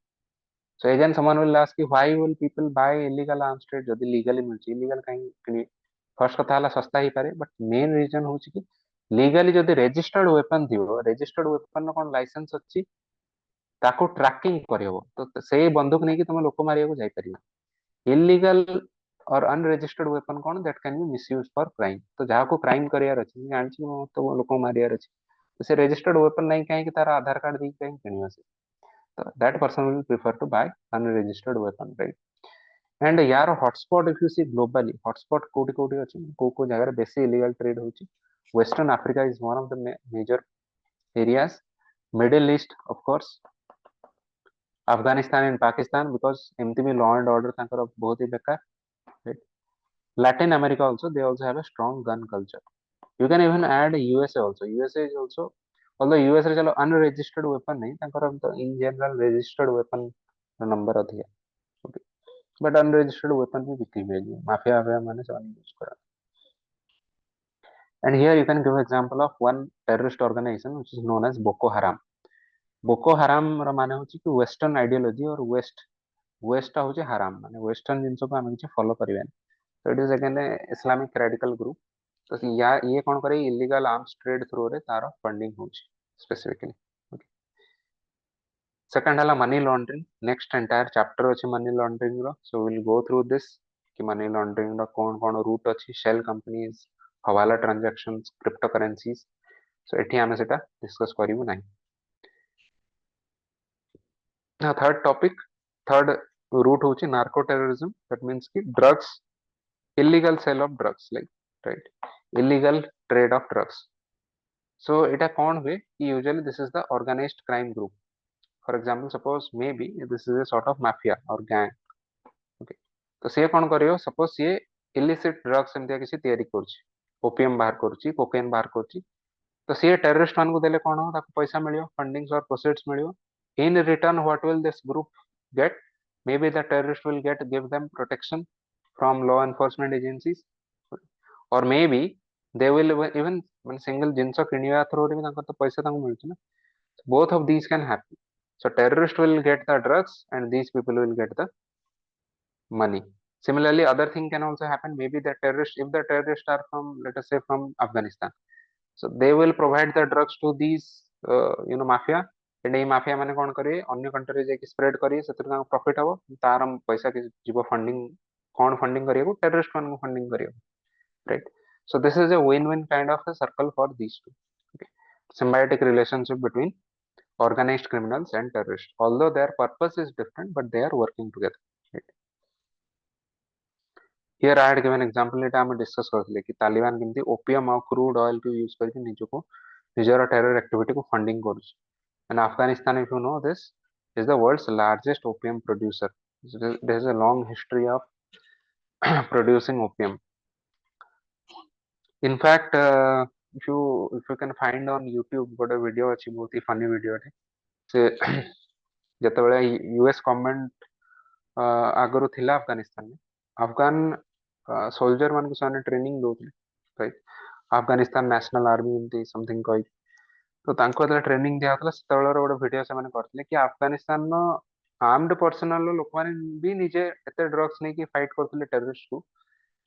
So again, someone will ask you, why will people buy illegal arms trade जदि legally मिलची, illegal कहीं किनी? फर्स्ट कथा हला सस्ता ही पारे, बट मेन रीजन होची कि लीगली जदि रजिस्टर्ड वेपन थिबो, रजिस्टर्ड वेपन कोन लाइसेंस अछि, ताको ट्रैकिंग करहबो, तो सेही बंदूक नै कि तुम लोक मारिया को जाई परियो। इलीगल और unregistered weapon cone that can be misused for crime. तो जहा को क्राइम करियार अछि, जानछि तो लोक मारियार अछि, तो से रजिस्टर्ड वेपन नै काहे कि तार आधार कार्ड दी काहे किनियो से, तो that person will prefer to buy unregistered weapon, right? And यार hotspot if you see globally, hotspot कोटी कोटी अछि, को जगह बेसी इलीगल ट्रेड होछि। Western Africa is one of the major areas, Middle East of course, Afghanistan and Pakistan, because एमती भी लॉ एंड ऑर्डर तांकर बहुत ही बेकार, right? Latin America also, they also have a strong gun culture. You can even add USA also. USA is also, although US रे चलो unregistered weapon नहीं, तांकर तो in general registered weapon number अधिक है, okay? But unregistered weapon भी बिक्री में है, माफिया माने सब यूज करा। And here you can give example of one terrorist organization which is known as Boko Haram. Boko Haram रा माने होची कि वेस्टर्न आइडियोलॉजी और वेस्ट होची हराम, माने वेस्टर्न जिंस को हम किछ follow करिवेन। So it is again a Islamic radical group. तो ये कौन करे, इलीगल आर्म्स ट्रेड थ्रू रे तार फंडिंग होची स्पेसिफिकली, okay? Second है money laundering. Next entire chapter अच्छी money laundering रो. So we'll go through this कि money laundering रो कौन कौन route अच्छी, shell companies, हवाला transactions, cryptocurrencies. So एठी आमे सेटा discuss करिवु नहीं. Now third topic, third route होची narco terrorism. That means कि drugs, illegal sale of drugs, like right, illegal trade of drugs. So एटा कौन हुए? Usually this is the organized crime group. For example, suppose maybe this is a sort of mafia or gang. Okay, तो सी कौन करियो? Suppose सी illicit drugs एमतिया किसी तैयारी करुची, opium बाहर करुची, cocaine बाहर करुची, तो सी terrorist मान को देले कौन हो? ताको पैसा मिलियो, fundings or proceeds मिलियो. In return, what will this group get? Maybe the terrorist will give them protection from law enforcement agencies, or maybe they will even when single ଜିନିଷ କିଣିବା through ରେ ବି ତାଙ୍କର ତ ପଇସା ତାଙ୍କୁ ମିଳୁଛି ନା. Both of these can happen. So terrorist will get the drugs and these people will get the money. Similarly, other thing can also happen. Maybe the terrorists, if the terrorists are from, let us say, from Afghanistan, so they will provide the drugs to these, mafia. And ये mafia माने कौन करिए? अन्य country जाके spread करिए, ସେଥିରୁ ତାଙ୍କ profit हबो, तार पैसा के जीव फंडिंग, कौन फंडिंग करिए? टेररिस्ट मान को फंडिंग करिए, right? So this is a win-win kind of a circle for these two. Okay, symbiotic relationship between organized criminals and terrorists, although their purpose is different, but they are working together, right? Here I had given example एटा हम discuss करथिले कि तालिबान केमती opium और crude oil को use करके निजको निजर terror activity को funding करूछ. And Afghanistan, if you know this, is the world's largest opium producer. There is a long history of producing opium. In fact, if you can find on YouTube, got a video अच्छी बहुत ही funny video है. से ଯେତେବେଳେ US government आगରୁ ଥିଲା ଆଫଗାନିସ୍ତାନରେ, Afghan soldier ମାନଙ୍କୁ ସେମାନେ training ଦଉଥିଲେ, ରାଇଟ୍? ଆଫଗାନିସ୍ତାନ ନ୍ୟାସନାଲ ଆର୍ମି ଏମିତି ସମଥିଙ୍ଗ କହି, ତ ତାଙ୍କୁ ଯେତେବେଳେ ଟ୍ରେନିଂ ଦିଆହଉଥିଲା ସେତେବେଳର ଗୋଟେ ଭିଡିଓ ସେମାନେ କରିଥିଲେ କି ଆଫଗାନିସ୍ତାନର ଆର୍ମଡ ପର୍ସନାଲ ଲୋକମାନେ ବି ନିଜେ ଏତେ ଡ୍ରଗ୍ସ ନେଇକି ଫାଇଟ୍ କରୁଥିଲେ ଟେରରିଷ୍ଟକୁ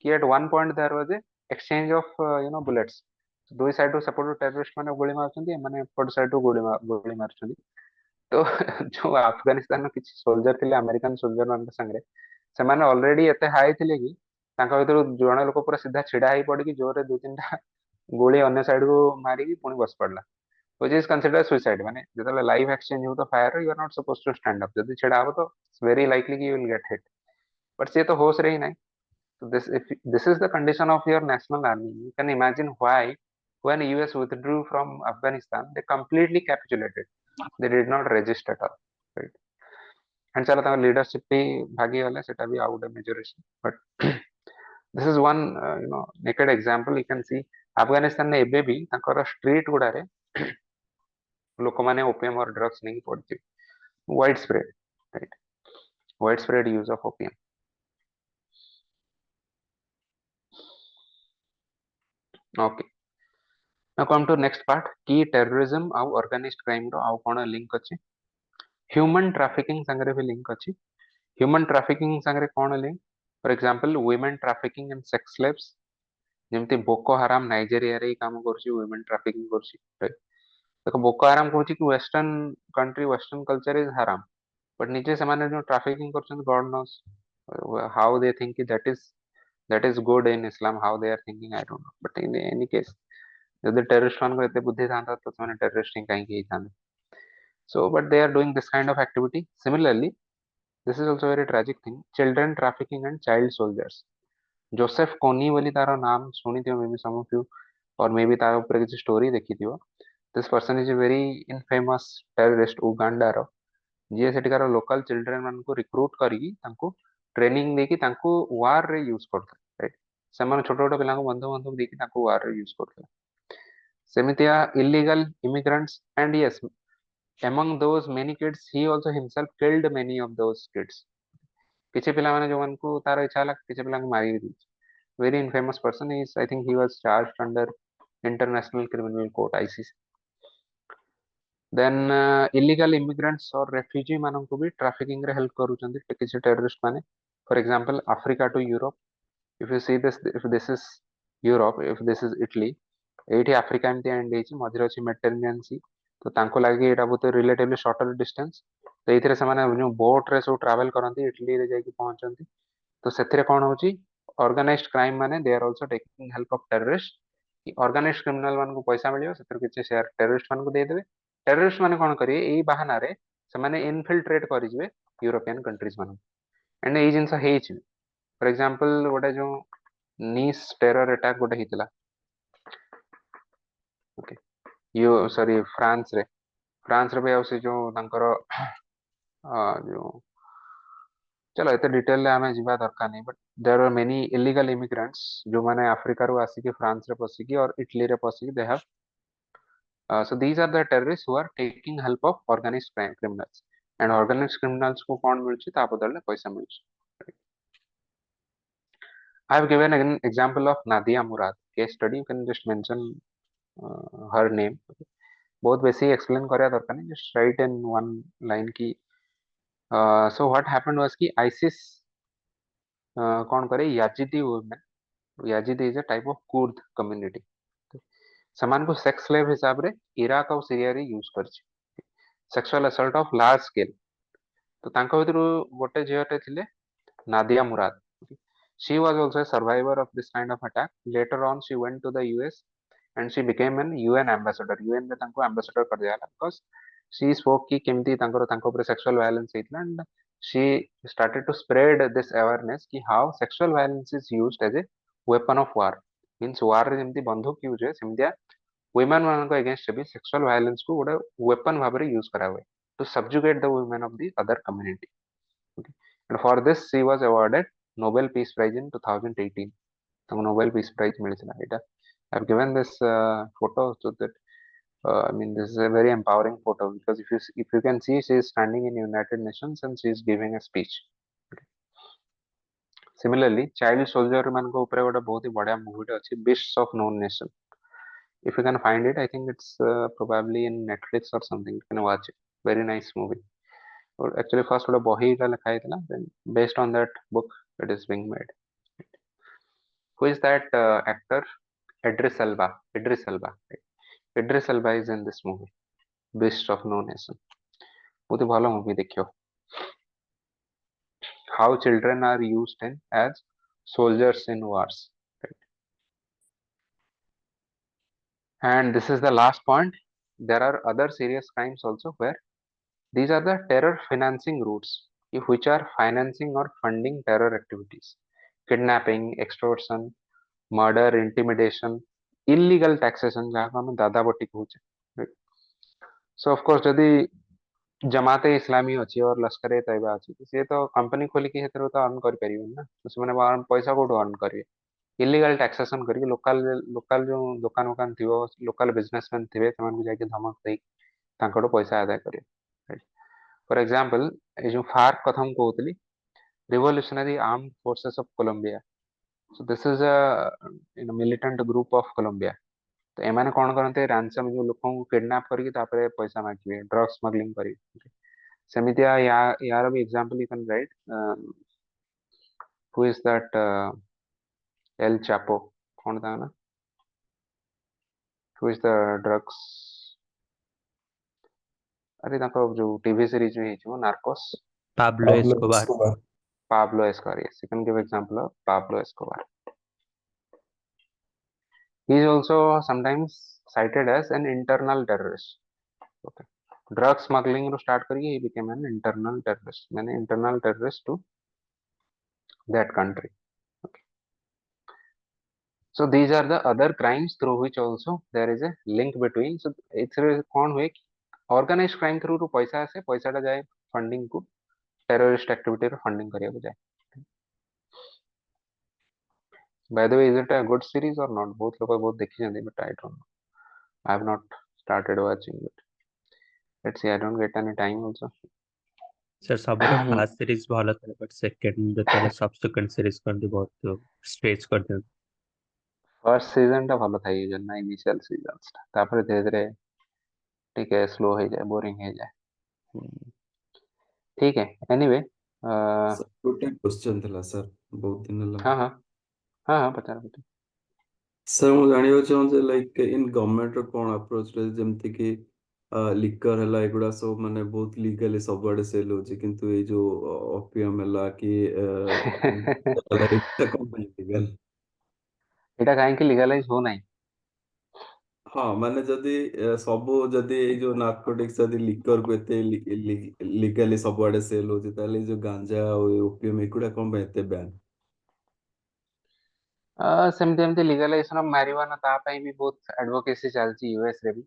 कि at one point there was a exchange of bullets. ଦୁଇ ସାଇଡରୁ ସେପଟୁ ଟେରରିଷ୍ଟ ମାନେ ଗୁଳି ମାରୁଛନ୍ତି, ଏମାନେ ଏପଟ ସାଇଡରୁ ଗୁଳି ମାରୁଛନ୍ତି. ତ ଯୋଉ ଆଫଗାନିସ୍ତାନର କିଛି ସୋଲଜର ଥିଲେ ଆମେରିକାନ ସୋଲଜର ମାନଙ୍କ ସାଙ୍ଗରେ, ସେମାନେ ଅଲରେଡି ଏତେ ହାଇ ଥିଲେ କି ତାଙ୍କ ଭିତରୁ ଜଣେ ଲୋକ ପୁରା ସିଧା ଛିଡା ହେଇ ପଡିକି ଜୋରରେ ଦୁଇ ତିନିଟା ଗୁଳି ଅନ୍ୟ ସାଇଡକୁ ମାରିକି ପୁଣି ବସି ପଡିଲା, which is considered suicide. ମାନେ ଯେତେବେଳେ ଲାଇଭ ଏକ୍ସଚେଞ୍ଜ ହଉ ତ fire, you are not supposed to stand up. ଯଦି ଛିଡା ହବ ତ very likely କି you will get hit. But ସେ ତ ହୋଶରେ ହିଁ ନାହିଁ. So if this is the condition of your national army, you can imagine why when US withdrew from Afghanistan, they completely capitulated. They did not resist at all, right? And चला ताका leadership पे भागी वाला सेटा भी out of major issue. But this is one naked example. You can see Afghanistan ने एबे भी ताकर street गुडारे ଲୋକମାନେ opium or drugs ନେଇକି ପଡିଥିବେ. Widespread, right? Widespread use of opium. Okay. Now come to next part, key terrorism ଆଉ organized crime ର ଆଉ କଣ link ଅଛି? Human trafficking ସାଙ୍ଗରେ ବି link ଅଛି. Human trafficking ସାଙ୍ଗରେ କଣ link? For example, women trafficking and sex slaves. ଯେମିତି ବୋକୋ ହାରାମ ନାଇଜେରିଆରେ ହିଁ କାମ କରୁଛି, women trafficking କରୁଛି, right? ଦେଖ ବୋକୋ ହାରାମ କହୁଛି କି western country, western culture is haram, but ନିଜେ ସେମାନେ ଯୋଉ trafficking କରୁଛନ୍ତି, God knows how they think that is good in Islam. How they are thinking, I don't know. But in any case, ଯଦି terrorist ମାନଙ୍କର ଏତେ ବୁଦ୍ଧି ଥାନ୍ତା ତ ସେମାନେ ଟେରରିଷ୍ଟ ହିଁ କାହିଁକି ହେଇଥାନ୍ତେ? So but they are doing this kind of activity. Similarly, this is also a very tragic thing, children trafficking and child soldiers. Joseph Kony ବୋଲି ତାର ନାମ ଶୁଣିଥିବ, maybe some of you, or maybe ତାର ଉପରେ କିଛି story ଦେଖିଥିବ. This person is a very infamous terrorist ଉଗାଣ୍ଡାର, ଯିଏ ସେଠିକାର local children ମାନଙ୍କୁ recruit କରିକି ତାଙ୍କୁ ଟ୍ରେନିଂ ଦେଇକି ତାଙ୍କୁ war ରେ ୟୁଜ କରୁଥିଲେ, right? ସେମାନେ ଛୋଟ ଛୋଟ ପିଲାଙ୍କୁ ବନ୍ଧୁକ ଦେଇକି ତାଙ୍କୁ war ରେ ୟୁଜ କରୁଥିଲେ. ସେମିତିଆ illegal immigrants, and yes, among those many kids, he also himself killed many of those kids. କିଛି ପିଲାମାନେ ଯୋଉମାନଙ୍କୁ ତାର ଇଚ୍ଛା ହେଲା କିଛି ପିଲାଙ୍କୁ ମାରି ବି ଦେଇଛି. Very infamous person. I think he was charged under International Criminal Court, ICC. Then illegal immigrants or refugee ମାନଙ୍କୁ ବି trafficking ରେ help କରୁଛନ୍ତି କିଛି terrorist ମାନେ. For example, Africa to Europe. If you see this, if this is Europe, if this is Italy, ଏଇଠି Africa ଏମିତି and ହେଇଛି, ମଝିରେ ଅଛି ମେଡିଟେରେନିଆନ ସି, ତ ତାଙ୍କୁ ଲାଗି ଏଇଟା ବହୁତ ରିଲେଟିଭଲି ସର୍ଟର ଡିଷ୍ଟାନ୍ସ, तो एथिरे ସେମାନେ जो बोट रे सब ट्रैवल करନ୍ତି इटली रे जाके पहुंचନ୍ତି तो ସେଥିରେ କଣ ହଉଛି ऑर्गेनाइज्ड क्राइम माने they are also taking help of terrorist कि ऑर्गेनाइज्ड क्रिमिनल मान को पैसा मिलियो ସେଥିରୁ କିଛି शेयर टेररिस्ट मान को दे देबे टेररिस्ट माने कौन करिए एई बहाना रे ସେମାନେ इनफिल्ट्रेट करिजिवे यूरोपियन कंट्रीज मान एंड एई जिंस हेइछि फॉर एग्जांपल गोटे जो नीस टेरर अटैक गोटे हितला ओके यो सॉरी फ्रांस रे भी आउ से जो तांकर जो चलो एते डिटेल आमे जिबा दरकार नहीं but there are many illegal immigrants जो माने अफ्रीका रो आसी फ्रांस रे पसिकी और इटली रे पसिकी they have so these are the terrorists who are taking help of organized crime criminals and organized criminals को कौन मिलछि ता बदले पैसा मिलछि I have given an example of Nadia Murad case study you can just mention her name बहुत बेसी explain करया दरकार नहीं just write in one line की so what happened was कि ISIS कौन करे याजिदी women याजिदी is a type of Kurd community समान को सेक्स स्लेव हिसाब रे इराक और सीरिया रे यूज करछि sexual assault of large scale तो तांको भितरु गोटे झियोटे थिले नादिया मुराद she was also a survivor of this kind of attack later on she went to the US and she became an UN ambassador UN रे तांको ambassador कर दिया because she spoke कि केमती तांको ऊपर sexual violence ହେଇଥିଲା and she started to spread this awareness कि how sexual violence is used as a weapon of war means war रे जेमती बंदूक यूज है सेमतिया women ମାନଙ୍କ against भी sexual violence को गोटे weapon भाबरे यूज करा हुए to subjugate the women of the other community okay and for this she was awarded Nobel Peace Prize in 2018 तांको Nobel Peace Prize मिलिଥିଲା Etah I have given this photo so that I mean this is a very empowering photo because if you can see she is standing in United Nations and she is giving a speech okay. Similarly child soldier ମାନଙ୍କ ऊपर गोटे बहुत ही बढ़िया movie अछि Beasts of Known Nation if you can find it I think it's probably in Netflix or something you can watch it very nice movie or actually first गोटे बही ला लिखा हैतला then based on that book it is being made who is that actor Idris Elba right? Idris Elba is in this movie Beast of No Nation बहुत ही भलो movie देखियो how children are used in as soldiers in wars right? And this is the last point there are other serious crimes also where these are the terror financing routes if which are financing or funding terror activities kidnapping extortion murder intimidation illegal taxation जहाँ को हम दादा बटी कहूचे so of course जदि जमाते इस्लामी अच्छी और लश्कर ए तैयबा अच्छी तो से तो कंपनी खोली की हेतु तो अर्न कर परिबन ना तो से माने पैसा कोठो अर्न करिवे इलीगल टैक्सेशन करके लोकल लोकल जो दुकान उकान थिवो लोकल बिजनेसमैन थिवे सेमान को जाके धमक देई तांकड़ो पैसा आदाय करिवे फॉर एग्जांपल ए जो फार्क कथा हम कहउतली revolutionary arm forces of Colombia so this is a militant group of Colombia तो एमाने कौन करते रैंसम जो लोगों को किडनैप करके तापरे पैसा मागिवे ड्रग स्मगलिंग करी सेमितिया यार भी example you can write who is that El Chapo कौन था ना हु इज द ड्रग्स अरे ताको जो टीवी सीरीज में हिचो Narcos Pablo Escobar. Pablo Escobar yes you can give example of Pablo Escobar he is also sometimes cited as an internal terrorist okay drug smuggling row start करके he became an internal terrorist मैंने internal terrorist to that country okay so these are the other crimes through which also there is a link between so it's कौन हुए organised crime through रू पैसा आसे पैसाटा जाए funding को terrorist activity रो funding करिया जाए by the way is it a good series और नॉट बहुत लोग बहुत देखी जाते but I don't know I have not started watching it let's see I don't get any time also sir सबरो first series भलो था बट सेकंड जेतले सब्सिक्वेंट सीरीज करते बहुत स्ट्रेच कर दे फर्स्ट सीजन टा भलो थाई जन इनिशियल सीजन्स तापर धीरे धीरे ठीक है स्लो हो जाए बोरिंग हो जाए ठीक है एनीवे सर गोटे क्वेश्चन थिला सर बहुत दिन होला हाँ हाँ हाँ हाँ पचार पचार सर मु जानिबा चाहूँ जे लाइक इन गवर्नमेंट रो कोन अप्रोच रे जेमति कि लिकर ହେଲା ଏଗୁଡା ସବୁ ମାନେ ବହୁତ ଲିଗାଲି ସବୁଆଡେ ସେଲ୍ ହଉଛି କିନ୍ତୁ ଏଇ ଯୋଉ ଓପିୟମ ହେଲା କି ହେଲା ଏଇଟା କଣ ପାଇଁ illegal? ଏଇଟା କାହିଁକି ଲିଗାଲାଇଜ ହଉନାହିଁ? ହଁ ମାନେ ଯଦି ସବୁ ଯଦି ଏଇ ଯୋଉ ନାର୍କୋଟିକ୍ସ ଯଦି ଲିକରକୁ ଏତେ ଲିଗାଲି ସବୁଆଡେ ସେଲ୍ ହଉଛି ତାହେଲେ ଏଇ ଯୋଉ ଗାଞ୍ଜା ଆଉ ଓପିୟମ ଏଗୁଡା କଣ ପାଇଁ ଏତେ ବ୍ୟାନ୍? ସେମିତି ଏମିତି ଲିଗାଲାଇଜେସନ ଅଫ ମାରିୱାନା ତା ପାଇଁ ବି ବହୁତ ଆଡଭୋକେସି ଚାଲିଛି ୟୁଏସ ରେ ବି।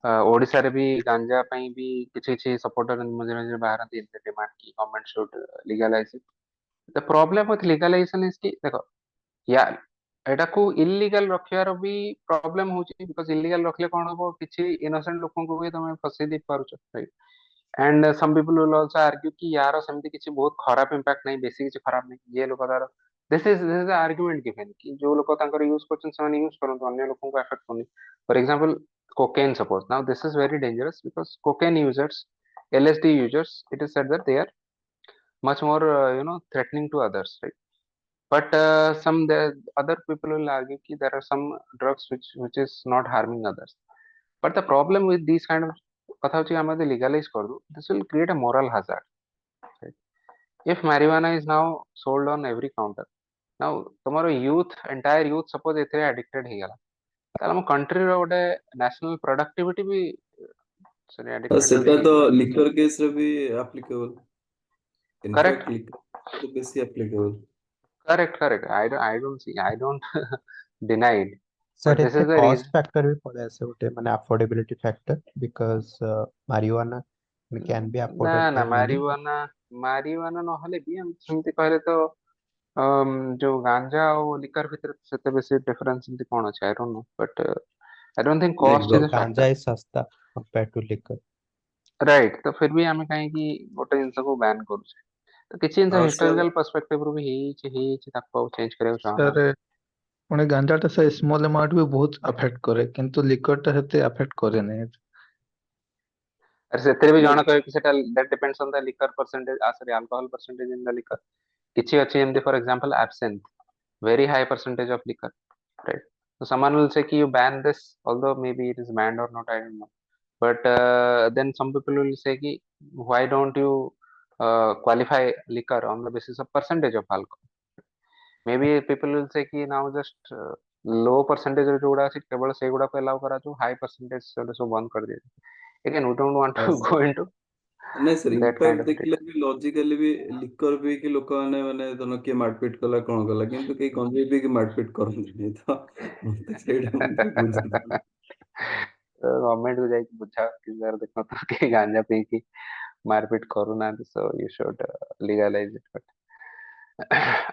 ଓଡିଶାରେ ବି ଗାଞ୍ଜା ପାଇଁ ବି କିଛି କିଛି ସପୋର୍ଟର ମଝିରେ ମଝିରେ ବାହାରନ୍ତି ଡିମାଣ୍ଡ କି government should legalise. The problem with legalisation is କି ଦେଖ ୟା ଏଟାକୁ ଇଲିଗାଲ ରଖିବାର ବି ପ୍ରୋବ୍ଲେମ ହଉଛି ବିକଜ ଇଲିଗାଲ ରଖିଲେ କଣ ହବ କିଛି ଇନୋସେଣ୍ଟ ଲୋକଙ୍କୁ ବି ତମେ ଫସେଇ ଦେଇ ପାରୁଛ right. And some people will also argue कि यार सेमती किसी बहुत खराब इंपैक्ट नहीं बेसी किसी खराब नहीं ये लोग तार दिस इज आर्गुमेंट गिवन कि जो लोग तांकर यूज करछन ସେମାନେ यूज करन अन्य लोगों को अफेक्ट करनी। For example cocaine suppose now this is very dangerous because cocaine users LSD users it is said that they are much more threatening to others right but some the other people will argue कि there are some drugs which is not harming others but the problem with these kind of କଥା ହଉଛି ଆମେ ଯଦି legalize କରିଦୁ this will create a moral hazard right? If marijuana is now sold on every counter now ତମର youth entire youth suppose ଏଥିରେ addicted ହେଇଗଲା ତାହେଲେ ଆମ country ର ଗୋଟେ national productivity ବି sorry addicted ଯଦି ସେଟା ତ ହେଇଯିବ ଲିକର କେସରେ ବି applicable. correct ଇନଫ୍ୟାକ୍ଟ ଲିକର ତ ବେଶୀ applicable. correct I don't deny it Sir, but this ଏଥିରେ is the cost reason factor ବି ପଳେଇ ଆସେ ଗୋଟେ ମାନେ affordability factor because marijuana can be ନା afforded ନା by many. ମାରିୱାନା ନହେଲେ ବି ଆମେ ସେମିତି କହିଲେ ତ ଯୋଉ ଗାଞ୍ଜା ଆଉ ଲିକର ଭିତରେ ସେତେ ବେଶୀ ଡିଫରେନ୍ସ ଏମିତି କଣ ଅଛି I don't know but I don't think ନାଇଁ cost is a Ganja factor is सस्ता compared to liquor. राइट तो फिर भी ଆମେ କାହିଁକି ଗୋଟେ ଜିନିଷକୁ ବ୍ୟାନ୍ କରୁଛେ ତ କିଛି ଜିନିଷ ସାର୍ ହିଷ୍ଟୋରିକାଲ ପର୍ସପେକ୍ଟିଭ ରୁ ବି ହେଇଛି ତାକୁ ଆଉ ଚେଞ୍ଜ କରିବାକୁ ଚାହୁଁନାହାନ୍ତି ସାର୍ ପୁଣି ଗାଞ୍ଜାଟା ସେ ସ୍ମଲ୍ ଆମାଉଣ୍ଟ ବି ବହୁତ ଆଫେକ୍ଟ କରେ କିନ୍ତୁ ଲିକରଟା ସେତେ ଆଫେକ୍ଟ କରେନି। ଆରେ ସେଥିରେ ବି ନାଇଁ ଜଣ କହିବେ କି ସେଟା that depends on the liquor percentage sorry alcohol percentage in the liquor କିଛି ଅଛି ଯେମିତି ଫର example absinthe very high percentage of liquor right so someone will say ki you ban this although maybe it is banned or not I don't know but then some people will say ki why don't you qualify liquor on the basis of percentage of alcohol maybe people will say ki now just low percentage ର ଯୋଉଗୁଡା ଅଛି କେବଳ ସେଇଗୁଡାକୁ allow କରାଯାଉ high percentage ସବୁ ବନ୍ଦ କରିଦିଏ again we don't want to go sir into ନାଇଁ sir that kind impact of ଦେଖିଲେ ବି logically ବି liquor ପିଇକି ଲୋକମାନେ ମାନେ ଧର କିଏ ମାରପିଟ କଲା କଣ କଲା କିନ୍ତୁ କେହି ଗଞ୍ଜେଇ ପିଇକି ମାରପିଟ କରନ୍ତିନି ତ ମତେ ସେଇଟା ମୁଁ ଟିକେ ବୁଝିପାରୁନି। गवर्नमेंट को जाके बुझा कि यार देखो तो कि गांजा पी की मारपीट करूनाहांती so you should legalize it but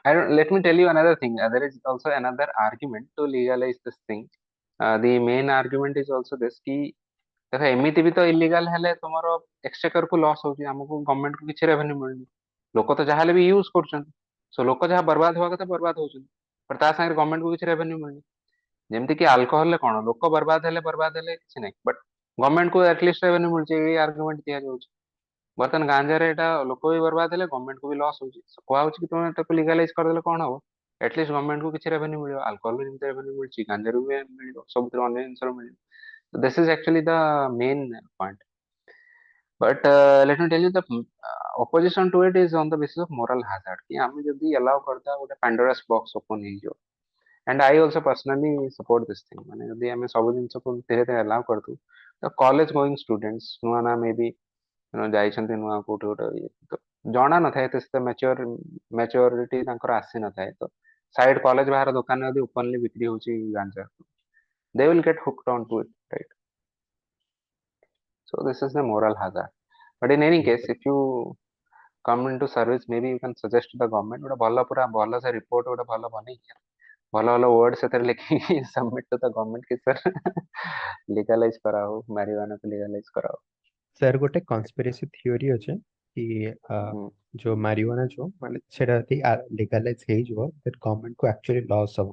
I don't let me tell you another thing there is also another argument to legalize this thing the main argument is also this कि देखो एମିତି ବି ତ ଇଲିଗାଲ ହେଲେ ତମର ଏକ୍ସଚେକର କୁ loss ହଉଛି ଆମକୁ government କୁ କିଛି ରେଭେନ୍ୟୁ ମିଳୁନି ଲୋକ ତ ଯାହା ହେଲେ ବି ୟୁଜ କରୁଛନ୍ତି ସୋ ଲୋକ ଯାହା ବର୍ବାଦ ହବା କଥା ବର୍ବାଦ ହଉଛନ୍ତି ବଟ୍ ତା ସାଙ୍ଗରେ ଗଭର୍ଣ୍ଣମେଣ୍ଟ କୁ କିଛି ରେଭେନ୍ୟୁ ମିଳୁନି ଯେମିତି କି ଆଲକୋହଲ ରେ କଣ ଲୋକ ବର୍ବାଦ ହେଲେ କିଛି ନାହିଁ ବଟ୍ ଗଭର୍ଣ୍ଣମେଣ୍ଟ କୁ ଆଟଲିଷ୍ଟ ରେଭେନ୍ୟୁ ମିଳୁଛି ଏଇ ଆର୍ଗୁମେଣ୍ଟ ଦିଆଯାଉଛି ବର୍ତ୍ତମାନ ଗାଞ୍ଜାରେ ଏଟା ଲୋକ ବି ବର୍ବାଦ ହେଲେ ଗଭର୍ଣ୍ଣମେଣ୍ଟ କୁ ବି ଲସ୍ ହଉଛି So କୁହାହଉଛି କି ତମେ ତାକୁ ଲିଗାଲାଇଜ କରିଦେଲେ କଣ ହବ ଆଟଲିଷ୍ଟ ଗଭର୍ଣ୍ଣମେଣ୍ଟ କୁ କିଛି ରେଭେନ୍ୟୁ ମିଳିବ ଆଲକୋହଲ ଯେମିତି ରେଭେନ୍ୟୁ ମିଳୁଛି ଗାଞ୍ଜାରୁ ବି ମିଳିବ ସବୁଥିରୁ ଅନ୍ୟ ଜିନିଷରୁ ମିଳିବ So this is actually the main point. But let me tell you the opposition to it is on the basis of moral hazard. कि ଆମେ ଯଦି allow करता ଗୋଟେ Pandora's box open ହେଇଯିବ. And I also personally support this thing. ମାନେ ଯଦି ଆମେ ସବୁ ଜିନିଷକୁ ଧୀରେ ଧୀରେ allow କରିଦବୁ ତ college going students ନୂଆ ନା maybe ଯାଇଛନ୍ତି ନୂଆ କୋଉଠି ଗୋଟେ ଇଏ ତ ଜଣା ନଥାଏ ଏତେ ସେତେ maturity ତାଙ୍କର ଆସି ନଥାଏ ତ ସାଇଡ କଲେଜ ବାହାର ଦୋକାନରେ ଯଦି openly ବିକ୍ରି ହଉଛି ଗାଞ୍ଜା they will get hooked onto it right so this is the moral hazard but in any case if you come into service maybe you can suggest to the government ଗୋଟେ ଭଲ ପୁରା ଭଲ ସେ report ଗୋଟେ ଭଲ ବନେଇକି ଭଲ ଭଲ word ସେଥିରେ ଲେଖିକି submit to the government କି sir legalize କରାओ marijuana को legalize କରାओ सर ଗୋଟେ conspiracy theory ଅଛି କି ହୁଁ जो marijuana जो ମାନେ ସେଟା ଯଦି legalize ହେଇଯିବ then government କୁ actually loss ହବ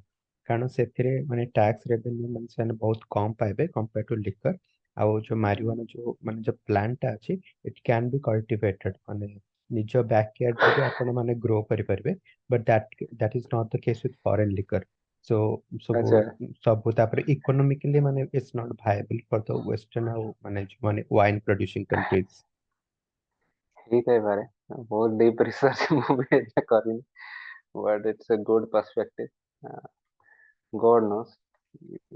କାରଣ ସେଥିରେ ମାନେ tax revenue ମାନେ ସେମାନେ ବହୁତ କମ ପାଇବେ compared to liquor ଆଉ ଯୋଉ marijuana ଯୋଉ ମାନେ ଯୋଉ plant ଟା ଅଛି it can be cultivated ମାନେ ନିଜ backyard ରେ ବି ଆପଣ ମାନେ grow କରିପାରିବେ but that is not the case with foreign liquor So अच्छा ସବୁ ତାପରେ economically ମାନେ it's not viable for the western ଆଉ ମାନେ wine producing countries। ठीक है बारे बहुत डीप रिसर्च ମୁଁ ବି ଏଯାଏଁ କରିନି but it's a good perspective God knows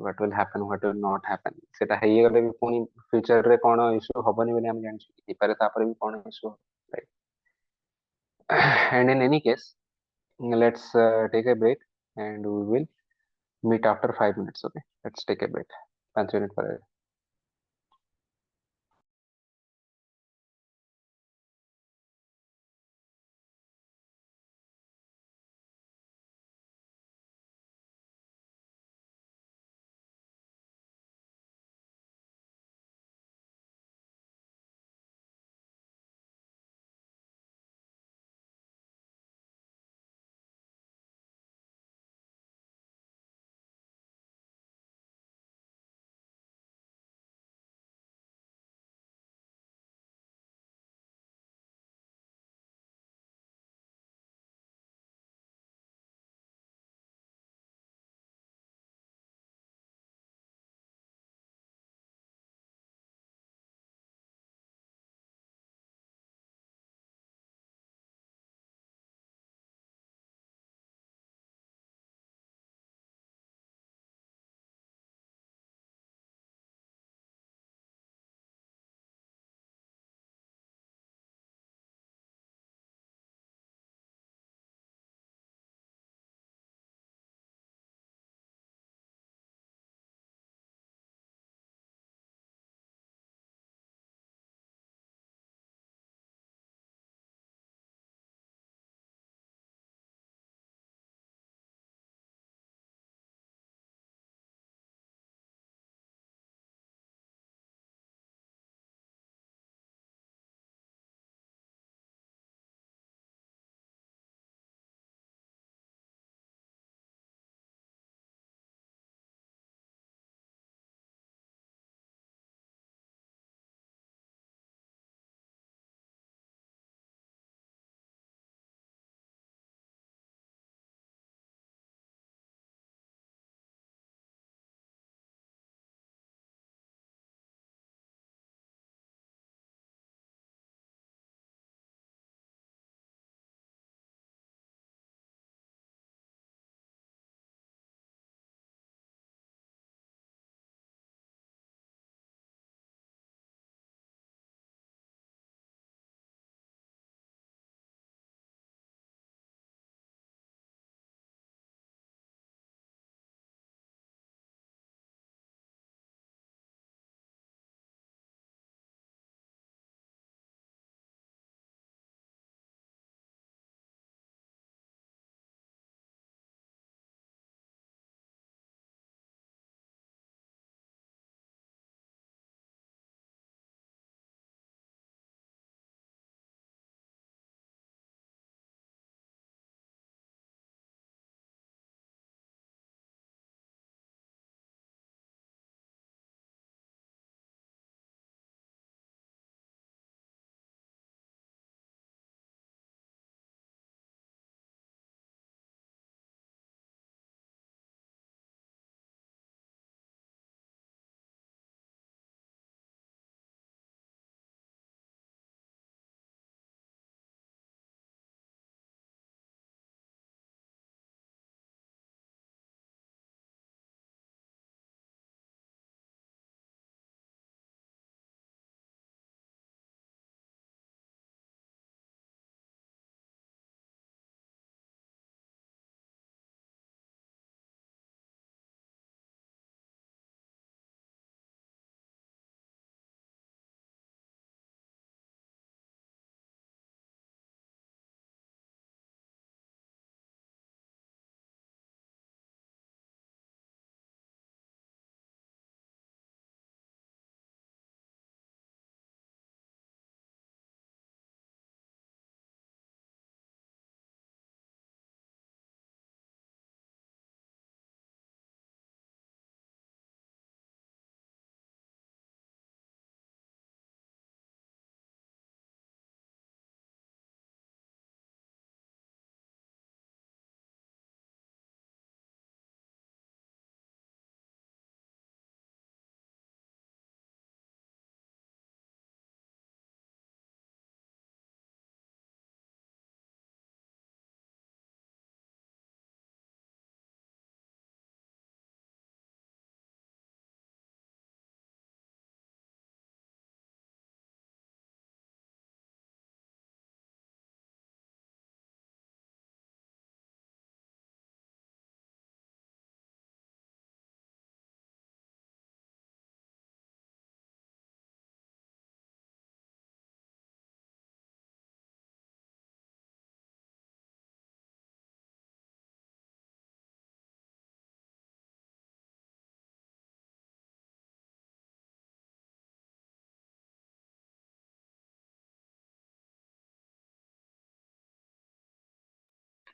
what will happen what will not happen ସେଟା ହେଇଗଲେ ବି ପୁଣି future ରେ କଣ issue ହବନି ବୋଲି ଆମେ ଜାଣିଛୁ ହେଇପାରେ ତାପରେ ବି କଣ issue right and in any case let's take a break and we will meet after 5 minutes okay let's take a break 5 minutes ପରେ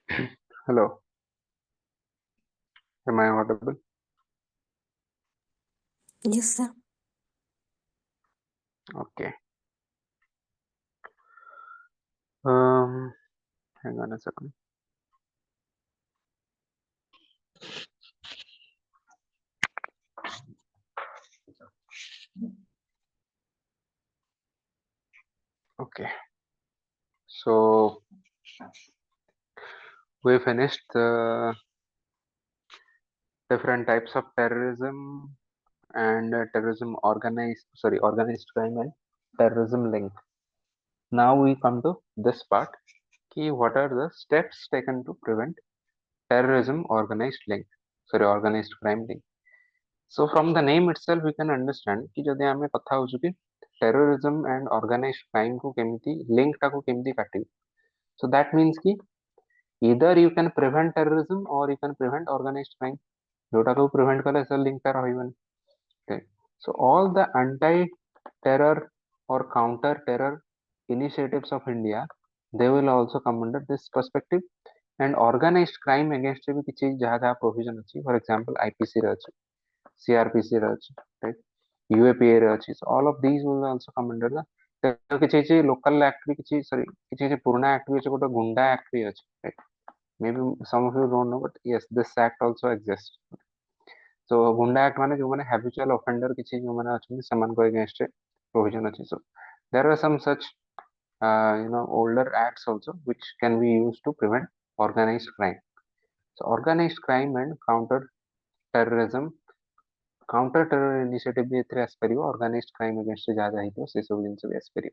Hello, am I audible? Yes, sir. Okay. Hang on a second. Okay. So we finished the different types of terrorism and organized crime and terrorism link. Now we come to this part. Ki what are the steps taken to prevent terrorism organized crime link? So from the name itself we can understand कि जदि आमे कथा होछु कि terrorism and organized crime को केमिति link टाको केमिति काटिबे. So that means कि either you can prevent terrorism or you can prevent organized crime. जोटा को prevent कले से link टा रहिबन. Okay. So all the anti-terror or counter-terror initiatives of India, they will also come under this perspective. And organized crime against भी किछि जहाँ जहाँ provision अछि. For example, IPC रे अछि, CRPC रे अछि, right? UAPA रे अछि. So all of these will also come under the किछि local act भी किछि पुराना act भी अछि, गोटे गुंडा act भी अछि, right? Maybe some of you don't know, but yes, this act also exists. So गुंडा act माने जो माने habitual offender किछि जो माने अछि समान को against provision अछि. So there are some such older acts also which can be used to prevent organized crime. So organized crime and terrorism counter terror initiative भी एथिरे आसपारियो organized crime against जहाँ जहाँ हितो से सब जिनसे भी आसपारियो.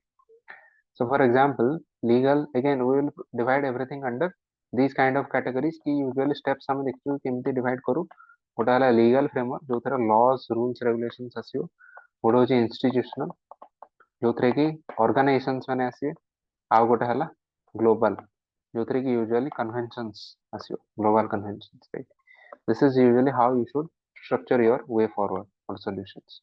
So for example, legal, again we will divide everything under these kind of categories की usually steps हम देखियो केमती divide करू. गोटा हला legal framework जो थरा laws rules regulations आसियो. गोटे होची institutional जो थरे की organizations माने आसिए. आउ गोटे हला global जो थरे की usually conventions आसियो. Global conventions, right? This is usually how you should structure your way forward or solutions.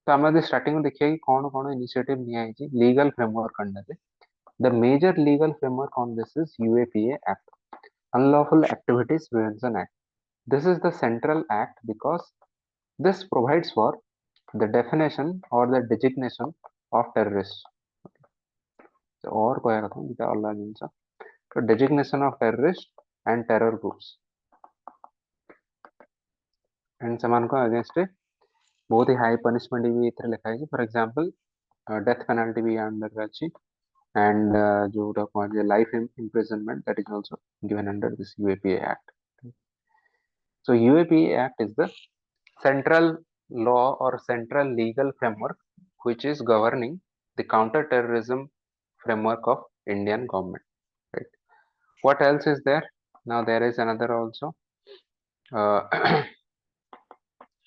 तो आम स्टार्टिंग देखिए कि कौन कौन इनिशिएटिव निया लीगल फ्रेमवर्क अंडर रे. The major legal framework on this is UAPA Act, Unlawful Activities Prevention Act. This is the central act because this provides for the definition or the designation of terrorists. So, और कोया कथा इटा अलग जिनसा. So designation of terrorists and terror groups and समान को against बहुत ही high punishment भी इथरे लिखा है. फॉर एग्जांपल डेथ पेनल्टी भी अंडर अछि and जोटा कहजे life imprisonment that is also given under this UAPA Act. So UAPA Act is the central law or central legal framework which is governing the counter terrorism framework of Indian government, right? What else is there? Now there is another also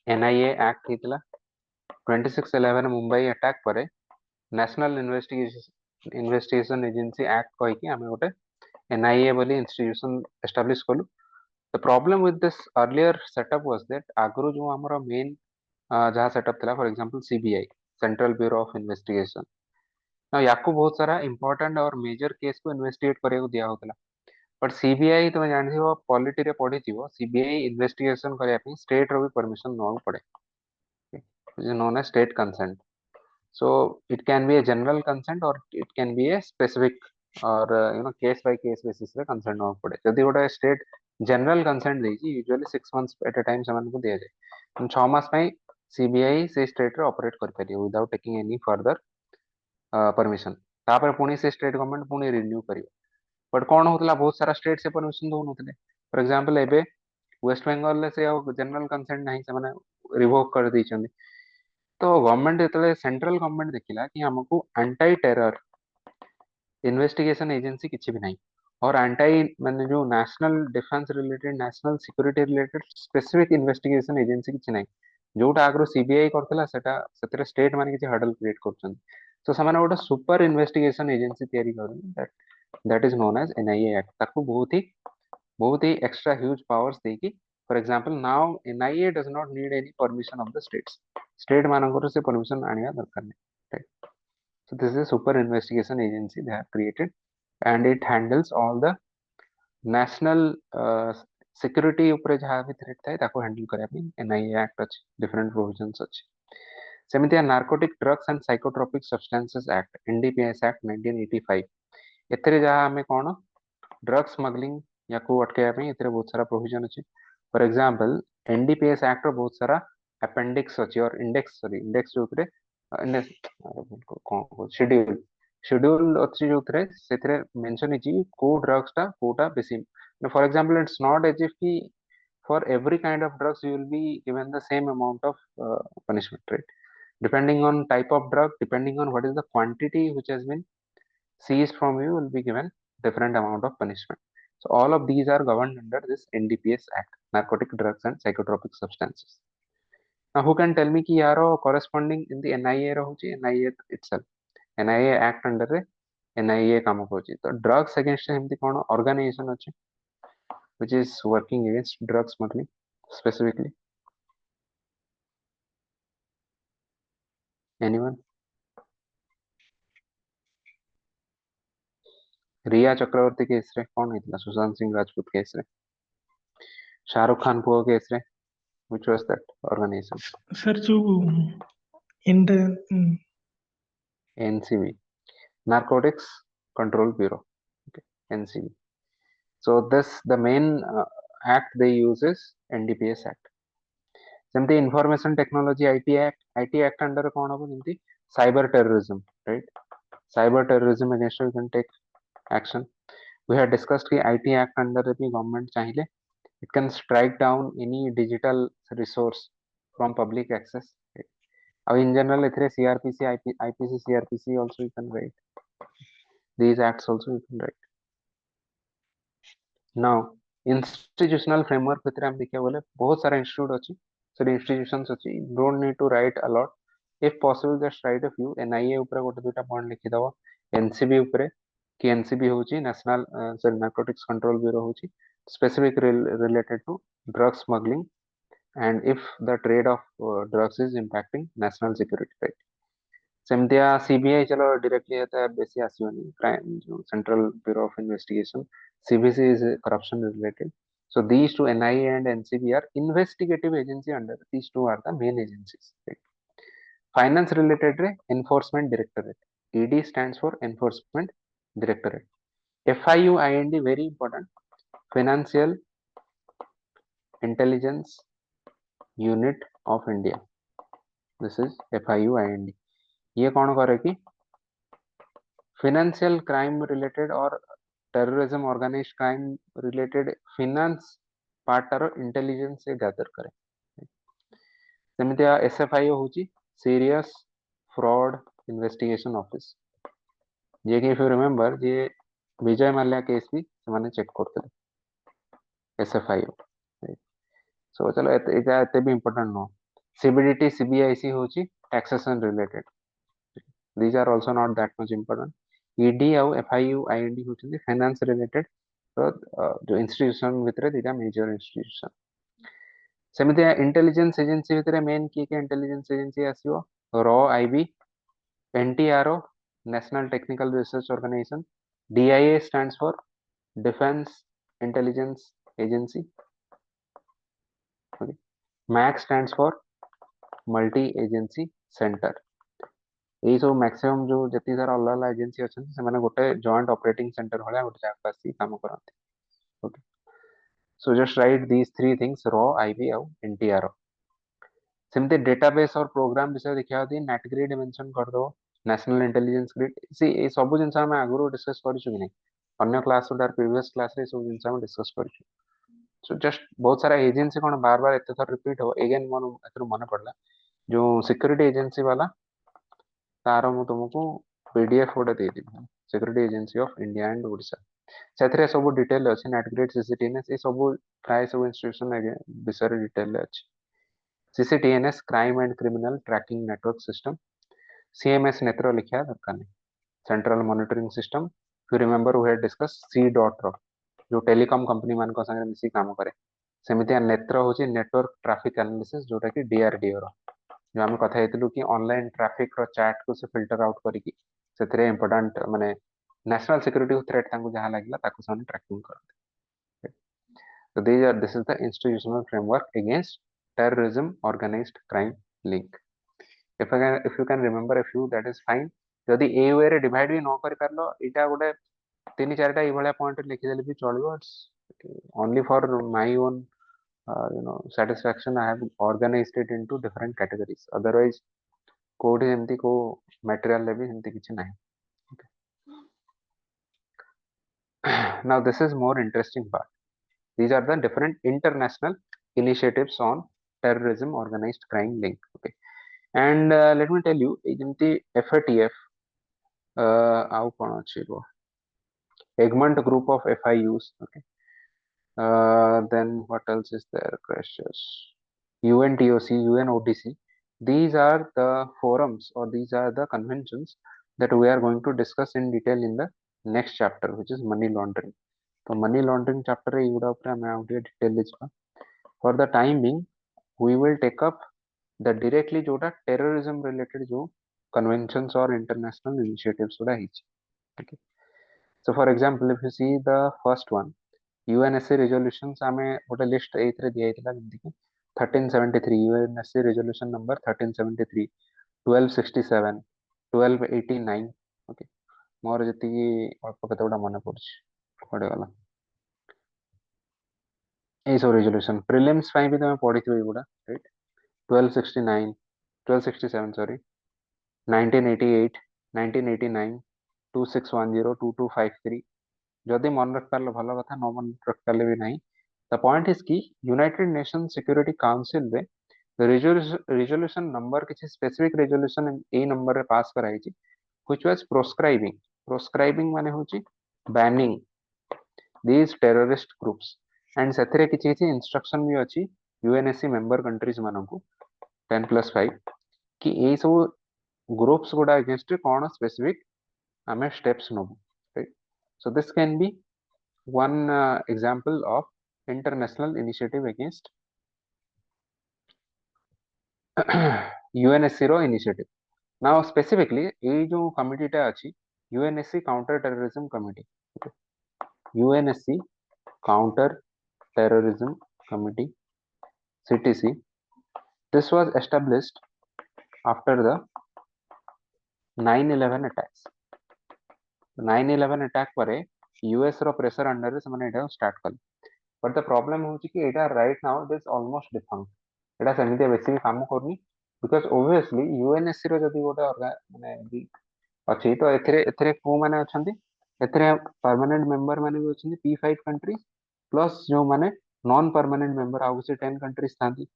NIA Act hitla 2611 Mumbai attack pare National Investigation Agency Act कही कि आमे गोटे NIA बोली institution establish कलु. The problem with this earlier setup was that आगरो जो हमारा main जहाँ setup थिला, for example CBI, Central Bureau of Investigation. Now याको बहुत सारा important और major case को investigate करे को दिया होतला. But CBI तो मैं जानती हूँ पॉलिटी रे पढ़ी थी वो CBI investigation करे अपनी state रो भी permission नॉन पड़े, which is known as state consent. So it can be a general consent or it can be a specific or case by case basis रे consent नॉन पड़े. यदि गोटे state general consent देगी usually 6 months at a time समान को दिया जाए. 6 मास में CBI से state रे operate कर पारियो without taking any further permission. तापर पुणी से state government पुणी renew करियो. But कौन होतला बहुत सारा state से permission दो नोतले. For example एबे वेस्ट बेंगल से जनरल कंसेंट नहीं से माने रिवोक कर दी चंदी. तो गवर्नमेंट जेतले सेंट्रल गवर्नमेंट देखिला कि हमको एंटी टेरर इन्वेस्टिगेशन एजेंसी किछि भी नहीं और एंटी माने जो national defence related national security related specific investigation agency किछि नहीं जोटा आगरो सीबीआई करथला सेटा सेतरे स्टेट माने किछि हर्डल क्रिएट करछन. तो समाने गोटा सुपर इन्वेस्टिगेशन एजेंसी तयारी करन that is known as NIA act. ताको बहुत ही एक्स्ट्रा ह्यूज पावर्स देकी. For example now NIA does not need any permission of the states. State मानकर से परमिशन आनिया दरकार नहीं, right? So this is a super investigation agency they have created and it handles all the national security ଉପରେ ଯାହା ବି threat ଥାଏ ତାକୁ handle କରିବା ପାଇଁ NIA act ଅଛି, different provisions ଅଛି। ସେମିତିଆ narcotic drugs and psychotropic substances act NDPS act 1985 ଏଥିରେ ଯାହା ଆମେ କ'ଣ ଡ୍ରଗ୍ ସ୍ମଗଲିଂ ୟାକୁ ଅଟକାଇବା ପାଇଁ ଏଥିରେ ବହୁତ ସାରା ପ୍ରୋଭିଜନ ଅଛି। ଫର ଏକ୍ସାମ୍ପଲ NDPS ଆକ୍ଟ ର ବହୁତ ସାରା ଆପେଣ୍ଡିକ୍ସ ଅଛି ଅର ଇଣ୍ଡେକ୍ସ ଯୋଉଥିରେ शेड्यूल अच्छी ଯୋଉଥିରେ ସେଥିରେ ମେନସନ ହେଇଛି କୋଉ ଡ୍ରଗ୍ସ ଟା କୋଉଟା ବେଶୀ for example it's not as if କି for every kind of drugs you will be given the same amount of punishment, right? Depending on type of drug, depending on what is the quantity which has been seized from you, will be given different amount of punishment. So all of these are governed under this NDPS act, narcotic drugs and psychotropic substances. Now who can tell me ki yaro corresponding in the NIA rahuchi NIA itself, NIA act under re NIA kamo kochi. So drugs against hemti kono organization achi which is working against drug smuggling specifically. Anyone? Riya Chakraborty case रे कौन ହେଇଥିଲା Sushant Singh Rajput case रे शाहरुख खान पुओ case रे which was that organization? Sir जो in the NCB, Narcotics Control Bureau. Okay, NCB. So this the main act they use is NDPS act. ଯେମିତି information technology IT act under କଣ ହବ ଯେମିତି cyber terrorism, right? Cyber terrorism against you can take action. We had discussed कि IT act under भी government चाहिए it can strike down any digital resource from public access. Right? In general, CRPC, IPC, CRPC also you can write. These acts also you can write. Now, institutional framework भितर हम देखिए बोले बहुत सारा institute अच्छी, so institutions अच्छी. You don't need to write a lot. If possible, just write a few. NIA ऊपर गोटे दुटा point लिखी दवा. NCB ऊपर कि NCB होची National Narcotics Control Bureau होची specific related to drug smuggling and if the trade of drugs is impacting national security, right? सेमतिया CBI चलो directly आता है बेसी आसियोनी crime जो Central Bureau of Investigation CBC is corruption related. So these two NIA and NCB are investigative agency under these two are the main agencies, right? Finance related re Enforcement Directorate. ED stands for Enforcement Directorate. FIUIND very important, Financial Intelligence Unit of India. This is FIUIND. ये कौन करे कि financial crime related और terrorism organized crime related finance part तारो intelligence से gather करे. सेमितिया SFIO होची Serious Fraud Investigation Office. ये कि if you remember ये विजय माल्या केस भी समाने चेक करते हैं SFIO. So चलो इते भी important no. CBDT CBIC होची taxation related. These are also not that much important. ED और FIUIND होची finance related. So जो institution भितरे दिटा major institution. सेमितिया इंटेलिजेंस एजेंसी भितरे मेन की इंटेलिजेंस एजेंसी आसीओ रॉ IB NTRO National Technical Research Organisation DIA stands for Defence Intelligence Agency MAC stands for Multi Agency Centre यही सब मैक्सिमम जो जति सारा अलग अलग एजेंसी अच्छा से मैंने गोटे जॉइंट ऑपरेटिंग सेंटर भले गोटे जगह आसी काम करते. Okay so just right these three things raw IB और NTRO. सेमते डेटाबेस और प्रोग्राम विषय देखा होती नेट ग्रिड मेंशन कर दो नेशनल इंटेलिजेंस ग्रिड सी ए सब जिनस हम आगुरो डिस्कस करिछु कि नहीं अन्य क्लास उडार प्रीवियस क्लास रे सब जिनस हम डिस्कस करिछु. सो जस्ट बहुत सारा एजेंसी कोन बार बार एते थर रिपीट हो अगेन मन एतर मन पड़ला जो सिक्योरिटी एजेंसी वाला तार मु तुमको पीडीएफ गोटे दे देबी security agency of India and Odisha सेथरे सब डिटेल अछि नेट ग्रिड सीसीटीएनएस ए सब प्राय सब इंस्टीट्यूशन विषय डिटेल अछि. CCTNS crime and criminal tracking network system CMS नेत्र लिखा दरकार नहीं central monitoring system you remember we had discuss C.ro जो टेलीकॉम कंपनी मान को संगे मिसी काम करे सेमितिया नेत्र होची नेटवर्क ट्रैफिक एनालिसिस जोटा कि DRDO रो जो हम कथा हेतलु कि ऑनलाइन ट्रैफिक रो चैट को से फिल्टर आउट करी कि सेथरे इंपोर्टेंट माने नेशनल सिक्योरिटी थ्रेट तांको जहां लागला ताको सन ट्रैकिंग करते. So this is the institutional framework against terrorism, organized crime link. If you can remember a few, that is fine. जदि ए वे रे डिवाइड भी न कर पारलो इटा गोटे तीन चारटा ए भलिया पॉइंट लिखि देले भी चलिबो. Only for my own satisfaction I have organized it into different categories. Otherwise code एमती को material ले भी एमती किछि नाही. Now this is more interesting part. These are the different international initiatives on terrorism, organized crime link. Okay. And let me tell you, एजेंटी FATF आउ कोन अछि रो Egmont group of FIUs. Okay. Then what else is there? Crashes. UNTOC, UNODC. These are the forums or these are the conventions that we are going to discuss in detail in the next chapter, which is money laundering. So money laundering chapter रे इगुडा ऊपर हमें आउट detail लेछा. For the time being, we will take up the directly जोटा terrorism related जो conventions or international initiatives गुडा हिच. Okay. So for example, if you see the first one, UNSC resolutions आमे गोटे लिस्ट एथरे दिया हितला जेमति कि 1373 UNSC resolution number 1373, 1267, 1289. Okay. मोर जति अल्प कते गुडा मन पड़छ पड़े गला ए सब resolution prelims ପାଇଁ ବି ତମେ ପଢିଥିବ एगुडा, right? 1269, 1267 sorry, 1988, 1989, 2610, 2253. जदि मन रख पारलो भलो कथा, न मन रख पाले भी नहीं. The point is कि United Nations Security Council रे resolution number किसी specific resolution ए number रे पास कराई छी, which was proscribing माने होची banning these terrorist groups. And सेथरे किछि instruction भी अछि UNSC member countries मानकु 10+5 कि ए सब groups गुडा against कोन specific आमे steps Nabu, right? So this can be one example of international initiative against UNSC row initiative. Now specifically ए जो committee टा अछि UNSC counter terrorism committee. Okay. UNSC counter terrorism committee CTC. This was established after the 9/11 attacks. 9/11 attack परे US रो pressure under रे समने एटा start कल. But the problem होची कि एटा right now it is almost defunct. एटा समिति बेसी काम करनी because obviously UNSC रो जदी गोटे माने अछि तो एथरे एथरे को माने अछंती एथरे परमानेंट मेंबर माने भी अछंती P5 कंट्रीज प्लस जो माने नॉन परमानेंट मेंबर आउ से 10 countries थांती.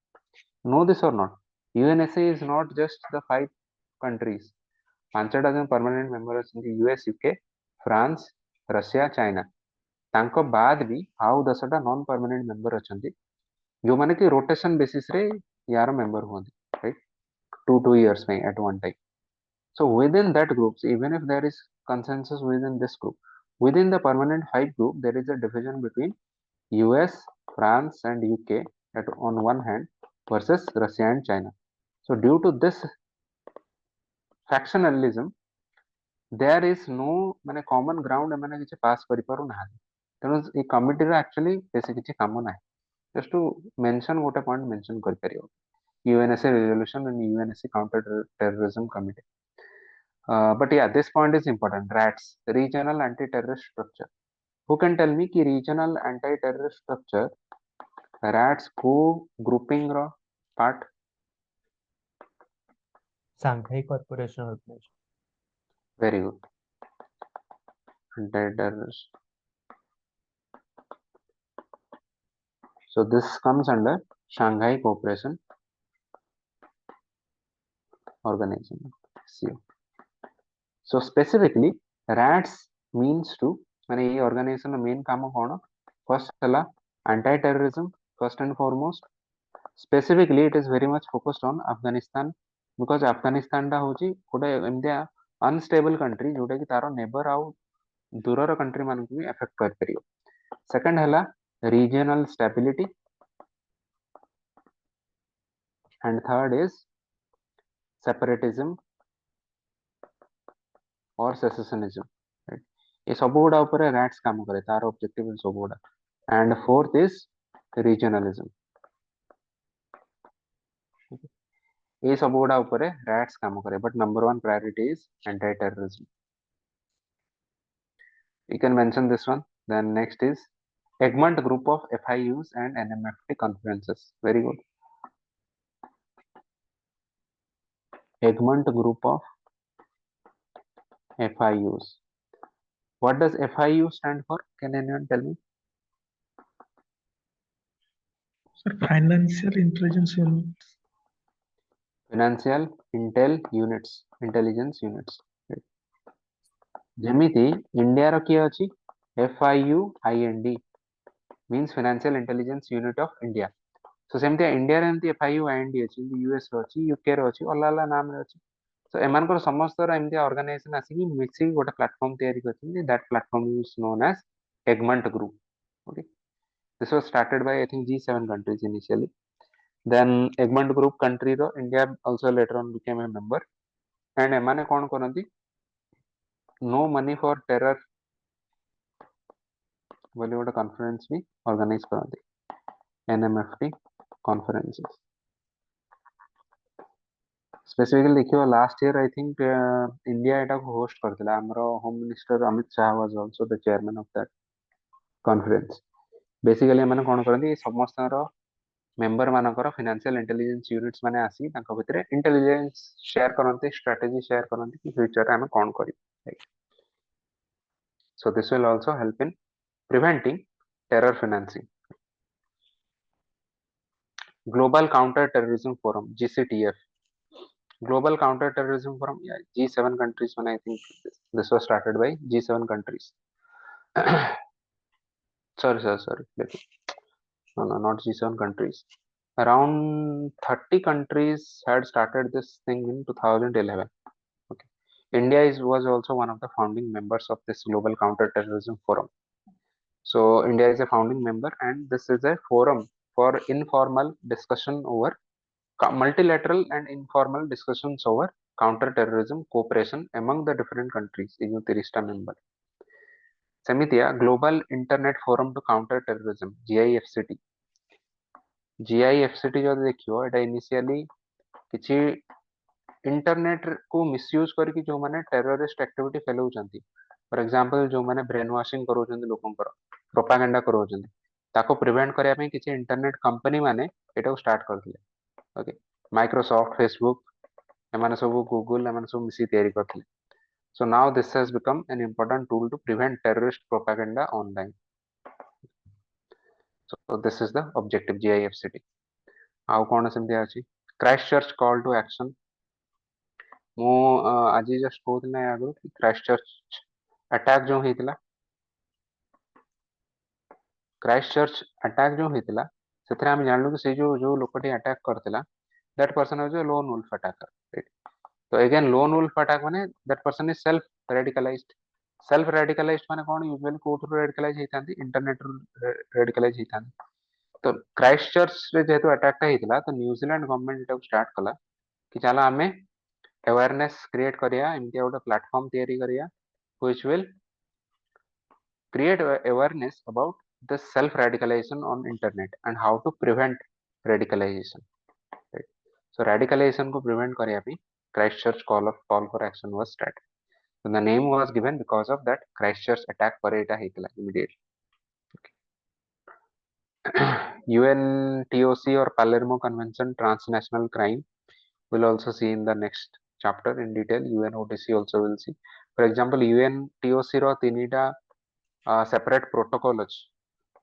Know this or not, UNSC is not just the 5 countries. पांचटा जो परमानेंट मेंबर अछंती US, UK, France, Russia, China. तांको बाद भी आउ 10टा नॉन परमानेंट मेंबर अछंती जो माने कि रोटेशन बेसिस रे यार मेंबर होंदी, राइट? 2 years में at one time. So within that groups, even if there is consensus within this group, within the permanent 5 group, there is a division between US, France, and UK on one hand versus Russia and China. So due to this factionalism, there is no माने common ground माने किछि पास करि पारु ना. तेणु ए committee रे actually बेसी किछि काम नाही. Just to mention गोटे पॉइंट मेंशन कर परियो UNSC resolution and UNSC counter terrorism committee. But yeah, this point is important. RATS, regional anti-terrorist structure. Who can tell me कि regional anti-terrorist structure RATS को grouping row part? Shanghai Cooperation Organization. Very good. Anti-terrorist. So this comes under Shanghai Cooperation Organization. See. So specifically, RATS means to माने ये organization रो main काम कोन? First हला anti-terrorism first and foremost. Specifically, it is very much focused on Afghanistan because Afghanistan टा होची गोटे एमतिया unstable country जोटा कि तारो neighbour आउ दूरर कंट्री मान को भी अफेक्ट कर परियो. सेकंड हला regional stability and third is separatism or secessionism, right? ये सब गुडा ऊपर रैट्स काम करे तार ऑब्जेक्टिव सब गुडा. And fourth is regionalism. ये सब गुड़ा ऊपर रैट्स काम करे, but number one priority is anti-terrorism. You can mention this one. Then next is Egmont group of FIUs and NMFT conferences. Very good. Egmont group of FIUs. What does FIU stand for? Can anyone tell me? Sir, financial intelligence units. Financial intelligence units. ଯେମିତି ଇଣ୍ଡିଆର କିଏ ଅଛି FIUIND means financial intelligence unit of India. So ସେମିତି ଇଣ୍ଡିଆରେ ଏମିତି FIUIND ଅଛି, ଏମିତି US ର ଅଛି, ୟୁକେ ର ଅଛି, ଅଲଗା ଅଲଗା ନାମରେ ଅଛି. So ଏମାନଙ୍କର ସମସ୍ତର ଏମିତି ଅର୍ଗାନାଇଜେସନ ଆସିକି ମିଶିକି ଗୋଟେ ପ୍ଲାଟଫର୍ମ ତିଆରି କରିଛନ୍ତି. That platform is known as Egmont Group. Okay. This was started by I think G7 countries initially. Then Egmont Group country ର India also later on became a member. And ଏମାନେ କ'ଣ କରନ୍ତି? No money for terror ବୋଲି ଗୋଟେ conference ବି organise କରନ୍ତି, NMFT conferences. Specifically देखियो last year I think India एटा को होस्ट करथिला. हमरो home minister Amit Shah was also the chairman of that conference. Basically एमाने कोन करନ୍ତି समस्तर मेंबर मानकर फाइनेंशियल इंटेलिजेंस यूनिट्स माने आसी तांको भितरे इंटेलिजेंस शेयर करନ୍ତି, स्ट्रेटजी शेयर करନ୍ତି कि फ्यूचर रे हम कोन करी. So this will also help in preventing terror financing. Global Counter Terrorism Forum GCTF. Global Counter Terrorism Forum, yeah, G7 countries. When I think this was started by G7 countries. sorry. No, not G7 countries. Around 30 countries had started this thing in 2011. Okay. India was also one of the founding members of this Global Counter Terrorism Forum. So India is a founding member, and this is a forum for informal discussion over multilateral and informal discussions over counter-terrorism cooperation among the different countries. ये जो 30 member. सेमितिया Global Internet Forum to Counter Terrorism GIFCT. GIFCT जो देखियो एटा initially किछि internet को misuse करके जो माने terrorist activity फैलाउछंती, for example जो माने ब्रेन वॉशिंग करूछंती लोकंकर, प्रोपागेंडा करूछंती, ताको प्रिवेंट करिया पे किछि इंटरनेट कंपनी माने एटा को स्टार्ट करथिले. ओके, माइक्रोसॉफ्ट, फेसबुक, एमाने सब गूगल, एमाने सब मिसी तयारी करथिले. So now this has become an important tool to prevent terrorist propaganda online. So this is the objective GIFCT. आउ कौन सेमती अछि क्राइस्टचर्च कॉल टू एक्शन. मो आज जस्ट कहूला आगु क्राइस्टचर्च अटैक जो हेतिला, क्राइस्टचर्च अटैक जो हेतिला सेथरे हम जानलु कि से जो लोकटी अटैक करथिला that person was a lone wolf attacker, right. तो अगेन लोन वुल्फ अटैक माने that person is self radicalised. Self radicalised माने कोन यूजुअली कोथु रेडिकलाइज हेतांती, इंटरनेट रेडिकलाइज हेतांती. तो क्राइस्टचर्च रे जेतु अटैक ता हेतिला तो न्यूजीलैंड गवर्नमेंट एटा स्टार्ट कला कि चला हमें अवेयरनेस क्रिएट करिया, एमती गोटे प्लेटफॉर्म तैयारी करिया which will create awareness about the self radicalisation on internet and how to prevent radicalisation, right. So radicalisation को प्रिवेंट करिया पे Christchurch call for action was start. So the name was given because of that Christchurch attack पर एटा हेतला immediately. UNTOC or Palermo Convention transnational crime will also see in the next chapter in detail. UNOTC also will see. For example, UNTOC row तीनिटा separate protocol अछि.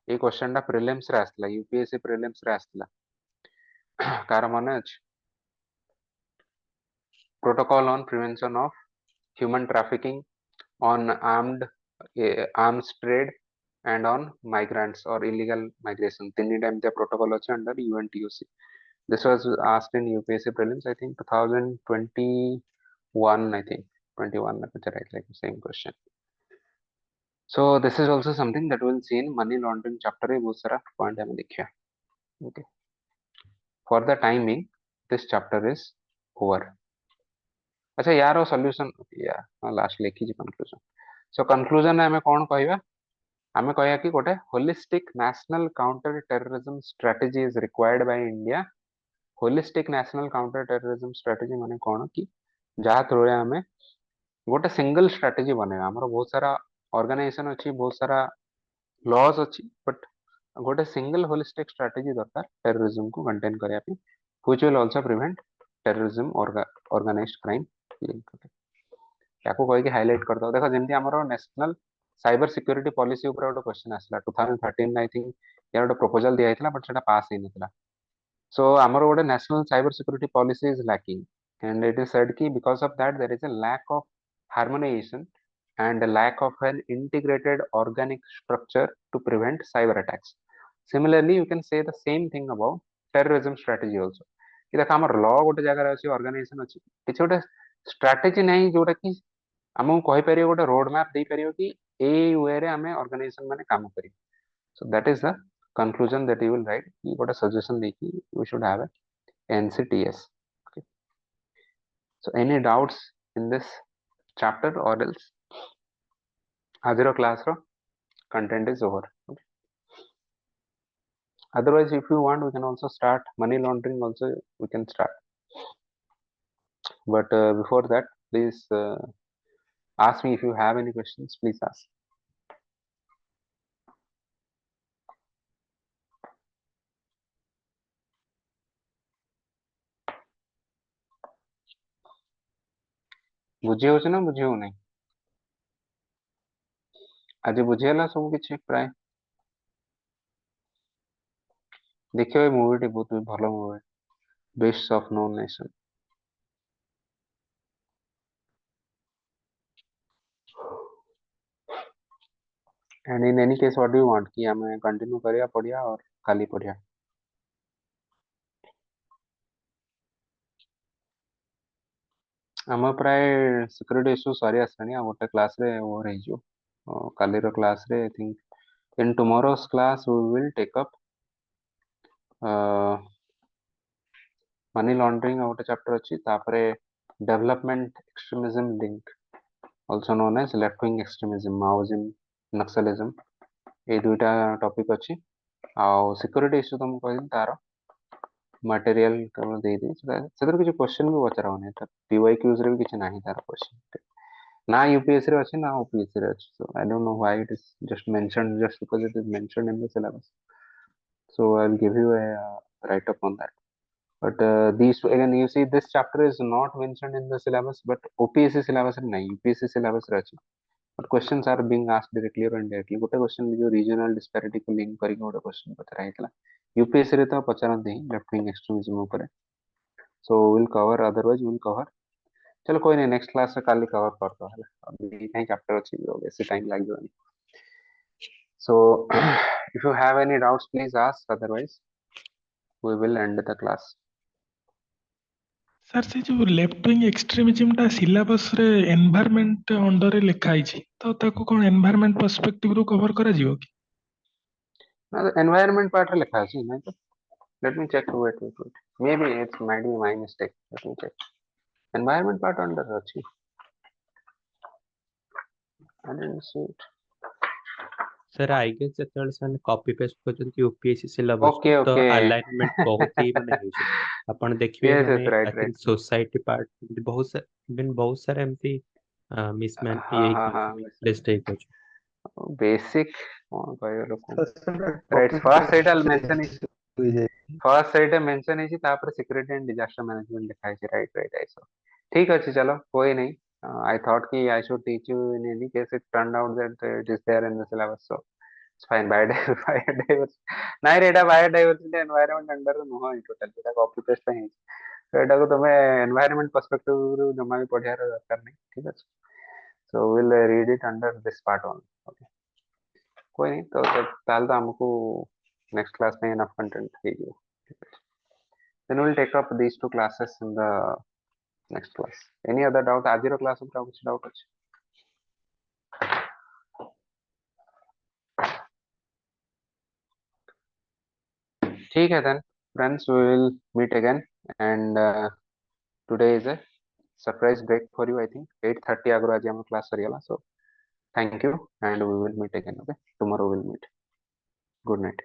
ए question टा prelims रे आस्ला, UPSC prelims रे आस्ला. Car माने अछि protocol on prevention of human trafficking, on arms trade, and on migrants or illegal migration. तीनिटा एमते protocol अछि under UNTOC. This was asked in UPSC prelims, I think 2021, I think 21, like the same question. So this is also something that we'll see in money laundering chapter रे बहुत सारा point हमें देखिया. Okay. For the time being, this chapter is over. अच्छा यार solution या last Lekhi जी conclusion. So conclusion में हमें कौन कहवा आमे कहया कि गोटे holistic national counter terrorism strategy is required by India holistic national counter terrorism strategy माने कोन कि जहा थ्रू आमे गोटे सिंगल स्ट्रेटजी बनेगा हमर बहुत सारा ऑर्गेनाइजेशन अछि बहुत सारा लॉज अछि बट गोटे सिंगल होलिस्टिक स्ट्रेटजी दरकार टेररिज्म को कंटेन करया पे which will also prevent terrorism organised crime याको कहि के हाईलाइट कर दो देखो जेंति हमरो नेशनल साइबर सिक्योरिटी पॉलिसी ऊपर गोटे क्वेश्चन आसला 2013 आई थिंक यार गोटे प्रपोजल दिया हितला बट सेटा पास हे नथला so ଆମର ଗୋଟେ national cyber security policy is lacking and it is said ki because of that there is a lack of harmonization and a lack of an integrated organic structure to prevent cyber attacks similarly you can say the same thing about terrorism strategy also कि देखा हमर law गोटे जगह अछि organisation अछि किछ गोटे strategy नहीं जोटा कि हमहु कहि परियो गोटे रोड मैप दे परियो कि ए वे रे हमें ऑर्गेनाइजेशन माने काम करी so that is the conclusion that you will write you got a suggestion देखी we should have a ncts okay so any doubts in this chapter or else ajiro class ro content is over okay. Otherwise if you want we can also start money laundering also we can start but before that please ask me if you have any questions please ask बुझी हो ना बुझी हो नहीं आज बुझीगला सब किसी प्राय देखिए मूवी बहुत भल movie Beasts of No Nation and in any case what do you want कि हमें कंटिन्यू करिया पड़िया और खाली पड़िया हम प्राय सिक्योरिटी इश्यू सरी आसलानी गोटे क्लास रे वो रही जो काली रो क्लास रे I think in tomorrow's class we will take up money laundering गोटे चैप्टर अच्छी तापरे development extremism link also known as left wing extremism Maoism Naxalism ये दुईटा टॉपिक अच्छी आउ सिक्योरिटी इश्यू तुम कहली तार मटेरियल केवल दे दी सेतर किछ क्वेश्चन भी पचरा होने त पीवाई क्यूज रे भी किछ नाही तार क्वेश्चन ना यूपीएससी रे अछि ना ओपीएससी रे अछि so I don't know why it is just mentioned just because it is mentioned in the syllabus so I'll give you a write up on that but these again you see this chapter is not mentioned in the syllabus but OPSC syllabus रे नहीं UPSC syllabus रे अछि but questions are being asked directly or indirectly गोटे question जो regional disparity को link करके गोटे question पचरा हितला यूपीएससी रे तो पचरंती ही लेफ्ट विंग एक्सट्रीमिज्म ऊपर so we'll cover otherwise we'll cover चलो कोई नहीं नेक्स्ट क्लास में काली कवर कर दो है अभी कहीं चैप्टर अच्छी भी हो गया इसी टाइम लग जाएगी so if you have any doubts please ask otherwise we will end the class sir से जो लेफ्ट विंग एक्सट्रीमिज्म टा सिलेबस रे एनवायरनमेंट अंडर रे लिखा आइछि तो ताको कोन एनवायरनमेंट पर्सपेक्टिव रो कवर करा जिवो कि now the environment part रे लिखा अछि नहीं तो let me check wait maybe it might be my mistake let me check environment part under अछि I didn't see it sir I guess ଯେତେବେଳେ ସେମାନେ କପି ପେଷ୍ଟ କରୁଛନ୍ତି ୟୁପିଏସସି ସିଲାବସ କୁ okay ତ okay ଆଲାଇନମେଣ୍ଟ ବହୁତ ହି ମାନେ ହେଉଛି ଆପଣ ଦେଖିବେ yes ମାନେ yes right I right think society part ବହୁତ ସାରା ଏମିତି ମିସମ୍ୟାଚ हाँ हाँ ହେଇକି हाँ ମିସପ୍ଲେସ୍ଡ ହେଇକି ଅଛି बेसिक कौन कहयो लोक राइट कॉपी फर्स्ट एटा पेस्ट मेंशन हुई जाए फर्स्ट ସେଇଟା मेंशन ହେଇଛି ତାପରେ सिक्योरिटी एंड डिजास्टर मैनेजमेंट लिखा ହେଇଛି राइट राइट ऐसा ठीक ଅଛି चलो कोई नहीं I thought कि I should teach you in any case it turned out that it is there in the syllabus so it's fine biodiversity ନାଇଁ रे ଏଟା biodiversity environment under ନୁହଁ ଟୋଟାଲ ଏଟା କପି पेस्ट ପାଇଁ ହେଇଛି ତ ଏଟାକୁ ତମେ environment perspective ରୁ ଜମା ବି ପଢିବାର ଦରକାର ନାହିଁ ଠିକ ଅଛି so we'll read it under this part only okay कोई नहीं तो ताल तो हमको नेक्स्ट क्लास में enough content ହେଇଯିବ then we'll take up these two classes in the next class any other doubt ଆଜିର class ଉପରେ ଆଉ କିଛି doubt ଅଛି ठीक है then friends we will meet again and today is a surprise break for you I think 8:30 आगରୁ ଆଜି ଆମ class ସରିଗଲା so Thank you, and we will meet again. Okay, tomorrow we'll meet. Good night.